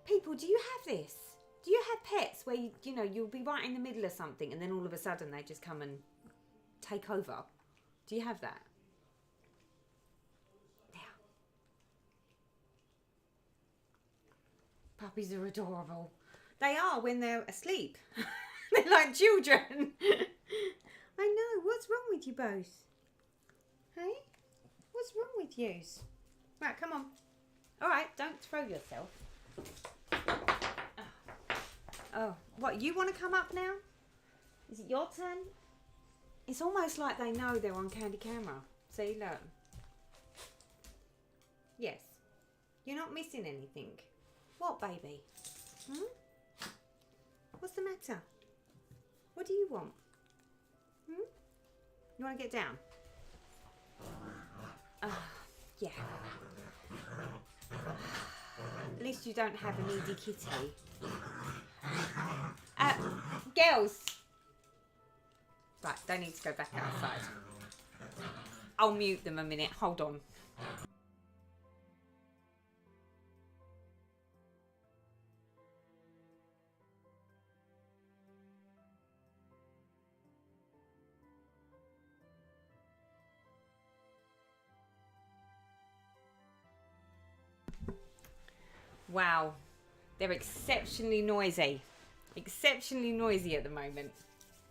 People, do you have this? Do you have pets where, you know, you'll be right in the middle of something and then all of a sudden they just come and take over? Do you have that? There. Puppies are adorable. They are when they're asleep. They're like children. I know. What's wrong with you both? Hey? What's wrong with yous? Right, come on. All right, don't throw yourself. Oh, what, you want to come up now? Is it your turn? It's almost like they know they're on Candy Camera. See, look. Yes. You're not missing anything. What, baby? Hmm? What's the matter? What do you want? Hmm? You want to get down? Yeah. At least you don't have a needy kitty. Girls. Right, they need to go back outside. I'll mute them a minute. Hold on. Wow. They're exceptionally noisy. Exceptionally noisy at the moment.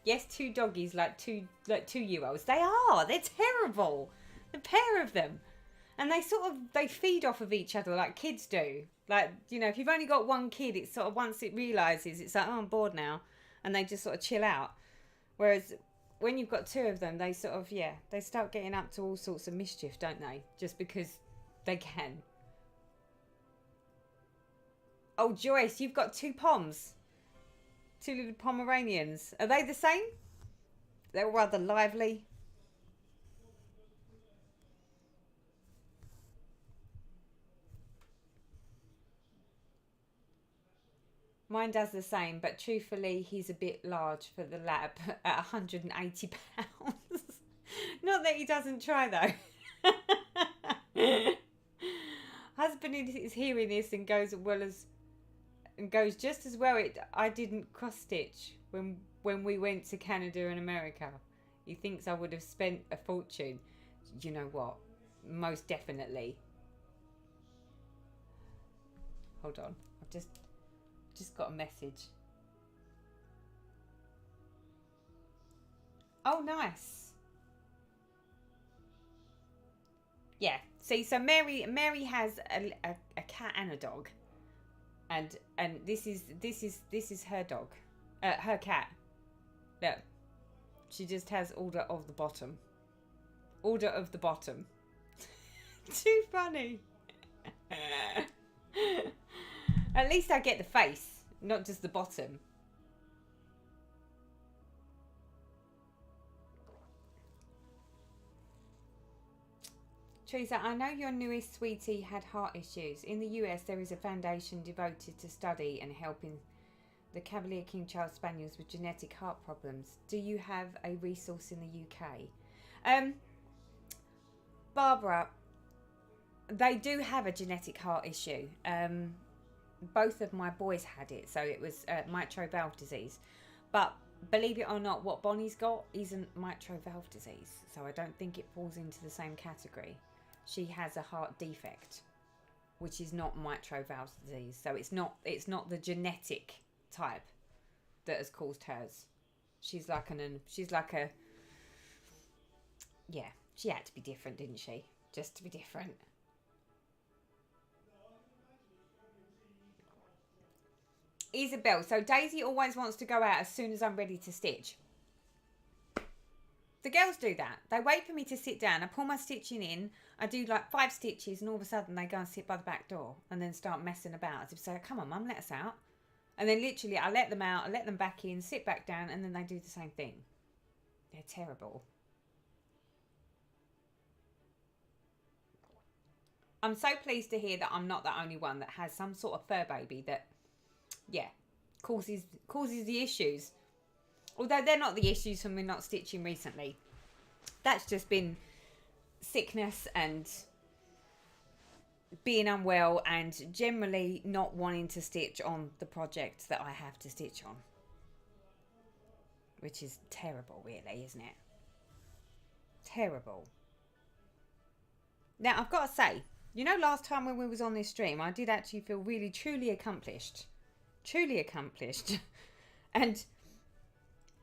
Yes, two doggies like 2-year-olds. They are. They're terrible. The pair of them. And they feed off of each other like kids do. Like, you know, if you've only got one kid, it's sort of once it realises, it's like, oh, I'm bored now. And they just sort of chill out. Whereas when you've got two of them, they sort of, yeah, they start getting up to all sorts of mischief, don't they? Just because they can. Oh, Joyce, you've got two Poms. Two little Pomeranians. Are they the same? They're rather lively. Mine does the same, but truthfully, he's a bit large for the lab at 180 pounds. Not that he doesn't try, though. Husband is hearing this and goes just as well. I didn't cross stitch when we went to Canada and America. He thinks I would have spent a fortune. You know what? Most definitely. Hold on. I've just got a message. Oh, nice. Yeah. See, so Mary has a cat and a dog. And this is her dog, her cat. Look, she just has order of the bottom. Order of the bottom. Too funny. At least I get the face, not just the bottom. Teresa, I know your newest sweetie had heart issues. In the US, there is a foundation devoted to study and helping the Cavalier King Charles Spaniels with genetic heart problems. Do you have a resource in the UK? Barbara, they do have a genetic heart issue. Both of my boys had it, so it was mitral valve disease. But believe it or not, what Bonnie's got isn't mitral valve disease, so I don't think it falls into the same category. She has a heart defect, which is not mitral valve disease, so it's not the genetic type that has caused hers. She's like a yeah. She had to be different, didn't she? Just to be different. Isabel, so Daisy always wants to go out as soon as I'm ready to stitch. The girls do that. They wait for me to sit down. I pull my stitching in. I do like 5 stitches and all of a sudden they go and sit by the back door and then start messing about. As if say, come on, Mum, let us out. And then literally I let them out, I let them back in, sit back down, and then they do the same thing. They're terrible. I'm so pleased to hear that I'm not the only one that has some sort of fur baby that, yeah, causes the issues. Although they're not the issues from me not stitching recently. That's just been sickness and being unwell and generally not wanting to stitch on the project that I have to stitch on. Which is terrible, really, isn't it? Terrible. Now, I've got to say, you know, last time when we was on this stream, I did actually feel really, truly accomplished. Truly accomplished. And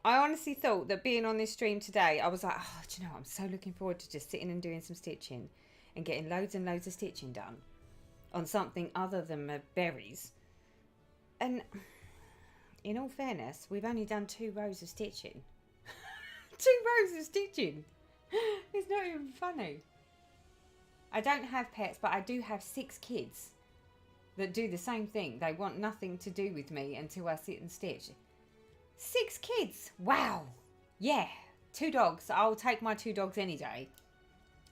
I honestly thought that being on this stream today, I was like, oh, do you know what? I'm so looking forward to just sitting and doing some stitching and getting loads and loads of stitching done on something other than my berries. And in all fairness, we've only done 2 rows of stitching. 2 rows of stitching. It's not even funny. I don't have pets, but I do have 6 kids that do the same thing. They want nothing to do with me until I sit and stitch. 6 kids. Wow. Yeah. 2 dogs. I'll take my 2 dogs any day.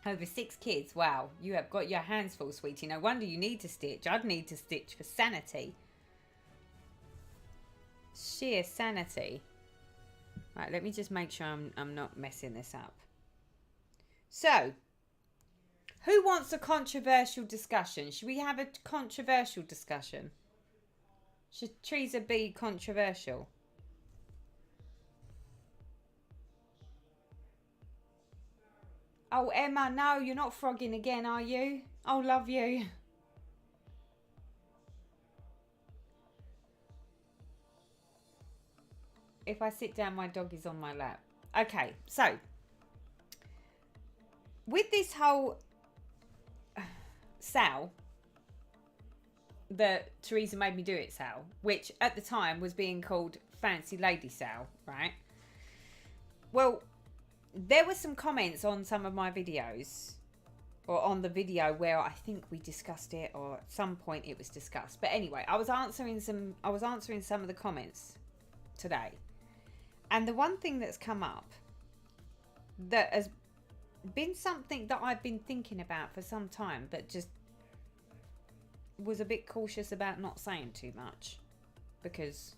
Over 6 kids. Wow. You have got your hands full, sweetie. No wonder you need to stitch. I'd need to stitch for sanity. Sheer sanity. Right, let me just make sure I'm not messing this up. So, who wants a controversial discussion? Should we have a controversial discussion? Should Teresa be controversial? Oh, Emma, no, you're not frogging again, are you? Oh, love you. If I sit down, my dog is on my lap. Okay, so with this whole Sal, that Teresa made me do it Sal, which at the time was being called Fancy Lady Sal, right? Well, there were some comments on some of my videos, or on the video where I think we discussed it, or at some point it was discussed. But anyway, I was answering some of the comments today. And the one thing that's come up that has been something that I've been thinking about for some time, but just was a bit cautious about not saying too much because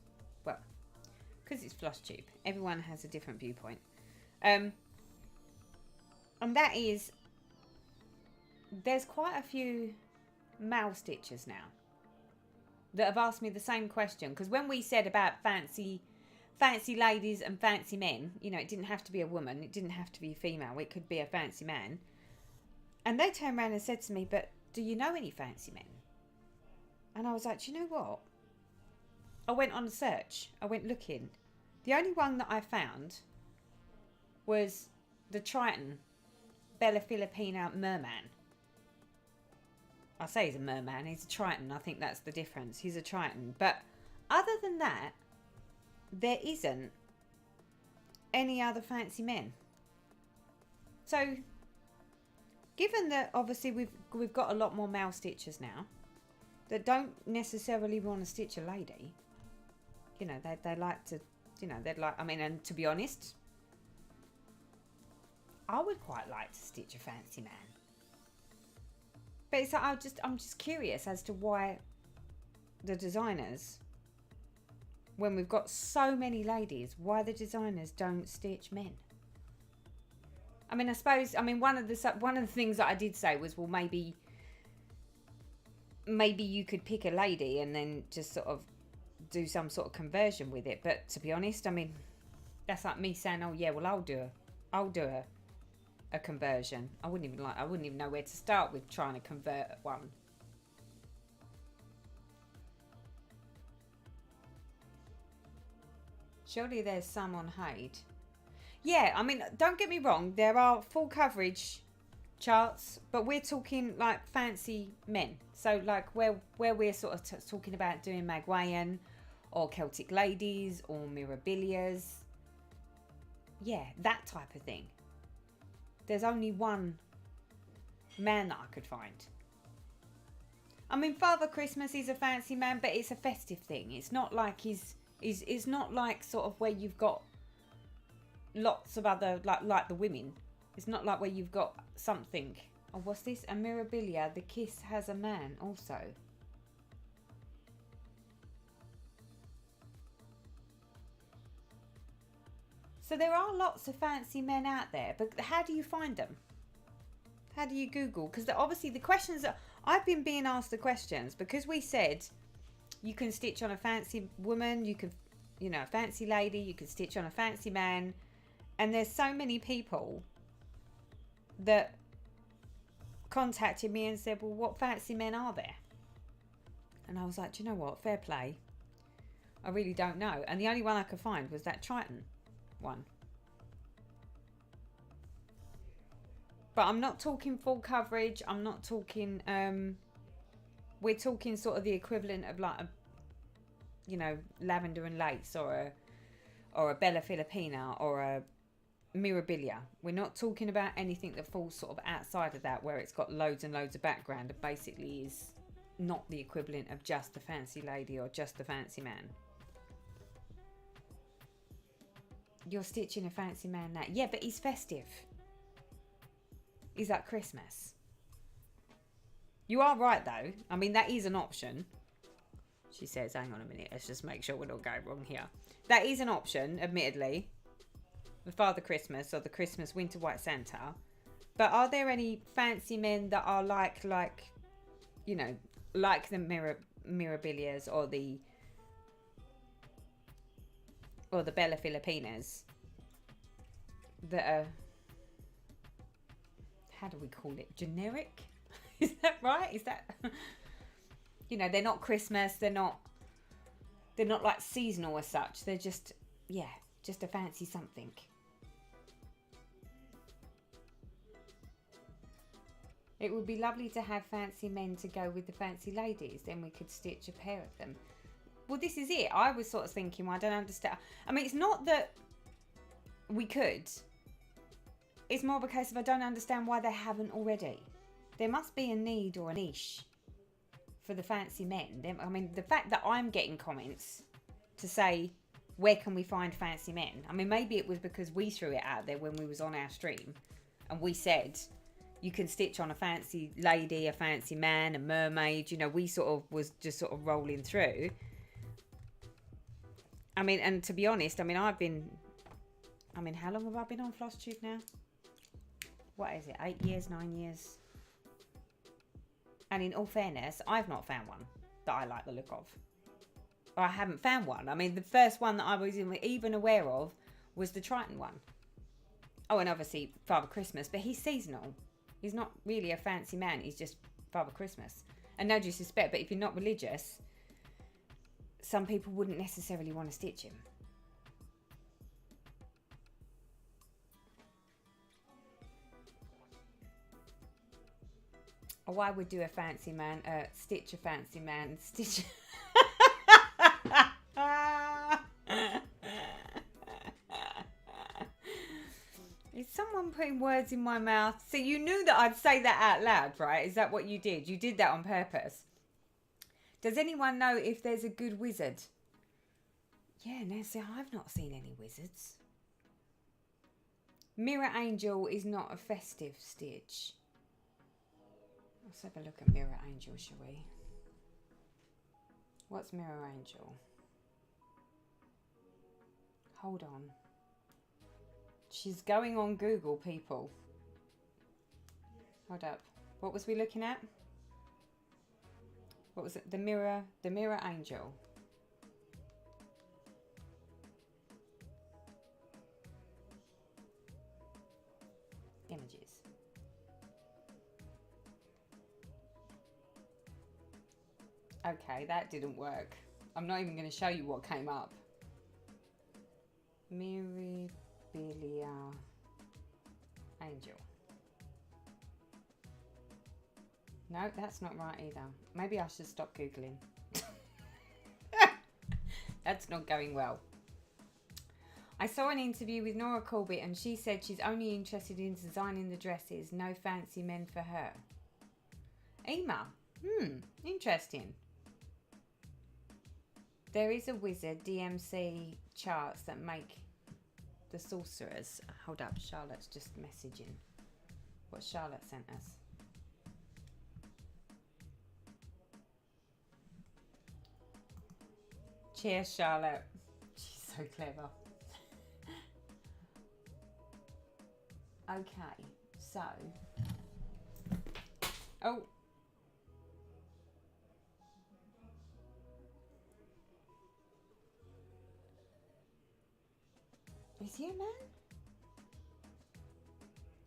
it's flosstube. Everyone has a different viewpoint. And that is, there's quite a few male stitchers now that have asked me the same question, because when we said about fancy ladies and fancy men, you know, it didn't have to be a woman, it didn't have to be a female, it could be a fancy man. And they turned around and said to me, but do you know any fancy men? And I was like, do you know what? I went on a search, I went looking. The only one that I found was the Triton Bella Filipina merman. I say he's a merman, he's a Triton, I think that's the difference. He's a Triton. But other than that, there isn't any other fancy men. So, given that obviously we've got a lot more male stitchers now that don't necessarily want to stitch a lady, you know, they like to, you know, they'd like, I mean, and to be honest, I would quite like to stitch a fancy man. But it's like, I'm just curious as to why the designers, when we've got so many ladies, why the designers don't stitch men. I mean, I suppose, one of the things that I did say was, well, maybe you could pick a lady and then just sort of do some sort of conversion with it. But to be honest, I mean, That's like me saying, oh yeah, well I'll do a conversion. I wouldn't even know where to start with trying to convert one. Surely there's some on Haid. Yeah, I mean, don't get me wrong, there are full coverage charts, but we're talking like fancy men. So like where we're sort of talking about doing Magwayan or Celtic Ladies or Mirabilias. Yeah, that type of thing. There's only one man that I could find. I mean, Father Christmas is a fancy man, but it's a festive thing. It's not like it's not like sort of where you've got lots of other like the women. It's not like where you've got something. Oh, what's this? A Mirabilia. The kiss has a man also. So there are lots of fancy men out there, but how do you find them? How do you Google? Because obviously the questions that I've been being asked the questions because we said you can stitch on a fancy woman, you can, you know, a fancy lady, you can stitch on a fancy man, and there's so many people that contacted me and said, well, what fancy men are there? And I was like, do you know what? Fair play. I really don't know. And the only one I could find was that Triton one. But I'm not talking full coverage. I'm not talking we're talking sort of the equivalent of like a, you know, Lavender and Lace or a Bella Filipina or a Mirabilia. We're not talking about anything that falls sort of outside of that where it's got loads and loads of background and basically is not the equivalent of just the fancy lady or just the fancy man. You're stitching a fancy man now. Yeah, but he's festive. He's at Christmas. You are right, though. I mean, that is an option. She says, hang on a minute. Let's just make sure we're not going wrong here. That is an option, admittedly. The Father Christmas or the Christmas Winter White Santa. But are there any fancy men that are like you know, like the Mirabilias or the Bella Filipinas that are, how do we call it, generic? Is that right? Is that, you know, they're not Christmas, they're not like seasonal as such, they're just, yeah, just a fancy something. It would be lovely to have fancy men to go with the fancy ladies, then we could stitch a pair of them. Well, this is it. I was sort of thinking, well, I don't understand. I mean, it's not that we could. It's more of a case of I don't understand why they haven't already. There must be a need or a niche for the fancy men. I mean, the fact that I'm getting comments to say, where can we find fancy men? I mean, maybe it was because we threw it out there when we was on our stream and we said, you can stitch on a fancy lady, a fancy man, a mermaid. You know, we sort of was just sort of rolling through. I mean, and to be honest, I mean, how long have I been on flosstube now? What is it, 8 years, 9 years? And in all fairness, I've not found one that I like the look of. Or I haven't found one. I mean, the first one that I was even aware of was the Triton one. Oh, and obviously Father Christmas, but he's seasonal. He's not really a fancy man, he's just Father Christmas. And no disrespect, but if you're not religious, some people wouldn't necessarily want to stitch him. Oh, I would do a fancy man, stitch a fancy man, stitch. Is someone putting words in my mouth? So you knew that I'd say that out loud, right? Is that what you did? You did that on purpose. Does anyone know if there's a good wizard? Yeah, Nancy, I've not seen any wizards. Mirror Angel is not a festive stitch. Let's have a look at Mirror Angel, shall we? What's Mirror Angel? Hold on. She's going on Google, people. Hold up. What was we looking at? What was it? The Mirror Angel. Okay, that didn't work. I'm not even going to show you what came up. Mirabilia Angel. No, that's not right either. Maybe I should stop Googling. That's not going well. I saw an interview with Nora Corbett and she said she's only interested in designing the dresses, no fancy men for her. Ema. Interesting. There is a wizard, DMC charts that make the sorcerers. Hold up, Charlotte's just messaging what Charlotte sent us. Cheers, Charlotte. She's so clever. Okay, so. Oh. Is he a man?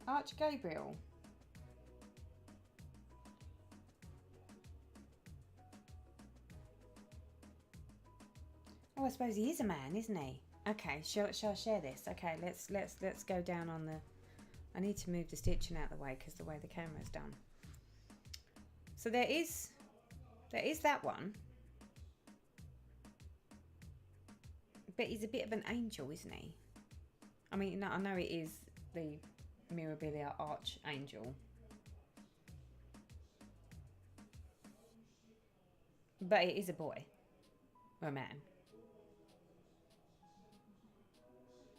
Arch Gabriel. Oh, I suppose he is a man, isn't he? Okay, shall I share this? Okay, let's go down on the. I need to move the stitching out of the way because the way the camera's done. So there is that one, but he's a bit of an angel, isn't he? I mean, no, I know it is the Mirabilia Archangel, but it is a boy or a man.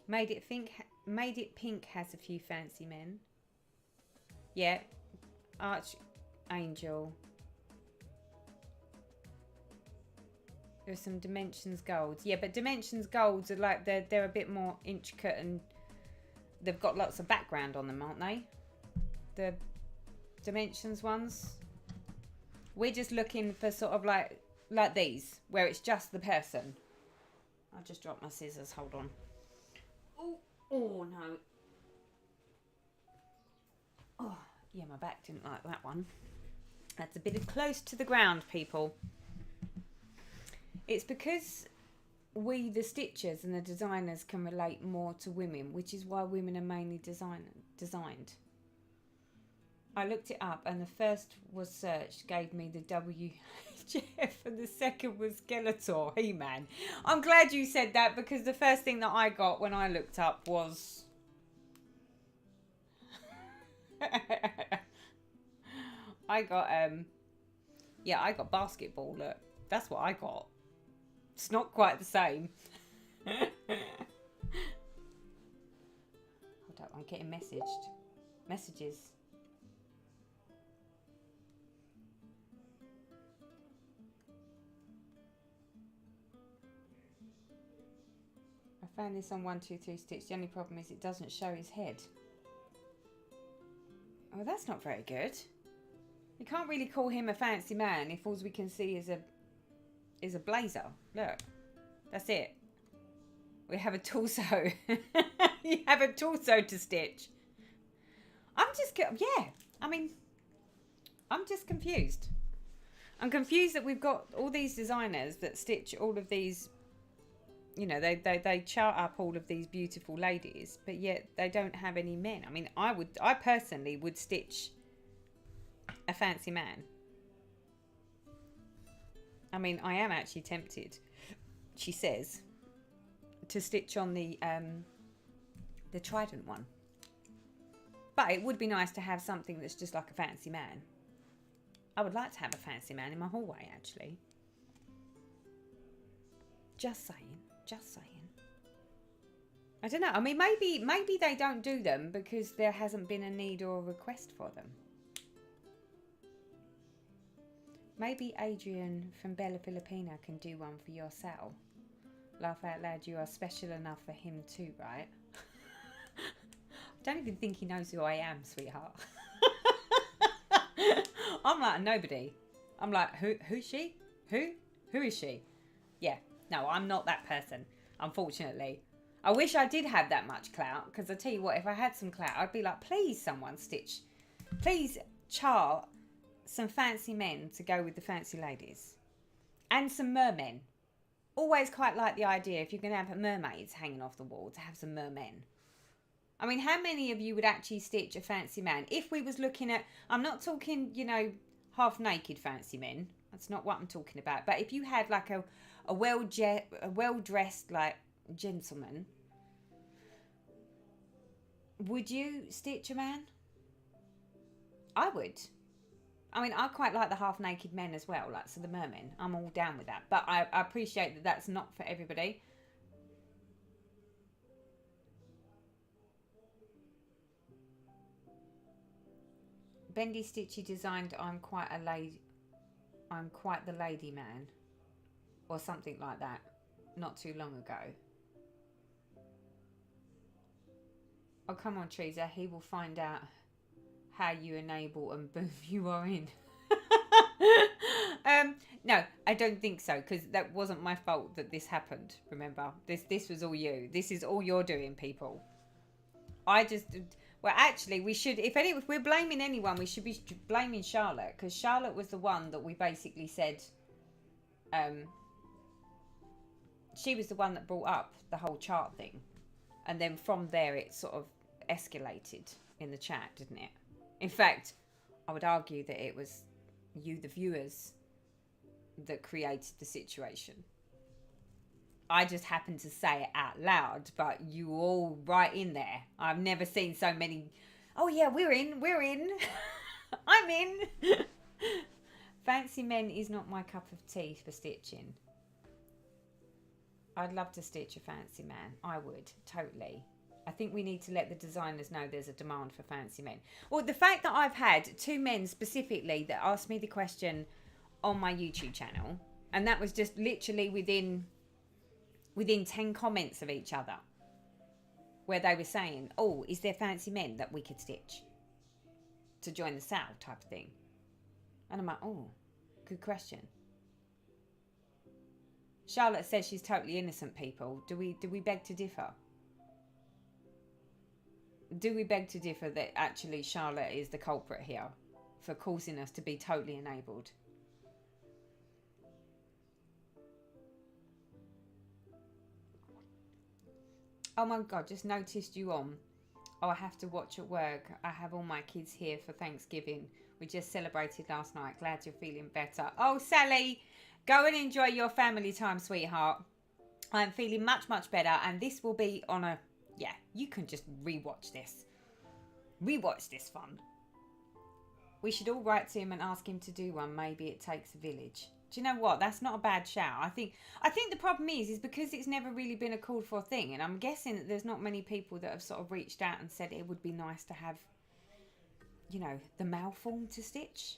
Made It Pink has a few fancy men. Yeah, Archangel. There's some Dimensions Golds. Yeah, but Dimensions Golds are like they're a bit more intricate and they've got lots of background on them, aren't they? The Dimensions ones. We're just looking for sort of like these, where it's just the person. I just dropped my scissors. Hold on. Oh no. Oh, yeah, my back didn't like that one. That's a bit close to the ground, people. It's because we, the stitchers and the designers, can relate more to women, which is why women are mainly designed. I looked it up and the first was searched, gave me the WHF and the second was Skeletor, He-Man. I'm glad you said that because the first thing that I got when I looked up was... I got basketball, look. That's what I got. It's not quite the same. Hold up, I'm getting messages. I found this on 123 Stitch. The only problem is it doesn't show his head. Oh, that's not very good. You can't really call him a fancy man if all we can see is a blazer. Look, that's it. We have a torso. You have a torso to stitch. I'm just confused. I'm confused that we've got all these designers that stitch all of these. You know, they chart up all of these beautiful ladies, but yet they don't have any men. I mean, I personally would stitch a fancy man. I mean, I am actually tempted, she says, to stitch on the Trident one. But it would be nice to have something that's just like a fancy man. I would like to have a fancy man in my hallway, actually. Just saying. I don't know. I mean, maybe they don't do them because there hasn't been a need or a request for them. Maybe Adrian from Bella Filipina can do one for your Sal. Laugh out loud, you are special enough for him too, right? I don't even think he knows who I am, sweetheart. I'm like nobody. I'm like, who's she? Who is she? Yeah, no, I'm not that person, unfortunately. I wish I did have that much clout, because I tell you what, if I had some clout, I'd be like, please someone stitch. Please chart some fancy men to go with the fancy ladies. And some mermen. Always quite like the idea, if you're going to have mermaids hanging off the wall, to have some mermen. I mean, how many of you would actually stitch a fancy man? If we was looking at, I'm not talking, you know, half naked fancy men. That's not what I'm talking about. But if you had like a well-dressed like gentleman, would you stitch a man? I would. I mean, I quite like the half-naked men as well, like, so the mermen. I'm all down with that. But I appreciate that that's not for everybody. Bendy Stitchy designed I'm quite the lady man. Or something like that. Not too long ago. Oh, come on, Teresa. He will find out how you enable and boom, you are in. No, I don't think so, because that wasn't my fault that this happened. Remember, this was all you. This is all you're doing, people. I just, well, actually, we should, if we're blaming anyone, we should be blaming Charlotte, because Charlotte was the one that we basically said, she was the one that brought up the whole chart thing, and then from there it sort of escalated in the chat, didn't it? In fact, I would argue that it was you, the viewers, that created the situation. I just happened to say it out loud, but you all right in there. I've never seen so many. Oh yeah, we're in. I'm in. Fancy men is not my cup of tea for stitching. I'd love to stitch a fancy man. I would, totally. I think we need to let the designers know there's a demand for fancy men. Well, the fact that I've had 2 men specifically that asked me the question on my YouTube channel, and that was just literally within 10 comments of each other, where they were saying, oh, is there fancy men that we could stitch to join the sale type of thing? And I'm like, oh, good question. Charlotte says she's totally innocent, people. Do we beg to differ? Do we beg to differ that actually Charlotte is the culprit here for causing us to be totally enabled? Oh my God, just noticed you on. Oh, I have to watch at work. I have all my kids here for Thanksgiving. We just celebrated last night. Glad you're feeling better. Oh, Sally, go and enjoy your family time, sweetheart. I'm feeling much, much better. And this will be on a... Yeah, you can just rewatch this. Rewatch this fun. We should all write to him and ask him to do one. Maybe it takes a village. Do you know what? That's not a bad shout. I think the problem is because it's never really been a called for thing. And I'm guessing that there's not many people that have sort of reached out and said it would be nice to have, you know, the male form to stitch.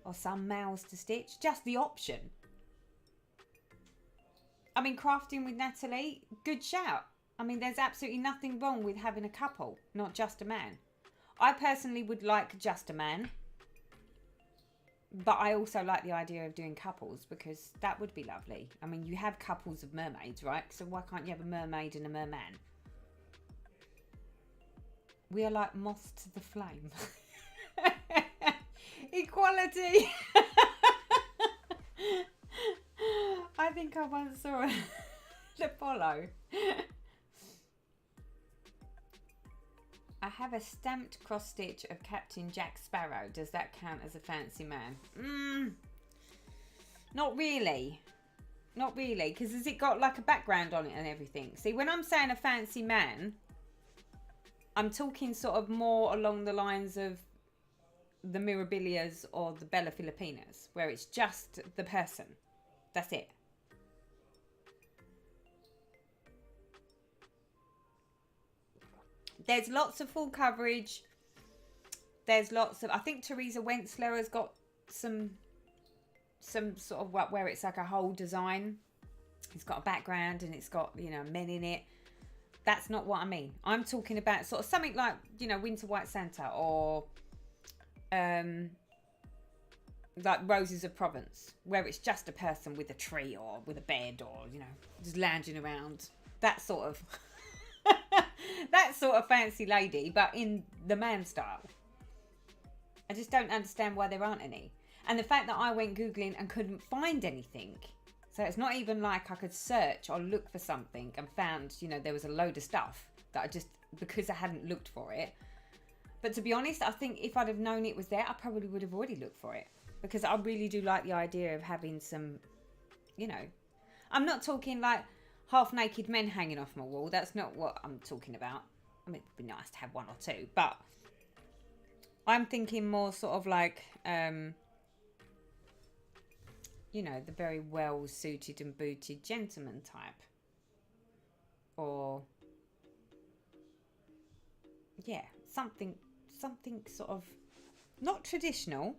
Or some males to stitch. Just the option. I mean, crafting with Natalie, good shout. I mean, there's absolutely nothing wrong with having a couple, not just a man. I personally would like just a man. But I also like the idea of doing couples because that would be lovely. I mean, you have couples of mermaids, right? So why can't you have a mermaid and a merman? We are like moths to the flame. Equality. I think I once saw the Apollo. I have a stamped cross stitch of Captain Jack Sparrow. Does that count as a fancy man? Not really. Not really. Because has it got like a background on it and everything? See, when I'm saying a fancy man, I'm talking sort of more along the lines of the Mirabilias or the Bella Filipinas, where it's just the person. That's it. There's lots of full coverage. There's lots of... I think Teresa Wentzler has got some sort of where it's like a whole design. It's got a background and it's got, you know, men in it. That's not what I mean. I'm talking about sort of something like, you know, Winter White Santa or like Roses of Provence, where it's just a person with a tree or with a bed or, you know, just lounging around. That sort of... that sort of fancy lady, but in the man style. I just don't understand why there aren't any. And the fact that I went Googling and couldn't find anything So it's not even like I could search or look for something and found, you know, there was a load of stuff that I just, because I hadn't looked for it. But to be honest, I think if I'd have known it was there, I probably would have already looked for it. Because I really do like the idea of having some, you know, I'm not talking like half-naked men hanging off my wall. That's not what I'm talking about. I mean, it would be nice to have one or two. But I'm thinking more sort of like, you know, the very well-suited and booted gentleman type. Or, yeah, something sort of not traditional.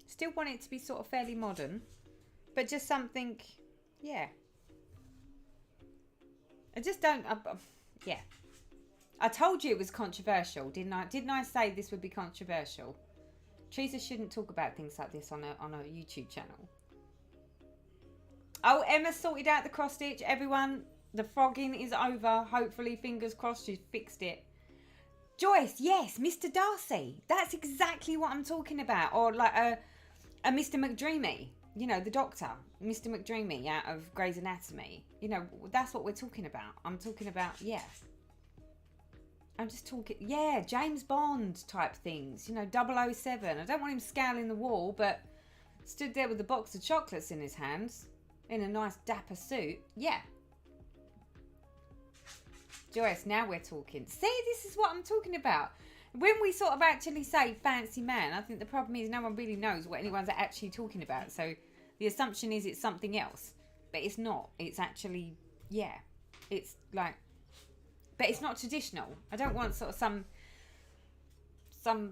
Still want it to be sort of fairly modern. But just something, yeah. I just don't, yeah. I told you it was controversial, didn't I? Didn't I say this would be controversial? Teresa shouldn't talk about things like this on a YouTube channel. Oh, Emma sorted out the cross stitch. Everyone, the frogging is over. Hopefully, fingers crossed, she's fixed it. Joyce, yes, Mr. Darcy. That's exactly what I'm talking about. Or like a Mr. McDreamy. You know, the doctor, Mr. McDreamy out of Grey's Anatomy. You know, that's what we're talking about. I'm talking about, yeah. I'm just talking, yeah, James Bond type things. You know, 007. I don't want him scowling the wall, but stood there with a box of chocolates in his hands. In a nice dapper suit. Yeah. Joyce, now we're talking. See, this is what I'm talking about. When we sort of actually say fancy man, I think the problem is no one really knows what anyone's actually talking about. So the assumption is it's something else. But it's not. It's actually, yeah. It's like, but it's not traditional. I don't want sort of some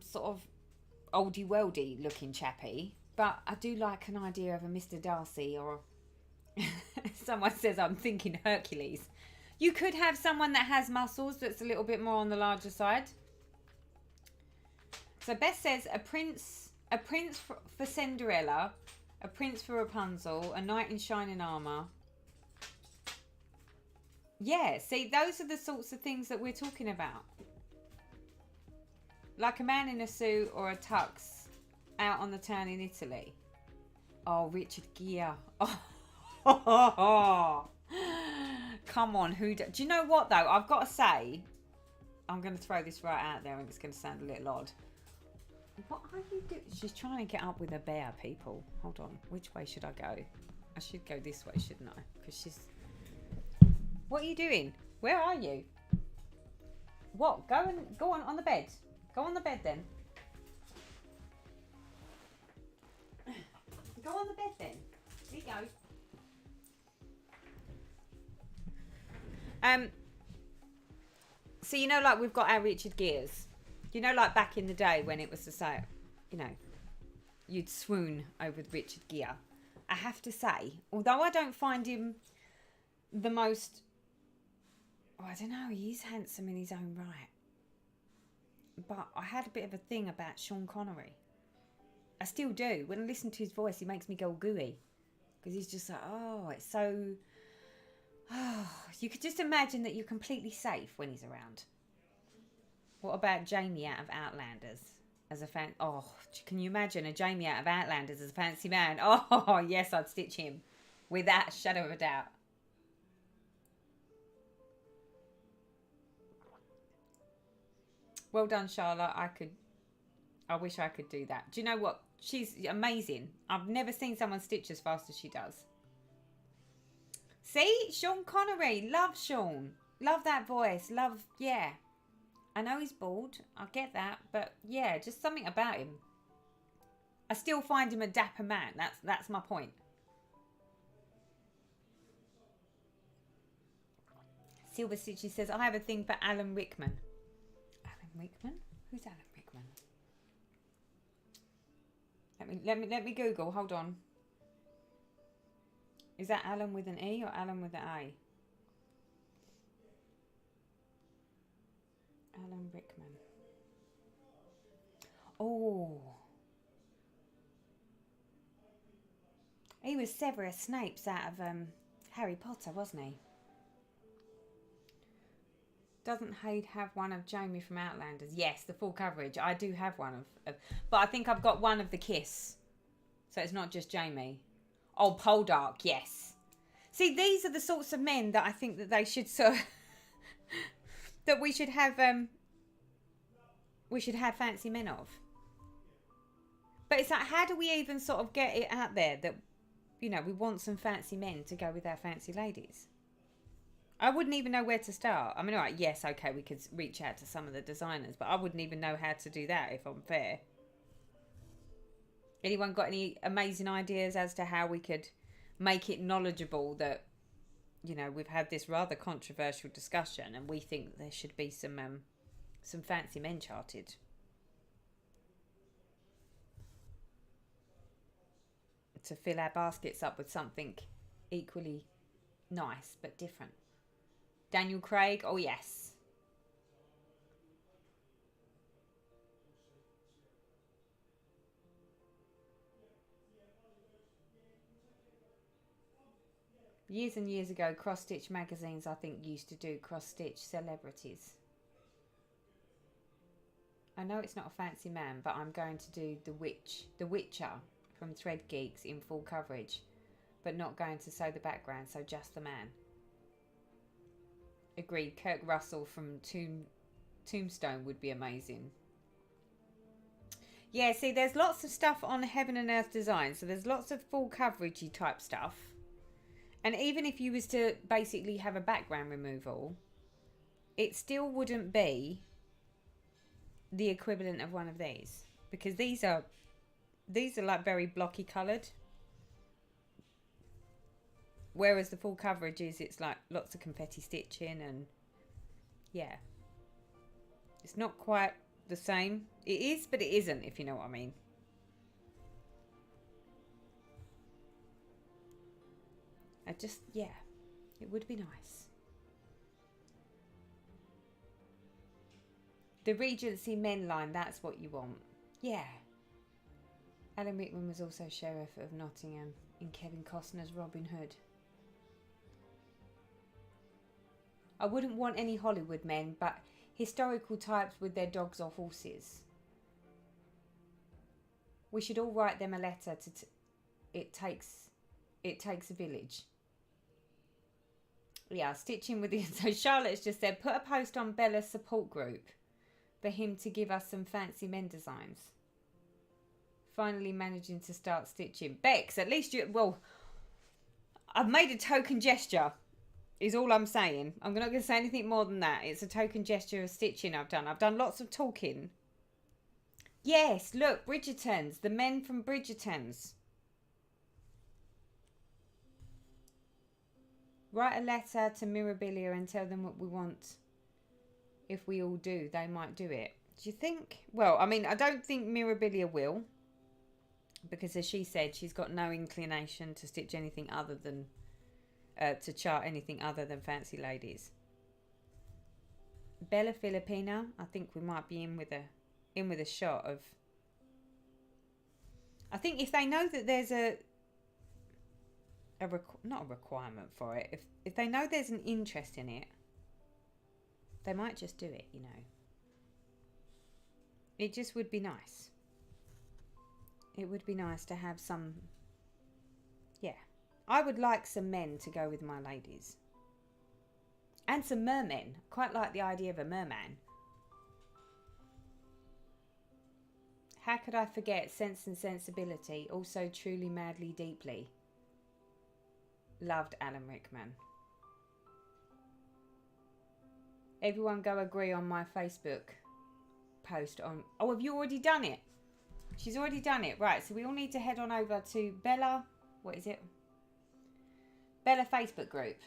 sort of oldie worldy looking chappy. But I do like an idea of a Mr. Darcy or someone says I'm thinking Hercules. You could have someone that has muscles that's a little bit more on the larger side. So Beth says a prince for Cinderella, a prince for Rapunzel, a knight in shining armour. Yeah, see, those are the sorts of things that we're talking about. Like a man in a suit or a tux out on the town in Italy. Oh, Richard Gere. Oh. Come on, do you know what though? I've got to say, I'm going to throw this right out there and it's going to sound a little odd. What are you doing? She's trying to get up with a bear, people. Hold on, which way should I go? I should go this way, shouldn't I? Because she's... What are you doing? Where are you? What? Go on the bed. Go on the bed then. Go on the bed then. Here you go. So you know, like we've got our Richard Gere's. You know, like back in the day when it was the same, you know, you'd swoon over Richard Gere. I have to say, although I don't find him the most, I don't know, he is handsome in his own right. But I had a bit of a thing about Sean Connery. I still do. When I listen to his voice, he makes me go gooey. Because he's just like, oh, it's so... Oh, you could just imagine that you're completely safe when he's around. What about Jamie out of Outlanders as a fan? Oh, can you imagine a Jamie out of Outlanders as a fancy man? Oh, yes, I'd stitch him without a shadow of a doubt. Well done, Charlotte. I wish I could do that. Do you know what? She's amazing. I've never seen someone stitch as fast as she does. See? Sean Connery. Love Sean. Love that voice. Love, yeah. I know he's bald. I get that. But, yeah, just something about him. I still find him a dapper man. That's my point. Silver Stitchy says, I have a thing for Alan Rickman. Alan Rickman? Who's Alan Rickman? Let me Google. Hold on. Is that Alan with an E or Alan with an A? Alan Rickman. Oh. He was Severus Snape's out of Harry Potter, wasn't he? Doesn't Haid have one of Jamie from Outlanders? Yes, the full coverage. I do have one of but I think I've got one of the Kiss. So it's not just Jamie. Oh, Poldark, yes. See, these are the sorts of men that I think that they should sort of, that we should have fancy men of. But it's like, how do we even sort of get it out there that, you know, we want some fancy men to go with our fancy ladies? I wouldn't even know where to start. I mean, all right, yes, okay, we could reach out to some of the designers, but I wouldn't even know how to do that, if I'm fair. Anyone got any amazing ideas as to how we could make it knowledgeable that, you know, we've had this rather controversial discussion and we think that there should be some fancy men charted? To fill our baskets up with something equally nice but different. Daniel Craig, oh yes. Years and years ago, Cross Stitch magazines, I think, used to do Cross Stitch celebrities. I know it's not a fancy man, but I'm going to do The Witcher from Thread Geeks in full coverage, but not going to sew the background, so just the man. Agreed. Kirk Russell from Tombstone would be amazing. Yeah, see, there's lots of stuff on Heaven and Earth Design, so there's lots of full coveragey type stuff. And even if you was to basically have a background removal, it still wouldn't be the equivalent of one of these, because these are like very blocky coloured, whereas the full coverage is, it's like lots of confetti stitching, and yeah, it's not quite the same. It is, but it isn't, if you know what I mean. Yeah, it would be nice. The Regency men line, that's what you want. Yeah. Alan Rickman was also Sheriff of Nottingham in Kevin Costner's Robin Hood. I wouldn't want any Hollywood men, but historical types with their dogs or horses. We should all write them a letter to... It takes a village. Yeah, stitching with the... So Charlotte's just said, put a post on Bella's support group for him to give us some fancy men designs. Finally managing to start stitching. Bex, at least you... Well, I've made a token gesture, is all I'm saying. I'm not going to say anything more than that. It's a token gesture of stitching I've done. I've done lots of talking. Yes, look, Bridgertons. The men from Bridgertons. Write a letter to Mirabilia and tell them what we want. If we all do, they might do it. Do you think? Well, I mean, I don't think Mirabilia will. Because as she said, she's got no inclination to stitch anything other than... to chart anything other than fancy ladies. Bella Filipina, I think we might be in with a shot of... I think if they know that there's not a requirement for it. If they know there's an interest in it, they might just do it, you know. It just would be nice. It would be nice to have some... Yeah. I would like some men to go with my ladies. And some mermen. Quite like the idea of a merman. How could I forget Sense and Sensibility? Also truly, madly, deeply. Loved Alan Rickman. Everyone go agree on my Facebook post on... Oh, have you already done it? She's already done it. Right, so we all need to head on over to Bella... What is it? Bella Facebook group.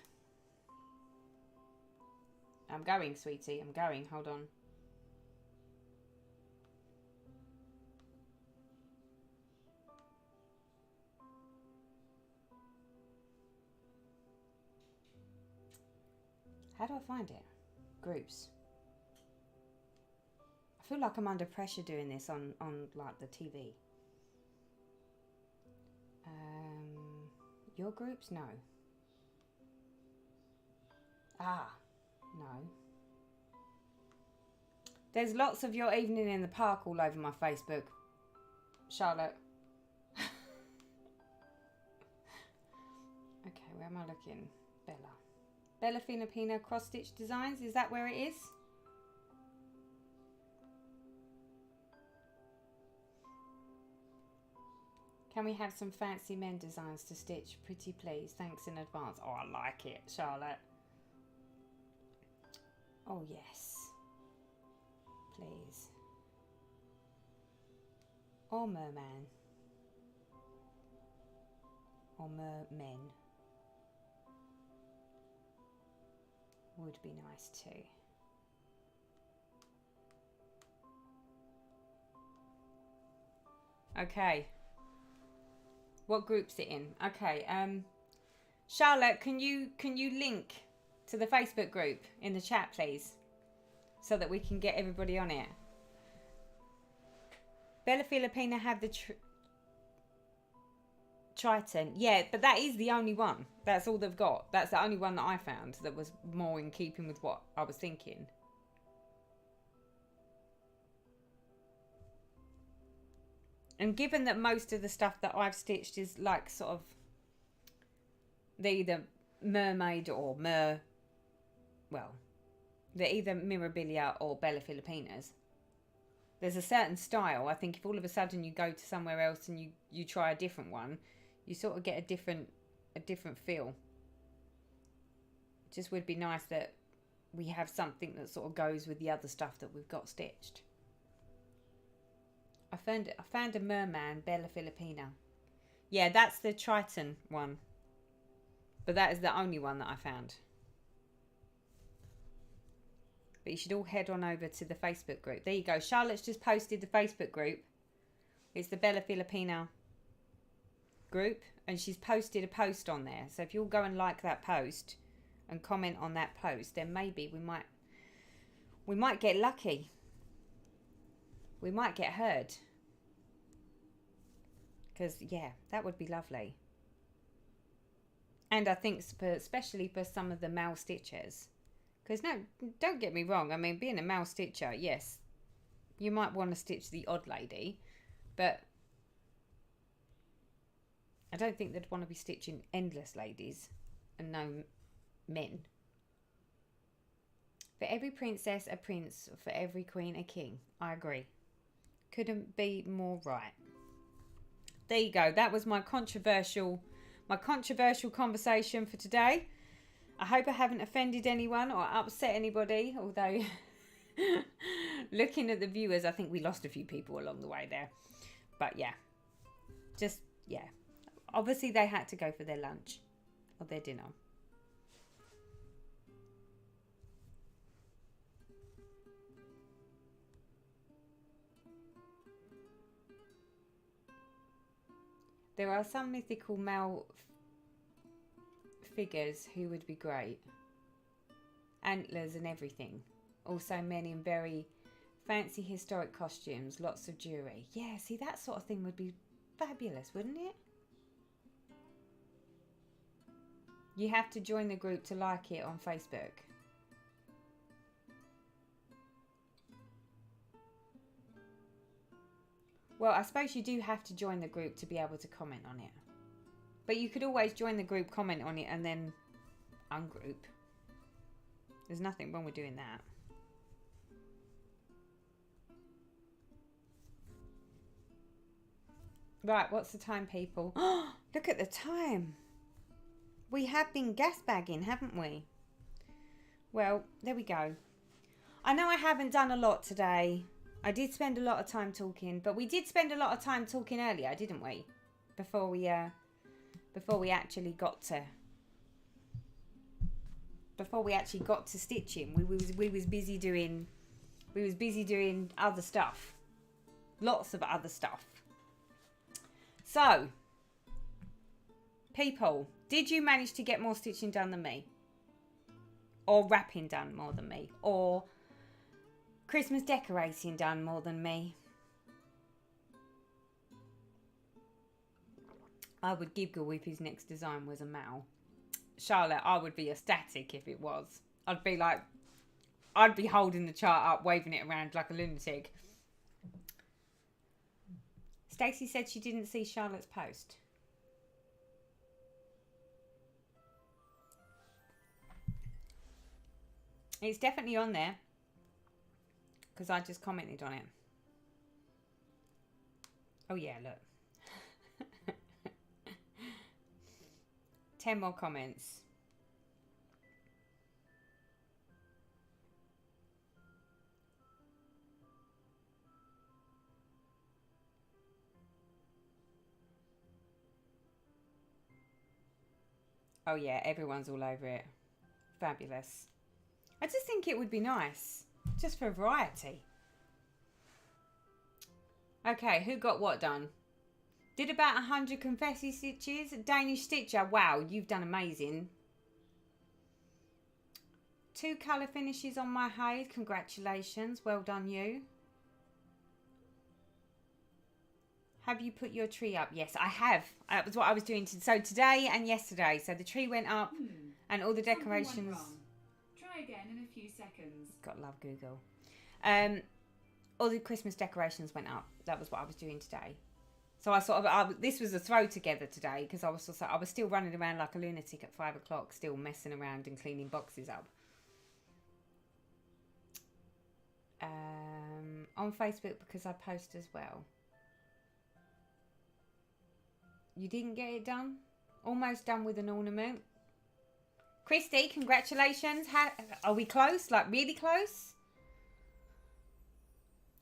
I'm going, sweetie. I'm going. Hold on. How do I find it? Groups. I feel like I'm under pressure doing this on like the TV. Your groups? No. Ah, no. There's lots of your evening in the park all over my Facebook, Charlotte. Where am I looking? Bella. Bella Filipina cross stitch designs. Is that where it is? Can we have some fancy men designs to stitch? Pretty please. Thanks in advance. Oh, I like it, Charlotte. Oh, yes. Please. Or merman. Or mermen. Would be nice too. Okay. What group's it in? Okay. Charlotte, can you link to the Facebook group in the chat, please, so that we can get everybody on it? Bella Filipina have the Triton. Yeah, but that is the only one. That's all they've got. That's the only one that I found that was more in keeping with what I was thinking. And given that most of the stuff that I've stitched is like sort of, they're either mermaid or they're either Mirabilia or Bella Filipinas. There's a certain style. I think if all of a sudden you go to somewhere else and you try a different one, you sort of get a different feel. It just would be nice that we have something that sort of goes with the other stuff that we've got stitched. I found a merman, Bella Filipina. Yeah, that's the Triton one. But that is the only one that I found. But you should all head on over to the Facebook group. There you go. Charlotte's just posted the Facebook group. It's the Bella Filipina group. And she's posted a post on there. So if you'll go and like that post and comment on that post, then maybe we might get lucky. We might get heard. Because, yeah, that would be lovely. And I think especially for some of the male stitchers. Because, no, don't get me wrong. I mean, being a male stitcher, yes, you might want to stitch the odd lady. But I don't think they'd want to be stitching endless ladies and no men. For every princess, a prince. For every queen, a king. I agree. Couldn't be more right. There you go. That was my controversial conversation for today. I hope I haven't offended anyone or upset anybody, although looking at the viewers, I think we lost a few people along the way there. But yeah, obviously they had to go for their lunch or their dinner. There are some mythical male figures who would be great. Antlers and everything. Also men in very fancy historic costumes, lots of jewellery. Yeah, see, that sort of thing would be fabulous, wouldn't it? You have to join the group to like it on Facebook. Well, I suppose you do have to join the group to be able to comment on it. But you could always join the group, comment on it, and then ungroup. There's nothing wrong with doing that. Right, what's the time, people? Oh, look at the time. We have been gas bagging, haven't we? Well, there we go. I know I haven't done a lot today. I did spend a lot of time talking, but we did spend a lot of time talking earlier, didn't we? Before we actually got to stitching. We was busy doing other stuff. Lots of other stuff. So, people, did you manage to get more stitching done than me? Or wrapping done more than me? Or Christmas decorating done more than me? I would giggle if his next design was a male. Charlotte, I would be ecstatic if it was. I'd be holding the chart up, waving it around like a lunatic. Stacey said she didn't see Charlotte's post. It's definitely on there because I just commented on it. Oh yeah, look. 10 more comments. Oh yeah, everyone's all over it. Fabulous. I just think it would be nice, just for variety. Okay, who got what done? Did about 100 confetti stitches. Danish stitcher, wow, you've done amazing. 2 colour finishes on my hide. Congratulations, well done you. Have you put your tree up? Yes, I have. That was what I was doing. So today and yesterday. So the tree went up and all the decorations. Try again in a few seconds. Gotta love Google. All the Christmas decorations went up. That was what I was doing today. So this was a throw together today because I was still running around like a lunatic at 5 o'clock, still messing around and cleaning boxes up. On Facebook because I post as well. You didn't get it done? Almost done with an ornament. Christy, congratulations. Are we close? Like really close?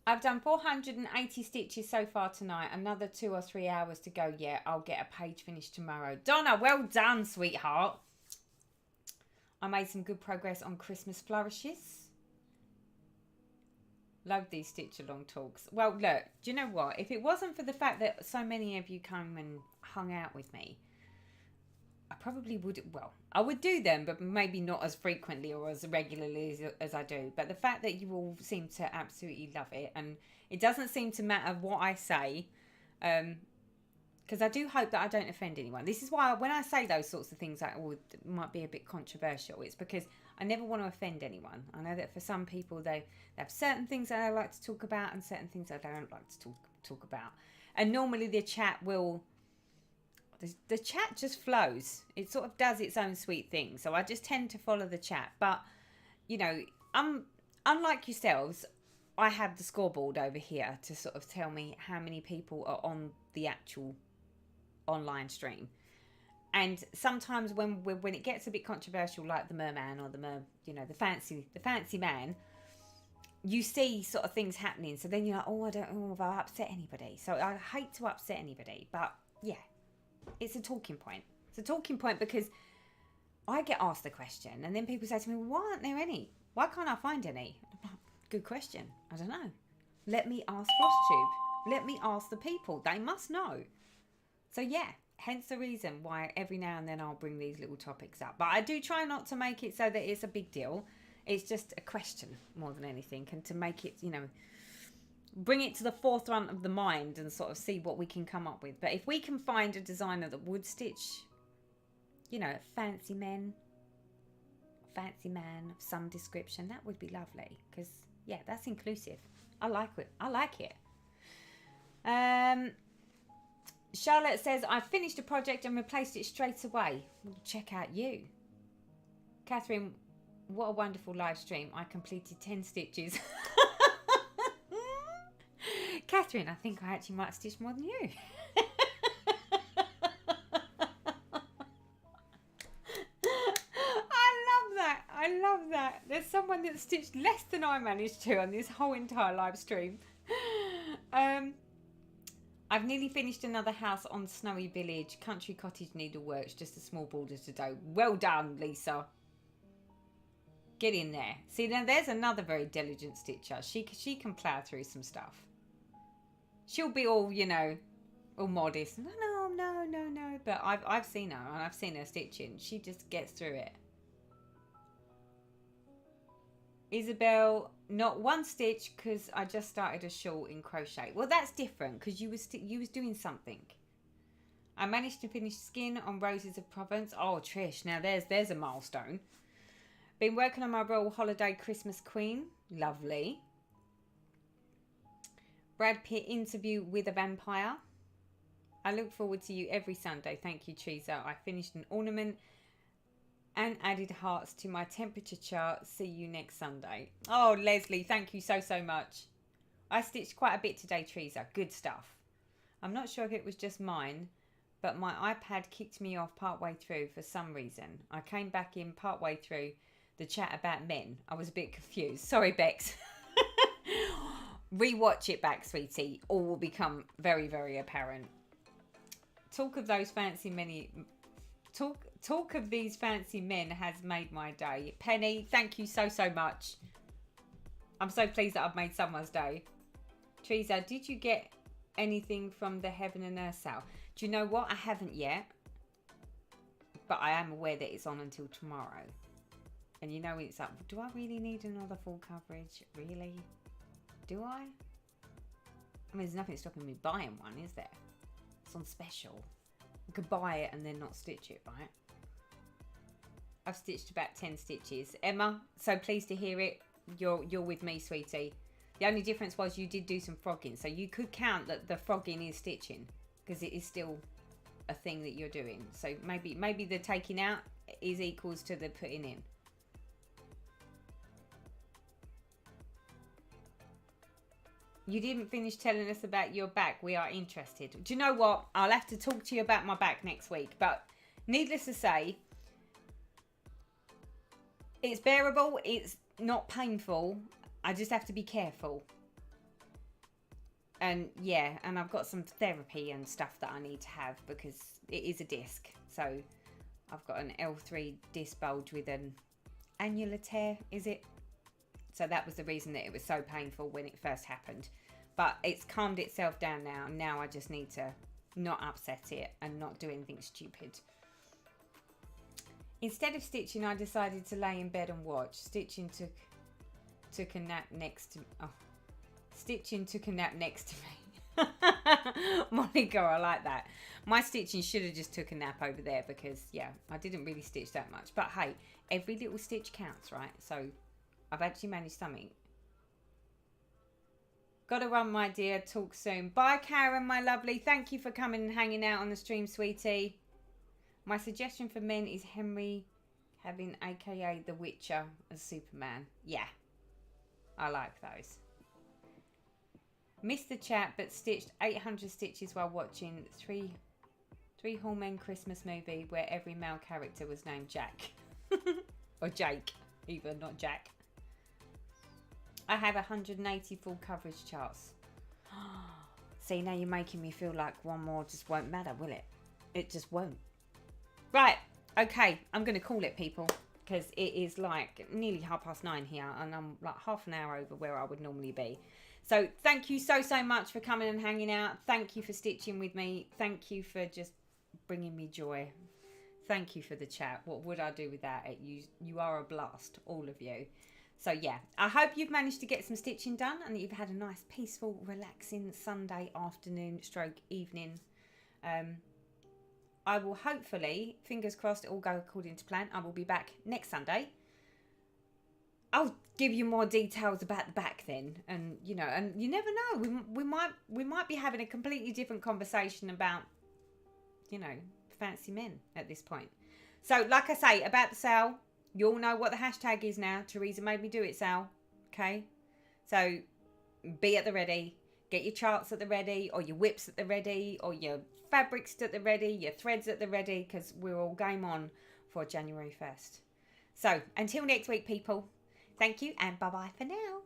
I've done 480 stitches so far tonight. Another 2 or 3 hours to go. Yeah, I'll get a page finished tomorrow. Donna, well done, sweetheart. I made some good progress on Christmas flourishes. Love these stitch along talks. Well, look, do you know what? If it wasn't for the fact that so many of you come and hung out with me, I probably would, well, I would do them, but maybe not as frequently or as regularly as I do. But the fact that you all seem to absolutely love it, and it doesn't seem to matter what I say, because I do hope that I don't offend anyone. This is why when I say those sorts of things that might be a bit controversial, it's because I never want to offend anyone. I know that for some people they have certain things that I like to talk about and certain things that I don't like to talk about. And normally the chat the chat just flows. It sort of does its own sweet thing. So I just tend to follow the chat. But, you know, unlike yourselves, I have the scoreboard over here to sort of tell me how many people are on the actual online stream. And sometimes when it gets a bit controversial, like the merman or the fancy man, you see sort of things happening. So then you're like, oh, I don't know if I'll upset anybody. So I hate to upset anybody, but yeah, it's a talking point. It's a talking point because I get asked the question, and then people say to me, why aren't there any? Why can't I find any? Good question. I don't know. Let me ask flosstube. Let me ask the people. They must know. So yeah. Hence the reason why every now and then I'll bring these little topics up. But I do try not to make it so that it's a big deal. It's just a question more than anything. And to make it, bring it to the forefront of the mind and sort of see what we can come up with. But if we can find a designer that would stitch, fancy man of some description, that would be lovely. Because, yeah, that's inclusive. I like it. Charlotte says, I finished a project and replaced it straight away. Well, check out you. Catherine, what a wonderful live stream. I completed 10 stitches. Catherine, I think I actually might have stitched more than you. I love that. There's someone that stitched less than I managed to on this whole entire live stream. I've nearly finished another house on Snowy Village. Country cottage needleworks, just a small border to do. Well done, Lisa. Get in there. See, now there's another very diligent stitcher. She can plough through some stuff. She'll be all, all modest. No. But I've seen her, and I've seen her stitching. She just gets through it. Isabel, not one stitch because I just started a shawl in crochet. Well, that's different because you was doing something. I managed to finish skin on Roses of Provence. Oh, Trish, now there's a milestone. Been working on my Royal Holiday Christmas Queen. Lovely. Brad Pitt interview with a vampire. I look forward to you every Sunday. Thank you, Teresa. I finished an ornament and added hearts to my temperature chart. See you next Sunday. Oh, Leslie, thank you so much. I stitched quite a bit today, Teresa. Good stuff. I'm not sure if it was just mine, but my iPad kicked me off partway through for some reason. I came back in partway through the chat about men. I was a bit confused. Sorry, Bex. Rewatch it back, sweetie. All will become very, very apparent. Talk of those fancy men. Talk of these fancy men has made my day. Penny, thank you so much. I'm so pleased that I've made someone's day. Teresa, did you get anything from the Heaven and Earth sale? Do you know what? I haven't yet. But I am aware that it's on until tomorrow. And you know it's up. Do I really need another full coverage? Really? Do I? I mean, there's nothing stopping me buying one, is there? It's on special. I could buy it and then not stitch it, right? I've stitched about 10 stitches. Emma, so pleased to hear it. You're with me, sweetie. The only difference was you did do some frogging. So you could count that the frogging is stitching. Because it is still a thing that you're doing. So maybe the taking out is equals to the putting in. You didn't finish telling us about your back. We are interested. Do you know what? I'll have to talk to you about my back next week. But needless to say, it's bearable. It's not painful. I just have to be careful. And yeah, and I've got some therapy and stuff that I need to have because it is a disc. So I've got an L3 disc bulge with an annular tear, is it? So that was the reason that it was so painful when it first happened. But it's calmed itself down now. Now I just need to not upset it and not do anything stupid. Instead of stitching, I decided to lay in bed and watch. Stitching took a nap next to Stitching took a nap next to me. Monica, I like that. My stitching should have just took a nap over there because, yeah, I didn't really stitch that much. But hey, every little stitch counts, right? So I've actually managed something. Gotta run, my dear. Talk soon. Bye, Karen, my lovely. Thank you for coming and hanging out on the stream, sweetie. My suggestion for men is Henry Cavill, aka The Witcher, as Superman. Yeah, I like those. Missed the chat, but stitched 800 stitches while watching three Hallmen Christmas movie where every male character was named Jack. Or Jake, even, not Jack. I have 180 full coverage charts. See, now you're making me feel like one more just won't matter, will it? It just won't. Right, okay, I'm going to call it, people, because it is like nearly 9:30 here, and I'm like half an hour over where I would normally be. So thank you so much for coming and hanging out. Thank you for stitching with me. Thank you for just bringing me joy. Thank you for the chat. What would I do without it? You are a blast, all of you. So yeah, I hope you've managed to get some stitching done and that you've had a nice, peaceful, relaxing Sunday afternoon stroke evening. I will hopefully, fingers crossed, it all go according to plan. I will be back next Sunday. I'll give you more details about the back then, and you know, and you never know. We might be having a completely different conversation about, you know, fancy men at this point. So, like I say about the sale, you all know what the hashtag is now. Teresa made me do it, Sal. Okay, so be at the ready. Get your charts at the ready, or your whips at the ready, or your fabrics at the ready, your threads at the ready, because we're all game on for January 1st. So, until next week, people, thank you and bye-bye for now.